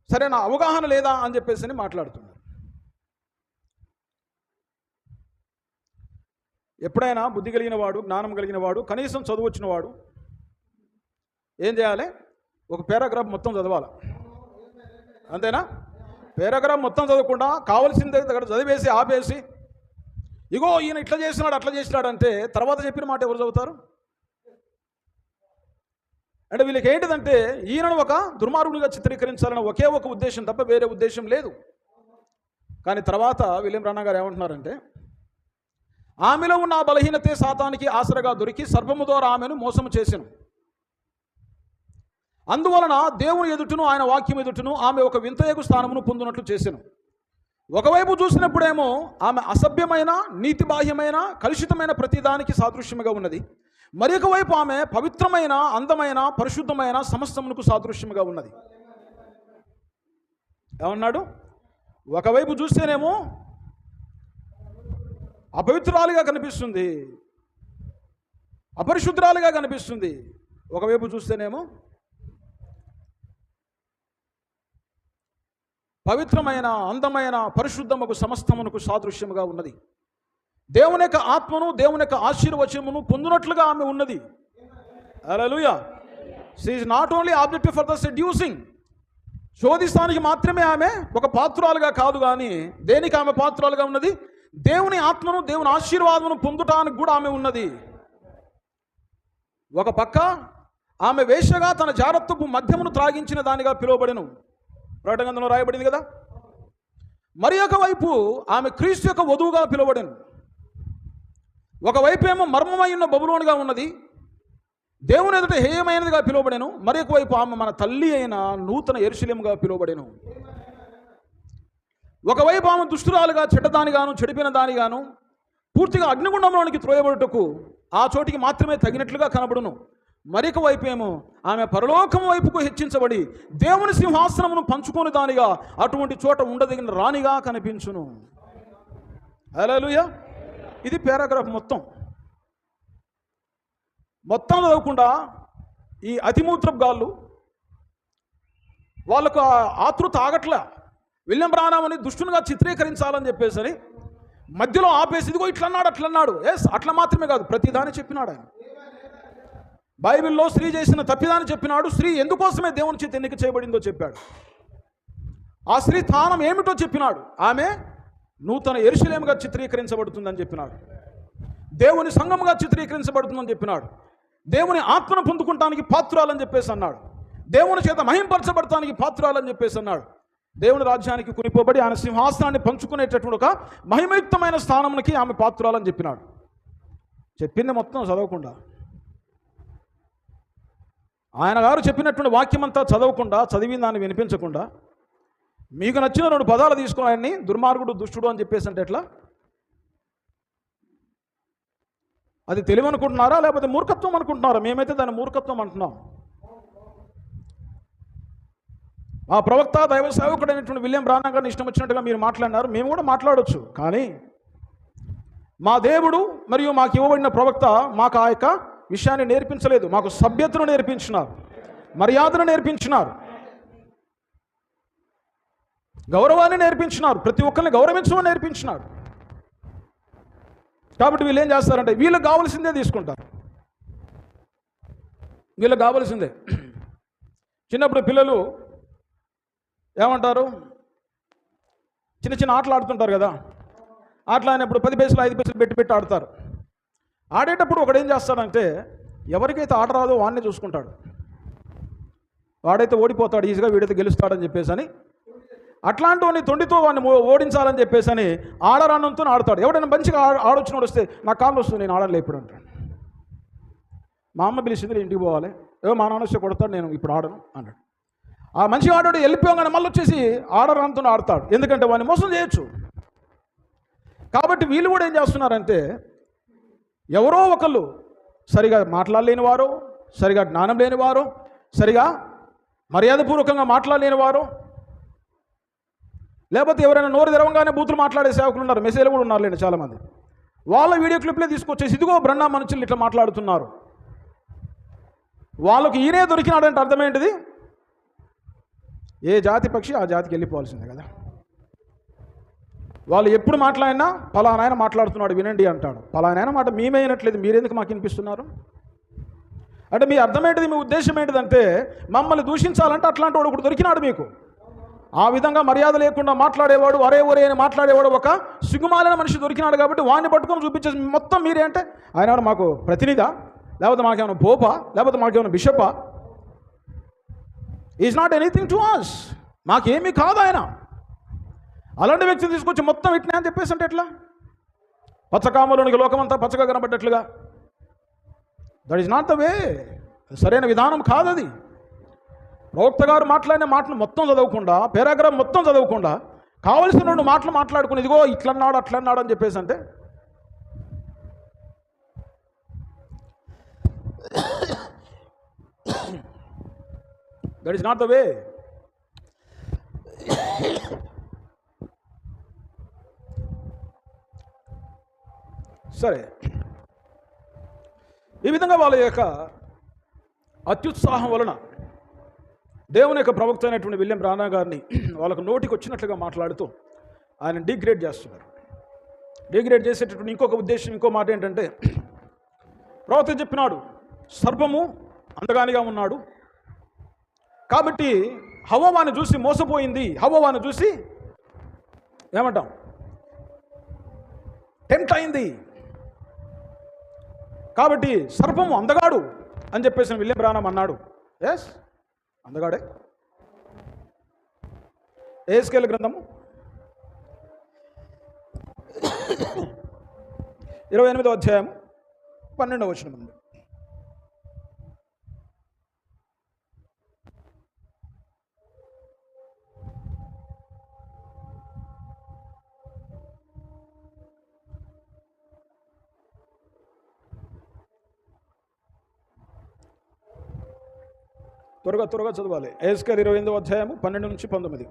సరైన అవగాహన లేదా అని చెప్పేసి మాట్లాడుతున్నారు. ఎప్పుడైనా బుద్ధి కలిగిన వాడు, జ్ఞానం కలిగిన వాడు, కనీసం చదువు వచ్చిన వాడు ఏం చేయాలి? ఒక పారాగ్రాఫ్ మొత్తం చదవాలి, అంతేనా? పారాగ్రాఫ్ మొత్తం చదవకుండా కావాల్సిందే దగ్గర చదివేసి ఆపేసి, ఇగో ఈయన ఇట్లా చేసినాడు అట్లా చేసినాడు అంటే తర్వాత చెప్పిన మాట ఎవరు చదువుతారు? అంటే వీళ్ళకి ఏంటిదంటే ఈయనను ఒక దుర్మార్గునిగా చిత్రీకరించాలన్న ఒకే ఒక ఉద్దేశం తప్ప వేరే ఉద్దేశం లేదు. కానీ తర్వాత విలియం బ్రనహం గారు ఏమంటున్నారంటే, ఆమెలో ఉన్న ఆ బలహీనతే సాతానికి ఆసరగా దొరికి సర్పము ద్వారా ఆమెను మోసము చేసెను. అందువలన దేవుని ఎదుటను ఆయన వాక్యం ఎదుటను ఆమె ఒక వింతయగు స్థానమును పొందినట్లు చేసెను. ఒకవైపు చూసినప్పుడేమో ఆమె అసభ్యమైన, నీతి బాహ్యమైన, కలుషితమైన ప్రతిదానికి సాదృశ్యముగా ఉన్నది. మరి ఒకవైపు ఆమె పవిత్రమైన, అందమైన, పరిశుద్ధమైన సమస్తమునకు సాదృశ్యముగా ఉన్నది. ఏమన్నాడు? ఒకవైపు చూస్తేనేమో అపవిత్రాలుగా కనిపిస్తుంది, అపరిశుద్ధరాలుగా కనిపిస్తుంది. ఒకవైపు చూస్తేనేమో పవిత్రమైన, అందమైన, పరిశుద్ధముకు సమస్తమునకు సాదృశ్యముగా ఉన్నది. దేవుని యొక్క ఆత్మను, దేవుని యొక్క ఆశీర్వచనమును పొందినట్లుగా ఆమె ఉన్నది. Hallelujah. She is not only objective for the seducing, శోధిస్తానికి మాత్రమే ఆమె ఒక పాత్రాలుగా కాదు, కానీ దేనికి ఆమె పాత్రాలుగా ఉన్నది? దేవుని ఆత్మను, దేవుని ఆశీర్వాదమును పొందుటానికి కూడా ఆమె ఉన్నది. ఒక పక్క ఆమె వేశ్యగా తన జారత్వపు మద్యమును త్రాగించిన దానిగా పిలువబడెను, ప్రకటన గ్రంథంలో రాయబడింది కదా. మరి ఒక వైపు ఆమె క్రీస్తు యొక్క వధువుగా పిలువబడెను. ఒకవైపు ఏమో మర్మమైన బబులోనుగా ఉన్నది, దేవుని ఎదుట హేయమైనదిగా పిలువబడెను. మరి ఒక వైపు ఆమె మన తల్లి అయిన నూతన యెరూషలేముగా పిలువబడెను. ఒకవైపు ఆమె దుష్టురాలుగా, చెడ్డదానిగాను, చెడిపిన దానిగాను, పూర్తిగా అగ్నిగుండంలోనికి త్రోయబడుటకు ఆ చోటికి మాత్రమే తగినట్లుగా కనబడును. మరొక వైపు ఏమో ఆమె పరలోకం వైపుకు హెచ్చించబడి దేవుని సింహాసనమును పంచుకొని దానిగా అటువంటి చోట ఉండదగిన రాణిగా కనిపించును. హల్లెలూయా. ఇది పారాగ్రాఫ్ మొత్తం చదవకుండా ఈ అతిమూత్రపు గాళ్ళు వాళ్ళకు ఆతృత ఆగట్లా. విలియం బ్రనహం అని దుష్టునిగా చిత్రీకరించాలని చెప్పేసి మధ్యలో ఆపేసి, ఇదిగో ఇట్లన్నాడు అట్లన్నాడు. ఎస్, అట్లా మాత్రమే కాదు, ప్రతిదాన్ని చెప్పినాడు ఆయన. బైబిల్లో స్త్రీ చేసిన తప్పిదాన్ని చెప్పినాడు, స్త్రీ ఎందుకోసమే దేవుని చేత ఎన్నిక చేయబడిందో చెప్పాడు, ఆ స్త్రీ స్థానం ఏమిటో చెప్పినాడు. ఆమె నూతన యెరూషలేముగా చిత్రీకరించబడుతుందని చెప్పినాడు, దేవుని సంఘముగా చిత్రీకరించబడుతుందని చెప్పినాడు, దేవుని ఆత్మను పొందుకుంటానికి పాత్రాలని చెప్పేసి అన్నాడు, దేవుని చేత మహింపరచబడటానికి పాత్రాలని చెప్పేసి అన్నాడు. దేవుని రాజ్యానికి కొనిపోబడి ఆయన సింహాసనాన్ని పంచుకునేటటువంటి ఒక మహిమయుక్తమైన స్థానమునికి ఆమె పాత్రాలని చెప్పినాడు. చెప్పింది మొత్తం చదవకుండా, ఆయన గారు చెప్పినటువంటి వాక్యం అంతా చదవకుండా, చదివిన దాన్ని వినిపించకుండా, మీకు నచ్చిన 2 పదాలు తీసుకుని ఆయన్ని దుర్మార్గుడు, దుష్టుడు అని చెప్పేసి అంటే ఎట్లా? అది తెలివి అనుకుంటున్నారా, లేకపోతే మూర్ఖత్వం అనుకుంటున్నారా? మేమైతే దాన్ని మూర్ఖత్వం అంటున్నాం. ఆ ప్రవక్త, దైవ సేవకుడైనటువంటి విలియం బ్రనహం గారిని ఇష్టం వచ్చినట్టుగా మీరు మాట్లాడినారు, మేము కూడా మాట్లాడవచ్చు. కానీ మా దేవుడు మరియు మాకు ఇవ్వబడిన ప్రవక్త మాకు ఆ యొక్క విషయాన్ని నేర్పించలేదు. మాకు సభ్యతను నేర్పించినారు, మర్యాదను నేర్పించినారు, గౌరవాన్ని నేర్పించినారు, ప్రతి ఒక్కరిని గౌరవించమని నేర్పించినాడు. కాబట్టి వీళ్ళు ఏం చేస్తారంటే వీళ్ళకి కావాల్సిందే తీసుకుంటారు. వీళ్ళకి కావాల్సిందే. చిన్నప్పుడు పిల్లలు ఏమంటారు, చిన్న చిన్న ఆటలు ఆడుతుంటారు కదా, ఆటలు అయినప్పుడు 10 పైసలు 5 పైసలు పెట్టి ఆడతారు. ఆడేటప్పుడు ఒకడు ఏం చేస్తాడంటే ఎవరికైతే ఆట రాదో వాడినే చూసుకుంటాడు. వాడైతే ఓడిపోతాడు ఈజీగా, వీడైతే గెలుస్తాడని చెప్పేసి అని అట్లాంటి వాడిని తొండితో వాడిని ఓడించాలని చెప్పేసి అని ఆడరానంతో ఆడతాడు. ఎవడైనా మంచిగా ఆడొచ్చినోడు వస్తే నా కాళ్ళు వస్తుంది, నేను ఆడలే ఇప్పుడు అంటాడు. మా అమ్మ పిలిచింది ఇంటికి పోవాలి, మా నాన్న వస్తే కొడతాడు, నేను ఇప్పుడు ఆడను అన్నాడు. ఆ మంచి ఆడాడు వెళ్ళిపోగానే మళ్ళీ వచ్చేసి ఆడరాంతో ఆడతాడు, ఎందుకంటే వాడిని మోసం చేయొచ్చు. కాబట్టి వీళ్ళు కూడా ఏం చేస్తున్నారంటే ఎవరో ఒకళ్ళు సరిగా మాట్లాడలేని వారు, సరిగా జ్ఞానం లేని వారు, సరిగా మర్యాదపూర్వకంగా మాట్లాడలేని వారు, లేకపోతే ఎవరైనా నోరు తెరవంగానే బూతులు మాట్లాడే సేవకులు ఉన్నారు, మెసేజ్లు కూడా ఉన్నారు లేండి చాలామంది. వాళ్ళ వీడియో క్లిప్లే తీసుకొచ్చేసి ఇదిగో బ్రహ్మ మనుషులు ఇట్లా మాట్లాడుతున్నారు. వాళ్ళకి ఈయనే దొరికినాడంటే అర్థమేంటిది, ఏ జాతి పక్షి ఆ జాతికి వెళ్ళిపోవాల్సిందే కదా. వాళ్ళు ఎప్పుడు మాట్లాడినా పలానాయన మాట్లాడుతున్నాడు వినండి అంటాడు. పలానాయన మాట మేమైనట్లేదు, మీరెందుకు మాకు వినిపిస్తున్నారు అంటే మీ అర్థం ఏంటిది, మీ ఉద్దేశం ఏంటిదంటే మమ్మల్ని దూషించాలంటే అట్లాంటి వాడు ఒకడు దొరికినాడు మీకు. ఆ విధంగా మర్యాద లేకుండా మాట్లాడేవాడు, ఒరే ఒరే అని మాట్లాడేవాడు ఒక సిగ్గుమాలిన మనిషి దొరికినాడు. కాబట్టి వాడిని పట్టుకొని చూపించేసి మొత్తం మీరే అంటే ఆయన మాకు ప్రతినిధా, లేకపోతే మాకేమైనా పోపా, లేకపోతే మాకేమైనా బిషపా? Is not anything to us, మాకేమీ కాదు ఆయన. అలాంటి వ్యక్తిని తీసుకొచ్చి మొత్తం ఇట్నే అని చెప్పేసి అంటే ఎట్లా? పచ్చకామలోనికి లోకమంతా పచ్చగా కనబడ్డట్లుగా. That is not the way, సరైన విధానం కాదది. ప్రవక్త గారు మాట్లాడిన మాటలు మొత్తం చదవకుండా, పారాగ్రాఫ్ మొత్తం చదవకుండా కావలసిన 2 మాటలు మాట్లాడుకుని ఇదిగో ఇట్లన్నాడు అట్లన్నాడు అని చెప్పేసి అంటే దట్ ఈస్ నాట్ ద వే. సరే, ఈ విధంగా వాళ్ళ యొక్క అత్యుత్సాహం వలన దేవుని యొక్క ప్రవక్త అయినటువంటి విలియం బ్రానా గారిని వాళ్ళకు నోటికి వచ్చినట్లుగా మాట్లాడుతూ ఆయన డిగ్రేడ్ చేస్తున్నారు. డిగ్రేడ్ చేసేటటువంటి ఇంకొక ఉద్దేశం, ఇంకో మాట ఏంటంటే ప్రవక్త చెప్పినాడు సర్పము అందగానిగా ఉన్నాడు కాబట్టి హవ్వవాన్ని చూసి మోసపోయింది, హవ్వవాన్ని చూసి ఏమంటాం టెంప్ట్ అయింది. కాబట్టి సర్పము అందగాడు అని చెప్పేసి విలియం బ్రానం అన్నాడు. ఎస్, అందగాడే. ఎహెజ్కేలు గ్రంథము 28వ అధ్యాయం 12వ వచనం ఉంది. త్వరగా చదవాలి. ఎహెజ్కేలు 28వ అధ్యాయము 12 నుంచి 19.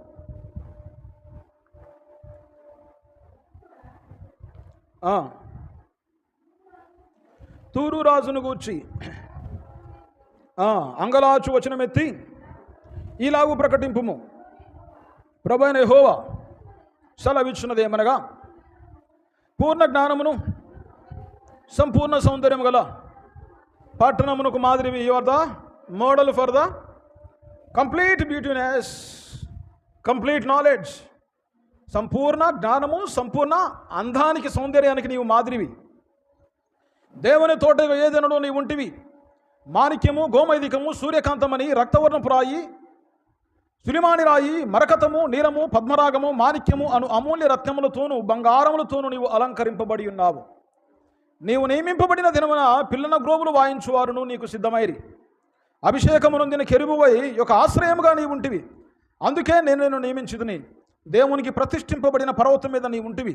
తూరు రాజును గూర్చి అంగలాచు వచనమెత్తి ఈలాగు ప్రకటింపుము, ప్రభువైన యెహోవా సెలవిచ్చున్నదేమనగా, పూర్ణ జ్ఞానమును సంపూర్ణ సౌందర్యము గల పట్టణమునకు మాదిరివి, you are the model for the complete beautiness, complete knowledge. సంపూర్ణ జ్ఞానము, సంపూర్ణ అందానికి, సౌందర్యానికి నీవు మాదిరివి. దేవుని తోట ఏదైనా నీవు ఉంటివి. మాణిక్యము, గోమైదికము, సూర్యకాంతమని, రక్తవర్ణపు రాయి, సులిమాని రాయి, మరకతము, నీలము, పద్మరాగము, మాణిక్యము అను అమూల్య రత్నములతోనూ బంగారములతోనూ నీవు అలంకరింపబడి ఉన్నావు. నీవు నియమింపబడిన దినమున పిల్లన గ్రోవులు వాయించువారును నీకు సిద్ధమైరి. అభిషేకము నొందిన కెరూబువై ఒక ఆశ్రయముగా నీవు ఉంటివి. అందుకే నేను నియమించుదుని. దేవునికి ప్రతిష్ఠింపబడిన పర్వతం మీద నీవు ఉంటివి.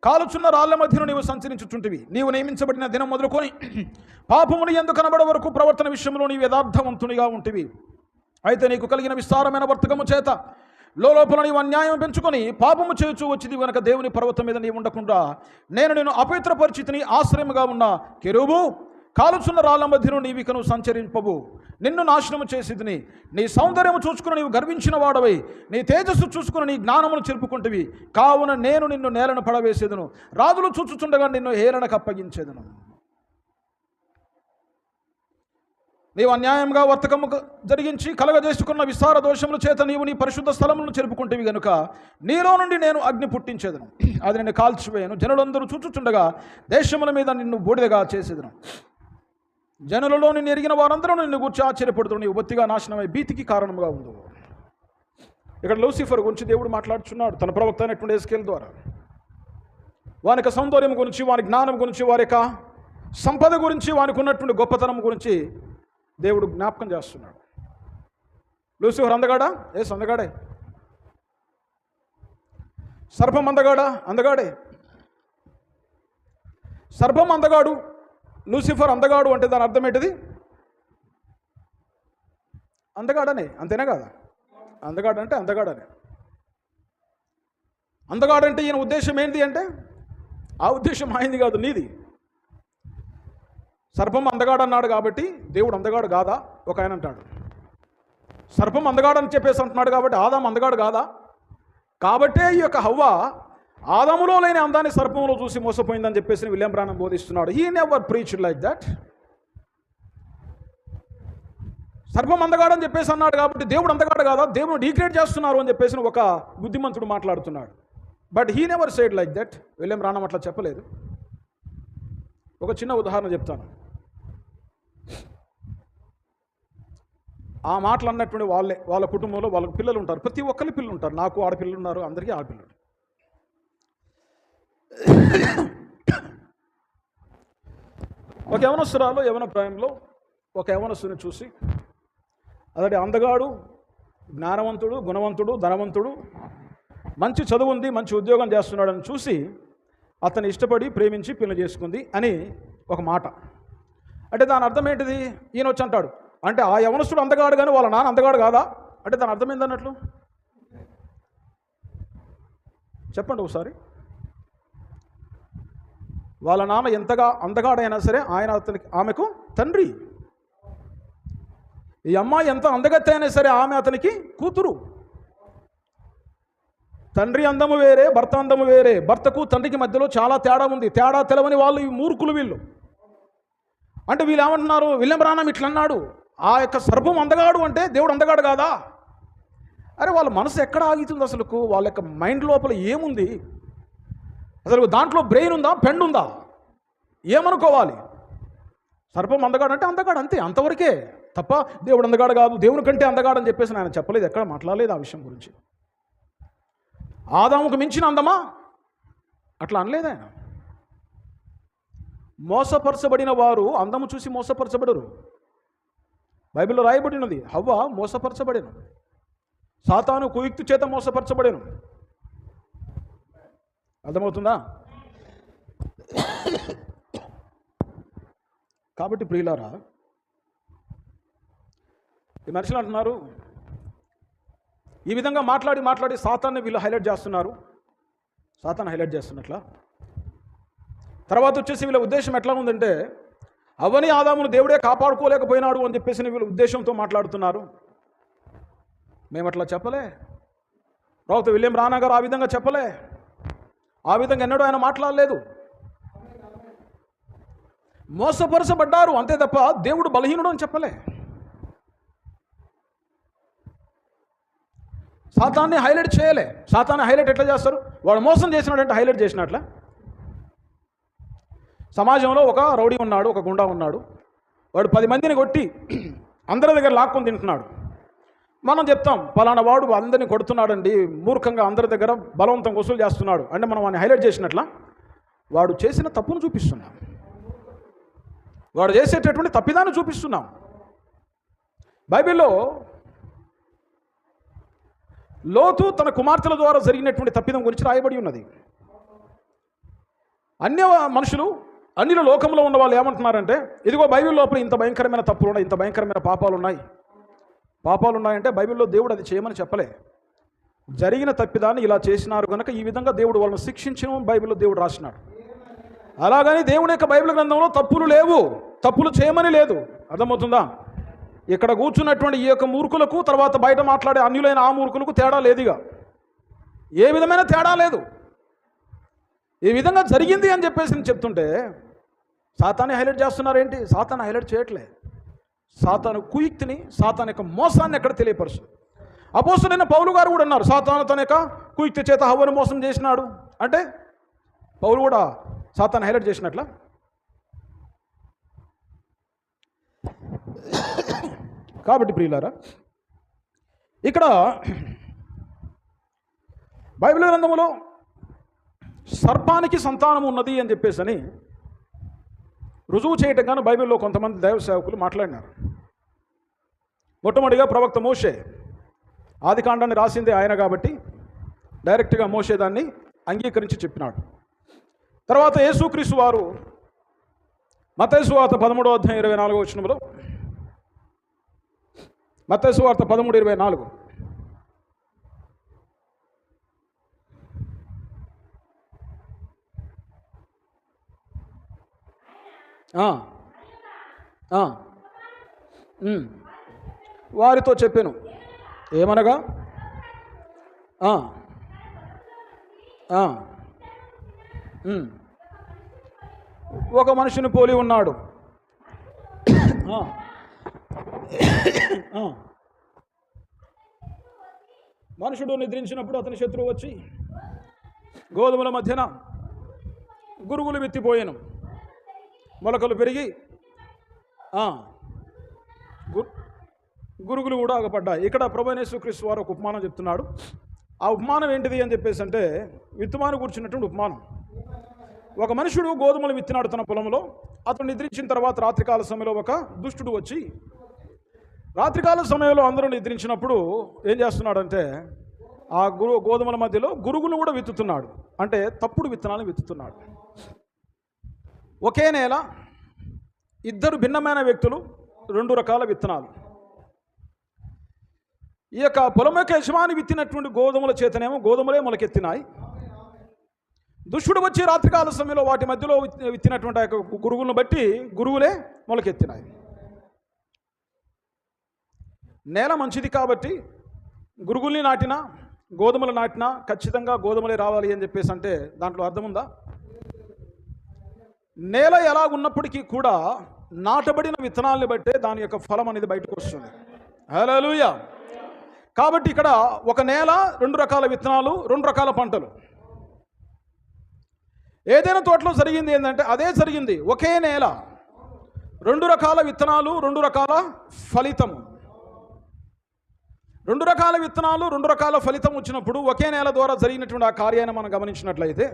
కాలుచున్న రాళ్ల మధ్యను నీవు సంచరించుచుంటివి. నీవు నియమించబడిన దినం మొదలుకొని పాపమును యందు కనబడ వరకు ప్రవర్తన విషయంలో నీవు యథార్థవంతునిగా ఉంటివి. అయితే నీకు కలిగిన విస్తారమైన వర్తకము చేత లోపల నీవు అన్యాయం పెంచుకొని పాపము చేయుచూ వచ్చింది కనుక దేవుని పర్వతం మీద నీవు ఉండకుండా నేను అపవిత్ర పరిస్థితిని ఆశ్రయముగా ఉన్న కెరూబు కాలుచున్న రాళ్ళ మధ్యను నీవికను సంచరింపవు. నిన్ను నాశనము చేసిదిని. నీ సౌందర్యము చూసుకుని నీవు గర్వించిన వాడవై, నీ తేజస్సు చూసుకుని నీ జ్ఞానమును చెరుపుకుంటువి. కావున నేను నిన్ను నేలను పడవేసేదను, రాజులు చూచుచుండగా నిన్ను హేళనకు అప్పగించేదను. నీవు అన్యాయంగా వర్తకము జరిగించి కలగజేసుకున్న విస్తార దోషముల చేత నీవు నీ పరిశుద్ధ స్థలములను చెరుపుకుంటేవి గనుక నీలో నుండి నేను అగ్ని పుట్టించేదను, అది నిన్ను కాల్చివేయను. జనులందరూ చూచుచుండగా దేశముల మీద నిన్ను బూడిదగా చేసేదను. జనులలో నిన్ను ఎరిగిన వారందరూ నిన్ను గూర్చి ఆశ్చర్యపడుతూ నీవు బొత్తిగా నాశనమై భీతికి కారణముగా ఉండు. ఇక్కడ లూసిఫర్ గురించి దేవుడు మాట్లాడుచున్నాడు తన ప్రవక్త అయినటువంటి ఎస్కేల్ ద్వారా. వాని యొక్క సౌందర్యం గురించి, వాని జ్ఞానం గురించి, వారి యొక్క సంపద గురించి, వానికి ఉన్నటువంటి గొప్పతనం గురించి దేవుడు జ్ఞాపకం చేస్తున్నాడు. లూసిఫర్ అందగాడా? అందగాడే. సర్పం అందగాడా? అందగాడే. సర్పం అందగాడు, లూసిఫర్ అందగాడు అంటే దాని అర్థం ఏంటిది? అందగాడనే, అంతేనా కాదా? అందగాడంటే అందగాడనే. అందగాడంటే ఈయన ఉద్దేశం ఏంటి అంటే, ఆ ఉద్దేశం ఆయనది కాదు, నీది. సర్పం అందగాడు అన్నాడు కాబట్టి దేవుడు అందగాడు కాదా? ఒక ఆయన అంటాడు. సర్పం అందగాడు అని చెప్పేసి అంటున్నాడు కాబట్టి ఆదాము అందగాడు కాదా? కాబట్టే ఈ యొక్క హవ్వ ఆదాములో లేని అందాన్ని సర్పంలో చూసి మోసపోయిందని చెప్పేసి విలియం బ్రానమ్ బోధిస్తున్నాడు. He never preached like that. సర్పం అందగాడని చెప్పేసి అన్నాడు కాబట్టి దేవుడు అందగాడు కాదా? దేవుడు డీగ్రేడ్ చేస్తున్నారు అని చెప్పేసి ఒక బుద్ధిమంతుడు మాట్లాడుతున్నాడు. But he never said like that. William Branham అట్లా చెప్పలేదు. ఒక చిన్న ఉదాహరణ చెప్తాను. ఆ మాటలు అన్నటువంటి వాళ్ళ కుటుంబంలో వాళ్ళకి పిల్లలు ఉంటారు. ప్రతి ఒక్కరి పిల్లలు ఉంటారు. నాకు ఆడపిల్లలు ఉన్నారు, అందరికీ ఆడపిల్లలు. ఒక యవనస్తురాలు యవన ప్రాయంలో ఒక యవనస్తుని చూసి, అతడి అందగాడు, జ్ఞానవంతుడు, గుణవంతుడు, ధనవంతుడు, మంచి చదువు ఉంది, మంచి ఉద్యోగం చేస్తున్నాడని చూసి అతన్ని ఇష్టపడి ప్రేమించి పెళ్లి చేసుకుంది అని ఒక మాట. అంటే దాని అర్థం ఏంటిది? ఈయన వచ్చి అంటాడు, అంటే ఆ యవనస్తుడు అందగాడు కానీ వాళ్ళ నాన్న అందగాడు కాదా? అంటే దాని అర్థం ఏందన్నట్లు చెప్పండి ఒకసారి. వాళ్ళ నాన్న ఎంతగా అందగాడైనా సరే ఆయన ఆమెకు తండ్రి. ఈ అమ్మాయి ఎంత అందగత్తి అయినా సరే ఆమె అతనికి కూతురు. తండ్రి అందము వేరే, భర్త అందము వేరే. భర్తకు తండ్రికి మధ్యలో చాలా తేడా ఉంది. తేడా తెలవని వాళ్ళు ఈ మూర్ఖులు వీళ్ళు. అంటే వీళ్ళు ఏమంటున్నారు? విలియం బ్రానమ్ ఇట్లా అన్నాడు, ఆ యొక్క సర్పం అందగాడు అంటే దేవుడు అందగాడు కాదా? అరే వాళ్ళ మనసు ఎక్కడ ఆగుతుంది అసలుకు? వాళ్ళ యొక్క మైండ్ లోపల ఏముంది అసలు? దాంట్లో బ్రెయిన్ ఉందా, పెండు ఉందా? ఏమనుకోవాలి? సర్పం అందగాడు అంటే అందగాడు, అంతే, అంతవరకే తప్ప దేవుడు అందగాడు కాదు, దేవుని కంటే అందగాడు అని చెప్పేసి ఆయన చెప్పలేదు, ఎక్కడ మాట్లాడలేదు ఆ విషయం గురించి. ఆదాముకు మించిన అందమా? అట్లా అనలేదు ఆయన. మోసపరచబడిన వారు అందము చూసి మోసపరచబడరు. బైబిల్లో రాయబడినది, హవ్వ మోసపరచబడిన, సాతాను కుయుక్తి చేత మోసపరచబడేను. అర్థమవుతుందా? కాబట్టి ప్రియులారా, ఈ మనుషులు అంటున్నారు, ఈ విధంగా మాట్లాడి సాతాన్ని వీళ్ళు హైలైట్ చేస్తున్నారు. సాతాన్ని హైలైట్ చేస్తున్నట్ల తర్వాత వచ్చేసి వీళ్ళ ఉద్దేశం ఎట్లా ఉందంటే, అవని ఆదామును దేవుడే కాపాడుకోలేకపోయినాడు అని చెప్పేసి వీళ్ళ ఉద్దేశంతో మాట్లాడుతున్నారు. మేము అట్లా చెప్పలే. ప్రవక్త విలియం బ్రానమ్ గారు ఆ విధంగా చెప్పలే. ఆ విధంగా ఎన్నడూ ఆయన మాట్లాడలేదు. మోసపరచబడ్డారు అంతే తప్ప దేవుడు బలహీనుడు అని చెప్పలే. సాతాన్ని హైలైట్ చేయలే. సాతాన్ని హైలైట్ ఎట్లా చేస్తారు? వాడు మోసం చేసినాడంటే హైలైట్ చేసినట్ల. సమాజంలో ఒక రౌడీ ఉన్నాడు, ఒక గుండా ఉన్నాడు. వాడు 10 మందిని కొట్టి అందరి దగ్గర లాక్కొని తింటున్నాడు. మనం చెప్తాం, పలానా వాడు అందరిని కొడుతున్నాడండి, మూర్ఖంగా అందరి దగ్గర బలవంతం వసూలు చేస్తున్నాడు అంటే మనం వాడిని హైలైట్ చేసినట్ల. వాడు చేసిన తప్పును చూపిస్తున్నాం, వాడు చేసేటటువంటి తప్పిదాన్ని చూపిస్తున్నాం. బైబిల్లో లోతు తన కుమార్తెల ద్వారా జరిగినటువంటి తప్పిదం గురించి రాయబడి ఉన్నది. అన్య మనుషులు, అన్యుల లోకంలో ఉన్న వాళ్ళు ఏమంటున్నారంటే, ఇదిగో బైబిల్ లోపల ఇంత భయంకరమైన తప్పులు ఉన్నాయి, ఇంత భయంకరమైన పాపాలు ఉన్నాయంటే బైబిల్లో దేవుడు అది చేయమని చెప్పలే. జరిగిన తప్పిదాన్ని ఇలా చేసినారు కనుక ఈ విధంగా దేవుడు వాళ్ళని శిక్షించడం బైబిల్లో దేవుడు రాసినాడు. అలాగని దేవుని యొక్క బైబిల్ గ్రంథంలో తప్పులు లేవు, తప్పులు చేయమని లేదు. అర్థమవుతుందా? ఇక్కడ కూర్చున్నటువంటి ఈ యొక్క మూర్ఖులకు తర్వాత బయట మాట్లాడే అన్యులైన ఆ మూర్ఖులకు తేడా లేదుగా, ఏ విధమైన తేడా లేదు. ఈ విధంగా జరిగింది అని చెప్పేసి నేను చెప్తుంటే సాతాన్ని హైలైట్ చేస్తున్నారేంటి? సాతాన్ని హైలైట్ చేయట్లే. సాతాను కుయుక్తిని, సాతాను యొక్క మోసాన్ని ఎక్కడ తెలియపరుచు. అపోస్తలుడైన పౌలు గారు కూడా అన్నారు, సాతాను తన యొక్క కుయుక్తి చేత హవ్వను మోసం చేసినాడు అంటే పౌలు కూడా సాతాన్ని హైలైట్ చేసినట్ల. కాబట్టి ప్రియులారా, ఇక్కడ బైబిల్ గ్రంథములో సర్పానికి సంతానం ఉన్నది అని చెప్పేసి రుజువు చేయటం కానీ బైబిల్లో కొంతమంది దైవ సేవకులు మాట్లాడినారు. మొట్టమొదటిగా ప్రవక్త మోషే, ఆదికాండాన్ని రాసిందే ఆయన కాబట్టి డైరెక్ట్గా మోషే దాన్ని అంగీకరించి చెప్పినాడు. తర్వాత యేసుక్రీస్తు వారు మత్తయి సువార్త 13:24 మత్తయి సువార్త 13:24 వారితో చెప్పాను ఏమనగా, ఒక మనిషిని పోలి ఉన్నాడు. మనుషుడు నిద్రించినప్పుడు అతని శత్రువు వచ్చి గోధుమల మధ్యన గురుగులు విత్తిపోయాను, మొలకలు పెరిగి గురుగులు కూడా ఆగపడ్డాయి. ఇక్కడ ప్రభువైన యేసుక్రీస్తు వారు ఒక ఉపమానం చెప్తున్నాడు. ఆ ఉపమానం ఏంటిది అని చెప్పేసి అంటే విత్తుమాను కూర్చున్నటువంటి ఉపమానం. ఒక మనుషుడు గోధుమలు విత్తినాడు తన పొలంలో. అతను నిద్రించిన తర్వాత రాత్రికాల సమయంలో ఒక దుష్టుడు వచ్చి, రాత్రికాల సమయంలో అందరూ నిద్రించినప్పుడు ఏం చేస్తున్నాడంటే ఆ గోధుమల మధ్యలో గురుగులు కూడా విత్తుతున్నాడు. అంటే తప్పుడు విత్తనాలను విత్తుతున్నాడు. ఒకే నేల, ఇద్దరు భిన్నమైన వ్యక్తులు, రెండు రకాల విత్తనాలు. ఈ యొక్క పొలం యొక్క యజమాని విత్తినటువంటి గోధుమల చేతనేమో గోధుమలే మొలకెత్తినాయి. దుష్టుడు వచ్చి రాత్రికాల సమయంలో వాటి మధ్యలో విత్తినటువంటి ఆ యొక్క గురుగులను బట్టి గురుగులే మొలకెత్తినాయి. నేల మంచిది కాబట్టి గురుగుల్ని నాటినా గోధుమలు నాటినా ఖచ్చితంగా గోధుమలే రావాలి అని చెప్పేసి అంటే దాంట్లో అర్థం ఉందా? నేల ఎలా ఉన్నప్పటికీ కూడా నాటబడిన విత్తనాలను బట్టే దాని యొక్క ఫలం అనేది బయటకు వస్తుంది. హల్లెలూయా. కాబట్టి ఇక్కడ ఒక నేల, రెండు రకాల విత్తనాలు, రెండు రకాల పంటలు. ఏదైనా తోటలో జరిగింది ఏంటంటే అదే జరిగింది. ఒకే నేల, రెండు రకాల విత్తనాలు, రెండు రకాల ఫలితము. రెండు రకాల విత్తనాలు, రెండు రకాల ఫలితం వచ్చినప్పుడు ఒకే నేల ద్వారా జరిగినటువంటి ఆ కార్యాన్ని మనం గమనించినట్లయితే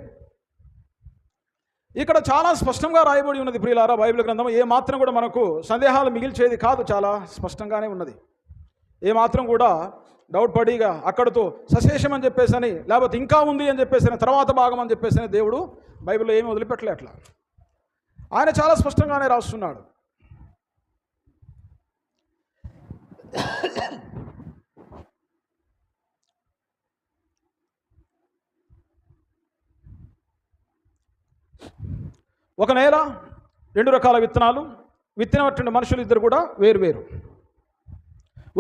ఇక్కడ చాలా స్పష్టంగా రాయబడి ఉన్నది ప్రియులారా. బైబిల్ గ్రంథం ఏ మాత్రం కూడా మనకు సందేహాలు మిగిల్చేది కాదు, చాలా స్పష్టంగానే ఉన్నది. ఏ మాత్రం కూడా డౌట్ పడిగా అక్కడితో సశేషం అని చెప్పేసని, లేకపోతే ఇంకా ఉంది అని చెప్పేసి తర్వాత భాగం అని చెప్పేసి దేవుడు బైబిల్లో ఏమీ వదిలిపెట్టలే. అట్లా ఆయన చాలా స్పష్టంగానే రాస్తున్నాడు. ఒక నేల, రెండు రకాల విత్తనాలు, విత్తినటువంటి మనుషులు ఇద్దరు కూడా వేరువేరు,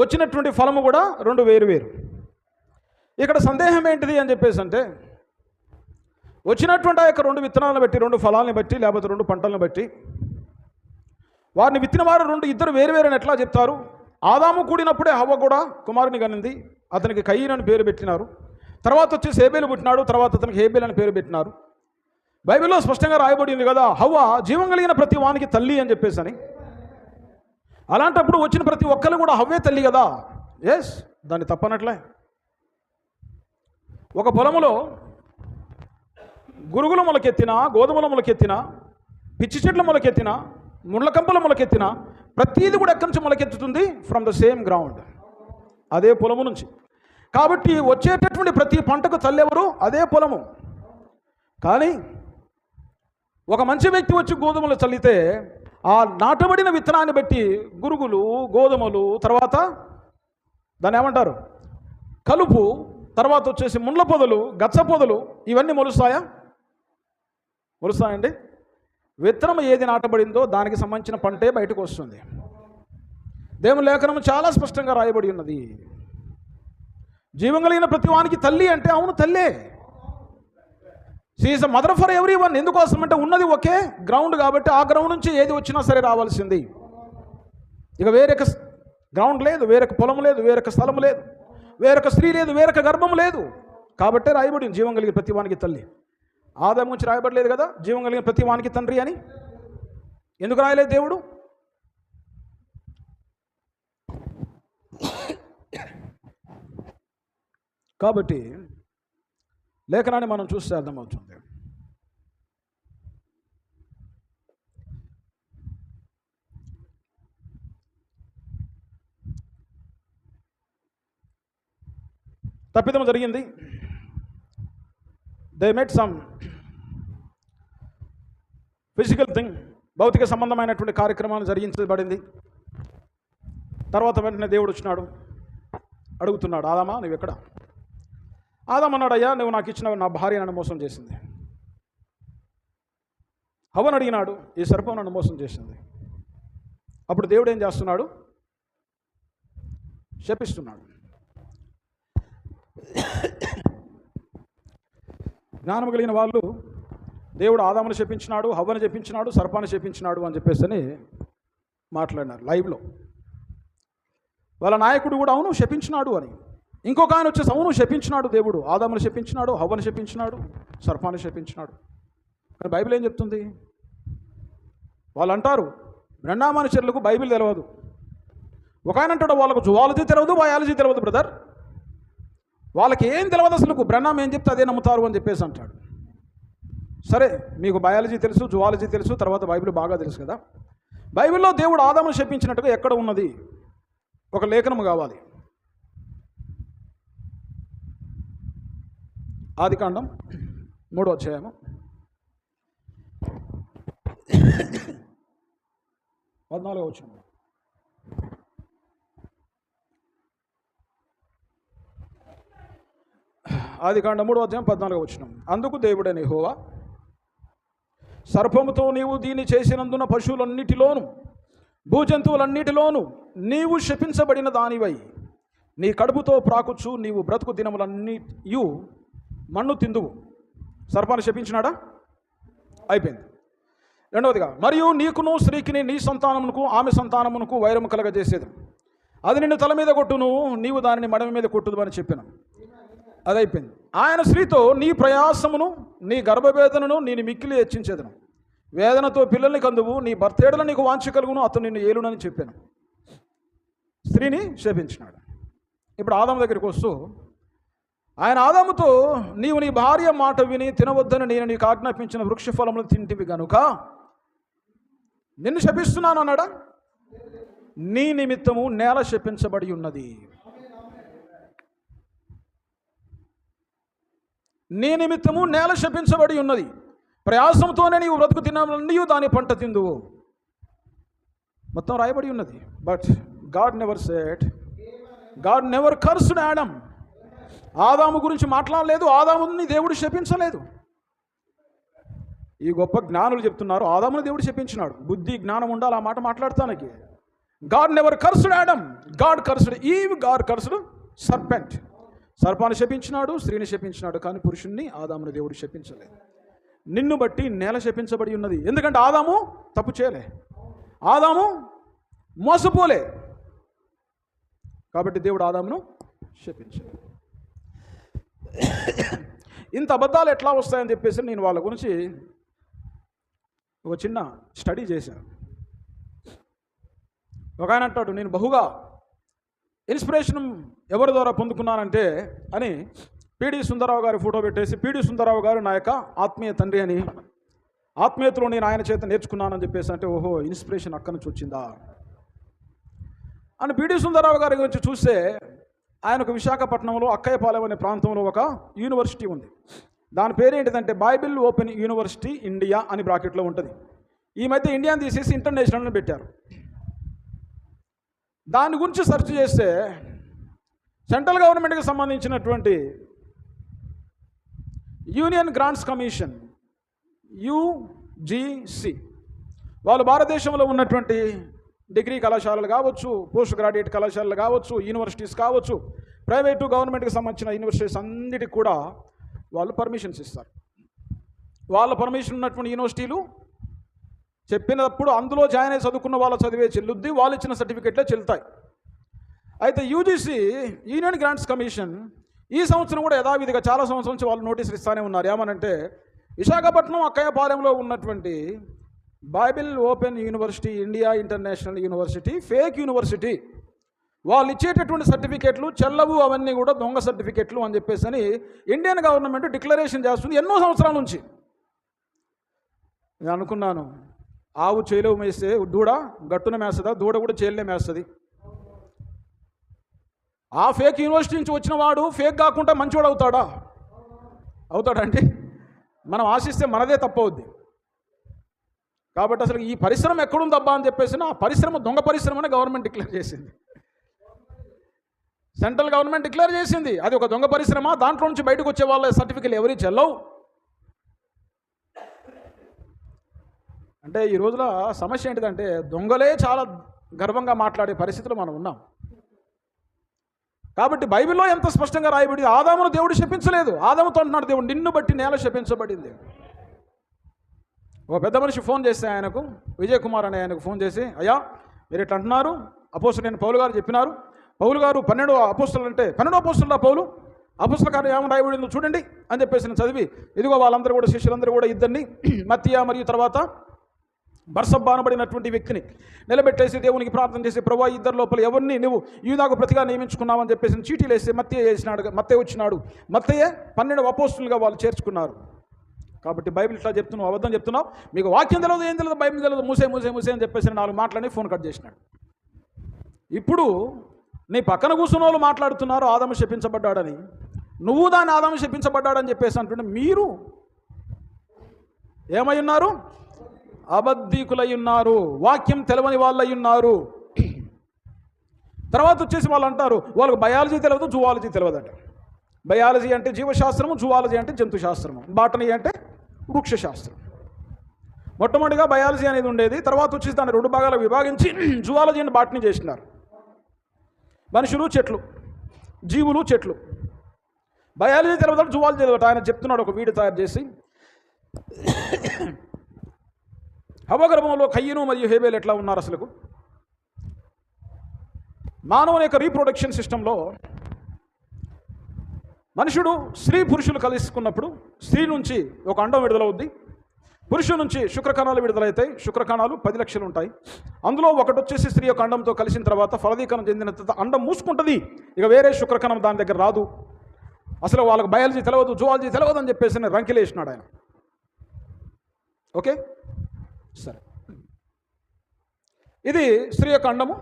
వచ్చినటువంటి ఫలము కూడా రెండు వేరువేరు. ఇక్కడ సందేహం ఏంటిది అని చెప్పేసి అంటే వచ్చినటువంటి ఆ యొక్క రెండు విత్తనాలను బట్టి, రెండు ఫలాలను బట్టి, లేకపోతే రెండు పంటలను బట్టి వారిని విత్తిన వారు ఇద్దరు వేరువేరు అని ఎట్లా చెప్తారు? ఆదాము కూడినప్పుడే హవ్వ కూడా కుమారుని కనింది, అతనికి కయీన్ అని పేరు పెట్టినారు. తర్వాత వచ్చేసి హేబేలు పుట్టినాడు, తర్వాత అతనికి హేబేల్ అని పేరు పెట్టినారు. బైబిల్లో స్పష్టంగా రాయబడింది కదా, హవ్వ జీవం కలిగిన ప్రతి వానికి తల్లి అని చెప్పేసి అని. అలాంటప్పుడు వచ్చిన ప్రతి ఒక్కరు కూడా హవ్వే తల్లి కదా. ఎస్, దాన్ని తప్పనట్లే. ఒక పొలములో గురుగులు మొలకెత్తినా, గోధుమల మొలకెత్తినా, పిచ్చి చెట్ల మొలకెత్తినా, ముళ్ళ కంపల మొలకెత్తినా ప్రతీది కూడా ఎక్కడి నుంచి మొలకెత్తుతుంది? ఫ్రమ్ ద సేమ్ గ్రౌండ్, అదే పొలము నుంచి. కాబట్టి వచ్చేటటువంటి ప్రతి పంటకు తల్లి ఎవరు? అదే పొలము. కానీ ఒక మంచి వ్యక్తి వచ్చి గోధుమలు చల్లితే ఆ నాటబడిన విత్తనాన్ని బట్టి గురుగులు, గోధుమలు, తర్వాత దాన్ని ఏమంటారు, కలుపు, తర్వాత వచ్చేసి ముండ్ల పొదలు, గచ్చ పొదలు, ఇవన్నీ మొలుస్తాయా? మొలుస్తాయండి? విత్తనం ఏది నాటబడిందో దానికి సంబంధించిన పంటే బయటకు వస్తుంది. దేవుని లేఖనం చాలా స్పష్టంగా రాయబడి ఉన్నది. జీవం కలిగిన ప్రతి వానికి తల్లి అంటే అవును తల్లే. She is the mother for every one. ఎందుకోసం అంటే ఉన్నది ఒకే గ్రౌండ్ కాబట్టి ఆ గ్రౌండ్ నుంచి ఏది వచ్చినా సరే రావాల్సింది. ఇక వేరొక గ్రౌండ్ లేదు, వేరొక పొలం లేదు, వేరొక స్థలం లేదు, వేరొక స్త్రీ లేదు, వేరొక గర్భం లేదు. కాబట్టే రాయబడింది జీవం కలిగిన ప్రతి వానికి తల్లి. ఆదాము గురించి రాయబడలేదు కదా జీవం కలిగిన ప్రతి వానికి తండ్రి అని. ఎందుకు రాయలేదు దేవుడు? కాబట్టి లేఖనాన్ని మనం చూస్తే అర్థమవుతుంది. తప్పిదం జరిగింది. They made some physical thing, భౌతిక సంబంధమైనటువంటి కార్యక్రమాలు జరిగించబడింది. తర్వాత వెంటనే దేవుడు వచ్చినాడు, అడుగుతున్నాడు, ఆదామా నువ్వు ఎక్కడ? ఆదాం అన్నాడు, అయ్యా నువ్వు నాకు ఇచ్చిన నా భార్య నన్ను మోసం చేసింది. హవ్వను అడిగినాడు, ఈ సర్పం నన్ను మోసం చేసింది. అప్పుడు దేవుడు ఏం చేస్తున్నాడు? శపిస్తున్నాడు. జ్ఞానం కలిగిన వాళ్ళు దేవుడు ఆదామును శపించినాడు, హవ్వను శపించినాడు, సర్పాన్ని శపించినాడు అని చెప్పేసి మాట్లాడినారు లైవ్లో. వాళ్ళ నాయకుడు కూడా అవును శపించినాడు అని. ఇంకొక ఆయన వచ్చేసి అవును శపించినాడు దేవుడు, ఆదామును శపించినాడు, హవ్వను శపించినాడు, సర్పాన్ని శపించినాడు. కానీ బైబిల్ ఏం చెప్తుంది? వాళ్ళు అంటారు బ్రహ్మానుచరులకు బైబిల్ తెలియదు. ఒక ఆయన అంటాడు వాళ్ళకు జువాలజీ తెలియదు, బయాలజీ తెలియదు బ్రదర్, వాళ్ళకి ఏం తెలియదు అసలు, బ్రహ్మం ఏం చెప్తే అదే నమ్ముతారు అని చెప్పేసి అంటాడు. సరే మీకు బయాలజీ తెలుసు, జువాలజీ తెలుసు, తర్వాత బైబిల్ బాగా తెలుసు కదా. బైబిల్లో దేవుడు ఆదామును శపించినట్టుగా ఎక్కడ ఉన్నది? ఒక లేఖనము కావాలి. ఆదికాండం 3వ అధ్యాయము 14వ వచనం. ఆదికాండం 3వ అధ్యాయం 14వ వచనం. అందుకు దేవుడైన యెహోవా, సర్పముతో నీవు దీన్ని చేసినందున పశువులన్నిటిలోను భూజంతువులన్నిటిలోను నీవు శపించబడిన దానివై నీ కడుపుతో ప్రాకుచు నీవు బ్రతుకు దినములన్నీయు మన్ను తిందువు. సర్పాన్ని శపించినాడా? అయిపోయింది. రెండవదిగా, మరియు నీకును స్త్రీకిని నీ సంతానమునకు ఆమె సంతానమునకు వైరము కలగజేసేది. అది నిన్ను తల మీద కొట్టును, నీవు దానిని మడమ మీద కొట్టుదు అని చెప్పాను. అదైపోయింది. ఆయన స్త్రీతో నీ ప్రయాసమును నీ గర్భవేదనను నేను మిక్కిలి హెచ్చించేదను, వేదనతో పిల్లల్ని కందువు, నీ భర్తేడల నీకు వాంఛ కలుగును, అతను నిన్ను ఏలునని చెప్పాను. స్త్రీని శపించినాడు. ఇప్పుడు ఆదాము దగ్గరికి వస్తూ ఆయన ఆదాముతో, నీవు నీ భార్య మాట విని తినవద్దని నేను నీకు ఆజ్ఞాపించిన వృక్ష ఫలములు తింటివి గనుక నిన్ను శపిస్తున్నాను అన్నాడా? నీ నిమిత్తము నేల శపించబడి ఉన్నది. నీ నిమిత్తము నేల శపించబడి ఉన్నది. ప్రయాసంతోనే నీవు బ్రతుకు తినవన్నీ దాని పంట తిందువు. మొత్తం రాయబడి ఉన్నది. But God never said, God never cursed Adam. ఆదాము గురించి మాట్లాడలేదు, ఆదాముని దేవుడు శపించలేదు. ఈ గొప్ప జ్ఞానులు చెప్తున్నారు ఆదాముని దేవుడు శపించినాడు. బుద్ధి జ్ఞానం ఉండాలి ఆ మాట మాట్లాడతానికి. God never cursed Adam, God cursed Eve, God cursed serpent. సర్పాన్ని శపించినాడు, స్త్రీని శపించినాడు, కానీ పురుషుణ్ణి ఆదాముని దేవుడు శపించలేదు. నిన్ను బట్టి నేల శపించబడి ఉన్నది. ఎందుకంటే ఆదాము తప్పు చేయలే, ఆదాము మోసపోలే, కాబట్టి దేవుడు ఆదామును శపించాడు. ఇంత అబద్ధాలు ఎట్లా వస్తాయని చెప్పేసి నేను వాళ్ళ గురించి ఒక చిన్న స్టడీ చేశాను. ఒక ఆయన అంటాడు, నేను బహుగా ఇన్స్పిరేషన్ ఎవరి ద్వారా పొందుకున్నానంటే అని పిడి సుందరరావు గారి ఫోటో పెట్టేసి, పిడి సుందరరావు గారు నా యొక్క ఆత్మీయ తండ్రి అని, ఆత్మీయతలో నేను ఆయన చేత నేర్చుకున్నానని చెప్పేసి అంటే, ఓహో ఇన్స్పిరేషన్ అక్కడి నుంచి వచ్చిందా అని. పిడి సుందరరావు గారి గురించి చూస్తే ఆయనకు విశాఖపట్నంలో అక్కయ్యపాలెం అనే ప్రాంతంలో ఒక యూనివర్సిటీ ఉంది. దాని పేరు ఏంటిదంటే బైబిల్ ఓపెన్ యూనివర్సిటీ ఇండియా అని బ్రాకెట్లో ఉంటుంది. ఈ మధ్య ఇండియాని తీసేసి ఇంటర్నేషనల్ అని పెట్టారు. దాని గురించి సెర్చ్ చేస్తే సెంట్రల్ గవర్నమెంట్కి సంబంధించినటువంటి యూనియన్ గ్రాంట్స్ కమిషన్ UGC వాళ్ళు భారతదేశంలో ఉన్నటువంటి డిగ్రీ కళాశాలలు కావచ్చు, పోస్ట్ గ్రాడ్యుయేట్ కళాశాలలు కావచ్చు, యూనివర్సిటీస్ కావచ్చు, ప్రైవేటు గవర్నమెంట్కి సంబంధించిన యూనివర్సిటీస్ అన్నిటికి కూడా వాళ్ళు పర్మిషన్స్ ఇస్తారు. వాళ్ళ పర్మిషన్ ఉన్నటువంటి యూనివర్సిటీలు చెప్పినప్పుడు అందులో జాయిన్ అయ్యి చదువుకున్న వాళ్ళ చదివే చెల్లుద్ది, వాళ్ళు ఇచ్చిన సర్టిఫికెట్లే చెల్లుతాయి. అయితే యూజీసీ, యూనియన్ గ్రాంట్స్ కమిషన్, ఈ సంవత్సరం కూడా యథావిధిగా చాలా సంవత్సరం నుంచి వాళ్ళు నోటీసులు ఇస్తూనే ఉన్నారు. ఏమనంటే విశాఖపట్నం అక్కయ్యపాలెంలో ఉన్నటువంటి Bible open university, India international university fake university, వాళ్ళు ఇచ్చేటటువంటి సర్టిఫికెట్లు చెల్లవు, అవన్నీ కూడా దొంగ సర్టిఫికెట్లు అని చెప్పేసి అని ఇండియన్ గవర్నమెంట్ డిక్లరేషన్ చేస్తుంది ఎన్నో సంవత్సరాల నుంచి. నేను అనుకున్నాను, ఆవు చేలో మేస్తే దూడ గట్టున మేస్తుందా, దూడ కూడా చేలనే మేస్తుంది. ఆ ఫేక్ యూనివర్సిటీ నుంచి వచ్చిన వాడు ఫేక్ కాకుండా మంచివాడు అవుతాడా? అవుతాడంటే మనం ఆశిస్తే మనదే తప్పవుద్ది. కాబట్టి అసలు ఈ పరిశ్రమ ఎక్కడుందబ్బా అని చెప్పేసి ఆ పరిశ్రమ దొంగ పరిశ్రమని గవర్నమెంట్ డిక్లేర్ చేసింది. సెంట్రల్ గవర్నమెంట్ డిక్లేర్ చేసింది అది ఒక దొంగ పరిశ్రమ, దాంట్లో నుంచి బయటకు వచ్చే వాళ్ళ సర్టిఫికెట్లు ఎవరి చెల్లవు. అంటే ఈ రోజుల సమస్య ఏంటిదంటే దొంగలే చాలా గర్వంగా మాట్లాడే పరిస్థితిలో మనం ఉన్నాం. కాబట్టి బైబిల్లో ఎంత స్పష్టంగా రాయబడి, ఆదామును దేవుడు శపించలేదు. ఆదాముతో అంటున్నాడు దేవుడు, నిన్ను బట్టి నేల శపించబడింది. ఒక పెద్ద మనిషి ఫోన్ చేస్తే ఆయనకు, విజయ్ కుమార్ అనే ఆయనకు ఫోన్ చేసి, అయ్యా మీరు ఇట్లా అంటున్నారు, అపోస్తలుడైన పౌలు గారు చెప్పినారు, పౌలు గారు 12 అపోస్తలు అంటే 12 అపోస్తలులా పౌలు, అపోస్తల కార్యం ఏమని రాయబడిందో చూడండి అని చెప్పేసి నేను చదివి, ఇదిగో వాళ్ళందరూ కూడా శిష్యులందరూ కూడా ఇద్దరిని, మత్తీయ మరియు తర్వాత బర్సబ్బా అనబడినటువంటి వ్యక్తిని నిలబెట్టేసి దేవునికి ప్రార్థన చేసి, ప్రభువా ఇద్దరు లోపల ఎవరిని నువ్వు యూదాకు ప్రతిగా నియమించుకున్నావని చెప్పేసి చీటీలు వేసి మత్తయ్య చేసినాడు. మత్తయ్య వచ్చినాడు. మత్తయ్య 12 అపోస్తలుగా వాళ్ళు చేర్చుకున్నారు. కాబట్టి బైబిల్ ఇట్లా చెప్తున్నావు, అబద్ధం చెప్తున్నావు, మీకు వాక్యం తెలియదు, ఏం తెలియదు, బైబిల్ తెలియదు, మూసే అని చెప్పేసి 4 మాటలని ఫోన్ కట్ చేసినాడు. ఇప్పుడు నీ పక్కన కూర్చున్న వాళ్ళు మాట్లాడుతున్నారు ఆదాము శపించబడ్డాడని, నువ్వు దాన్ని ఆదాము శపించబడ్డాడని చెప్పేసి అంటుంటే మీరు ఏమై ఉన్నారు? అబద్ధీకులై ఉన్నారు, వాక్యం తెలవని వాళ్ళై ఉన్నారు. తర్వాత వచ్చేసి వాళ్ళు అంటారు వాళ్ళకు బయాలజీ తెలియదు, జువాలజీ తెలియదట. బయాలజీ అంటే జీవశాస్త్రము, జువాలజీ అంటే జంతుశాస్త్రము, బాటనీ అంటే వృక్షశాస్త్రం. మొట్టమొదటిగా బయాలజీ అనేది ఉండేది, తర్వాత వచ్చేసి దాన్ని 2 భాగాలకు విభాగించి జువాలజీ అని బాటనీ చేసినారు. మనుషులు, చెట్లు, జీవులు, చెట్లు. బయాలజీ తెలియదు, జువాలజీ తెలియదు. ఆయన చెప్తున్నాడు ఒక వీడియో తయారు చేసి, హవ్వగర్భంలో కయ్యను మరియు హేబేలు ఎట్లా ఉన్నారు అసలు. మానవుని యొక్క రీప్రొడక్షన్ సిస్టంలో మనుషుడు స్త్రీ పురుషులు కలుసుకున్నప్పుడు స్త్రీ నుంచి ఒక అండం విడుదలవుద్ది, పురుషుల నుంచి శుక్రకణాలు విడుదలవుతాయి. శుక్రకణాలు 10 లక్షలు ఉంటాయి. అందులో ఒకటి వచ్చేసి స్త్రీ యొక్క అండంతో కలిసిన తర్వాత ఫలదీకరణ చెందిన తర్వాత అండం మూసుకుంటుంది, ఇక వేరే శుక్రకణం దాని దగ్గర రాదు. అసలు వాళ్ళకి బయాలజీ తెలియదు, జువాలజీ తెలియదు అని చెప్పేసి రంకిలేసినాడు ఆయన. ఓకే సరే, ఇది స్త్రీ యొక్క అండము.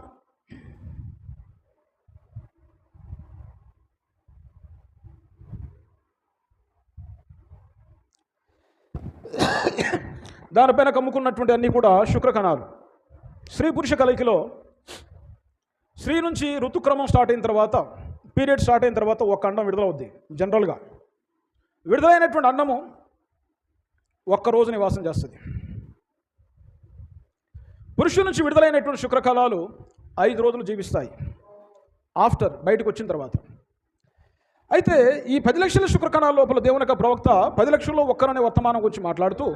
దానిపైన కమ్ముకున్నటువంటి అన్నీ కూడా శుక్రకణాలు. స్త్రీ పురుష కలయికలో స్త్రీ నుంచి ఋతుక్రమం స్టార్ట్ అయిన తర్వాత, పీరియడ్ స్టార్ట్ అయిన తర్వాత ఒక అండం విడుదలవుద్ది. జనరల్గా విడుదలైనటువంటి అండము ఒక్కరోజు నివాసం చేస్తుంది. పురుషుల నుంచి విడుదలైనటువంటి శుక్రకణాలు 5 రోజులు జీవిస్తాయి ఆఫ్టర్ బయటకు వచ్చిన తర్వాత. అయితే ఈ 10 లక్షల శుక్రకణాల లోపల దేవుని యొక్క ప్రవక్త 10 లక్షల్లో ఒక్కరనే వర్తమానం గురించి మాట్లాడుతూ,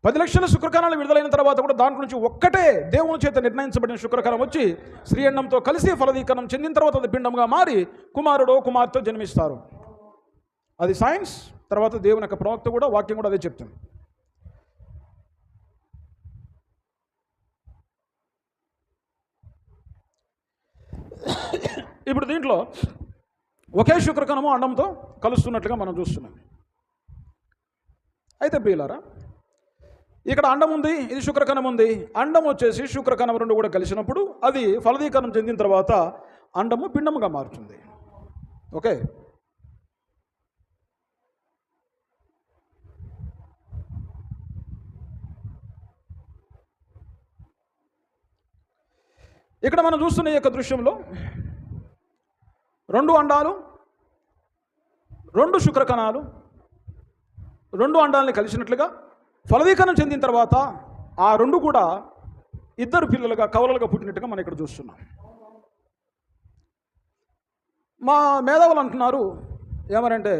10 లక్షల శుక్రకణాలు విడుదలైన తర్వాత కూడా దాంట్లో నుంచి ఒక్కటే దేవుని చేత నిర్ణయించబడిన శుక్రకణం వచ్చి స్త్రీ అండంతో కలిసి ఫలదీకరణం చెందిన తర్వాత అది పిండంగా మారి కుమారుడో కుమార్తె జన్మిస్తారు. అది సైన్స్. తర్వాత దేవుని యొక్క ప్రవక్త కూడా, వాక్యం కూడా అదే చెప్తుంది. ఇప్పుడు దీంట్లో ఒకే శుక్రకణము అండంతో కలుస్తున్నట్లుగా మనం చూస్తున్నాం. అయితే ప్రియులారా, ఇక్కడ అండం ఉంది, ఇది శుక్రకణం ఉంది. అండం వచ్చేసి శుక్రకణం 2 కూడా కలిసినప్పుడు అది ఫలదీకరణం చెందిన తర్వాత అండము పిండముగా మారుతుంది. ఓకే, ఇక్కడ మనం చూస్తున్న ఈ యొక్క దృశ్యంలో 2 అండాలు, 2 శుక్రకణాలు 2 అండాలని కలిసినట్లుగా ఫలదీకరణం చెందిన తర్వాత ఆ రెండు కూడా ఇద్దరు పిల్లలుగా కవలలుగా పుట్టినట్టుగా మనం ఇక్కడ చూస్తున్నాం. మా మేధావులు అంటున్నారు ఏమనంటే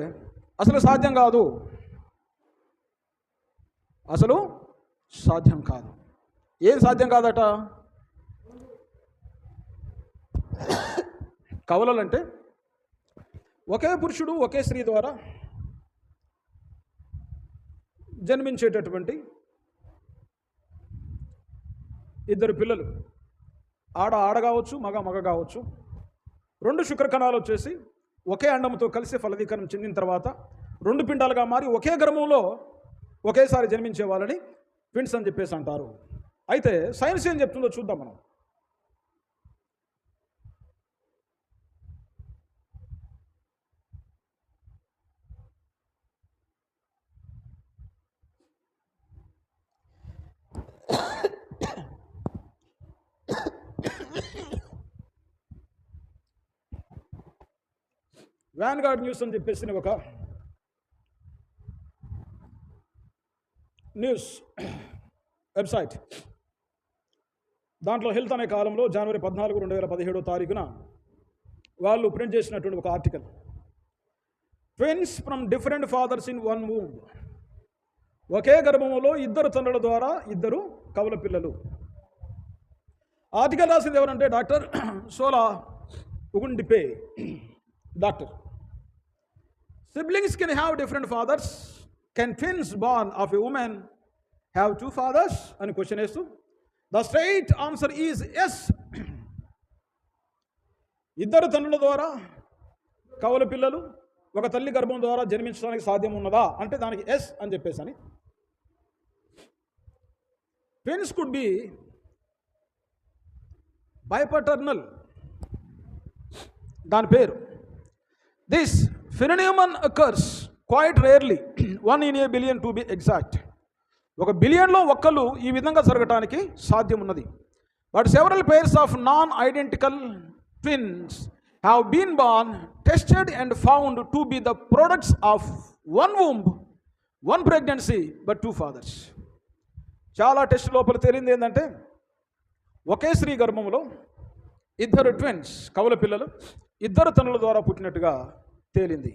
అసలు సాధ్యం కాదు, అసలు సాధ్యం కాదు. ఏం సాధ్యం కాదట? కవలలంటే ఒకే పురుషుడు ఒకే స్త్రీ ద్వారా జన్మించేటటువంటి ఇద్దరు పిల్లలు, ఆడ కావచ్చు, మగ కావచ్చు. రెండు శుక్రకణాలు వచ్చేసి ఒకే అండంతో కలిసి ఫలదీకరణం చెందిన తర్వాత రెండు పిండాలుగా మారి ఒకే గర్భంలో ఒకేసారి జన్మించే వాళ్ళని ట్విన్స్ అని చెప్పేసి అంటారు. అయితే సైన్స్ ఏం చెప్తుందో చూద్దాం మనం. వ్యాన్గార్డ్ న్యూస్ అని చెప్పేసి ఒక న్యూస్ వెబ్సైట్, దాంట్లో హెల్త్ అనే కాలంలో జనవరి 14, 2017 వాళ్ళు ప్రింట్ చేసినటువంటి ఒక article, twins from different fathers in one womb. ఒకే గర్భంలో ఇద్దరు తండ్రుల ద్వారా ఇద్దరు కవల పిల్లలు. ఆర్టికల్ రాసింది ఎవరంటే doctor Sola Ogundipe. Doctor, siblings can have different fathers. Can twins born of a woman have two fathers? అని క్వశ్చన్ వేస్తూ the straight answer is yes. ఇద్దరు తండ్రుల ద్వారా కవల పిల్లలు ఒక తల్లి గర్భం ద్వారా జన్మించడానికి సాధ్యం ఉన్నదా అంటే దానికి ఎస్ అని చెప్పేసి అని. ట్విన్స్ కుడ్ బి బైపటర్నల్, దాని పేరు. This phenomenon occurs quite rarely, 1 in a billion to be exact. ఒక బిలియన్లో ఒక్కళ్ళు ఈ విధంగా జరగటానికి సాధ్యం ఉన్నది. But several pairs of non-identical twins have been born, tested and found to be the products of one womb, one pregnancy, but two fathers. చాలా టెస్ట్ లోపల తేలింది ఏంటంటే ఒకే స్త్రీ గర్భంలో ఇద్దరు ట్విన్స్ కవల పిల్లలు ఇద్దరు తనుల ద్వారా పుట్టినట్టుగా తేలింది.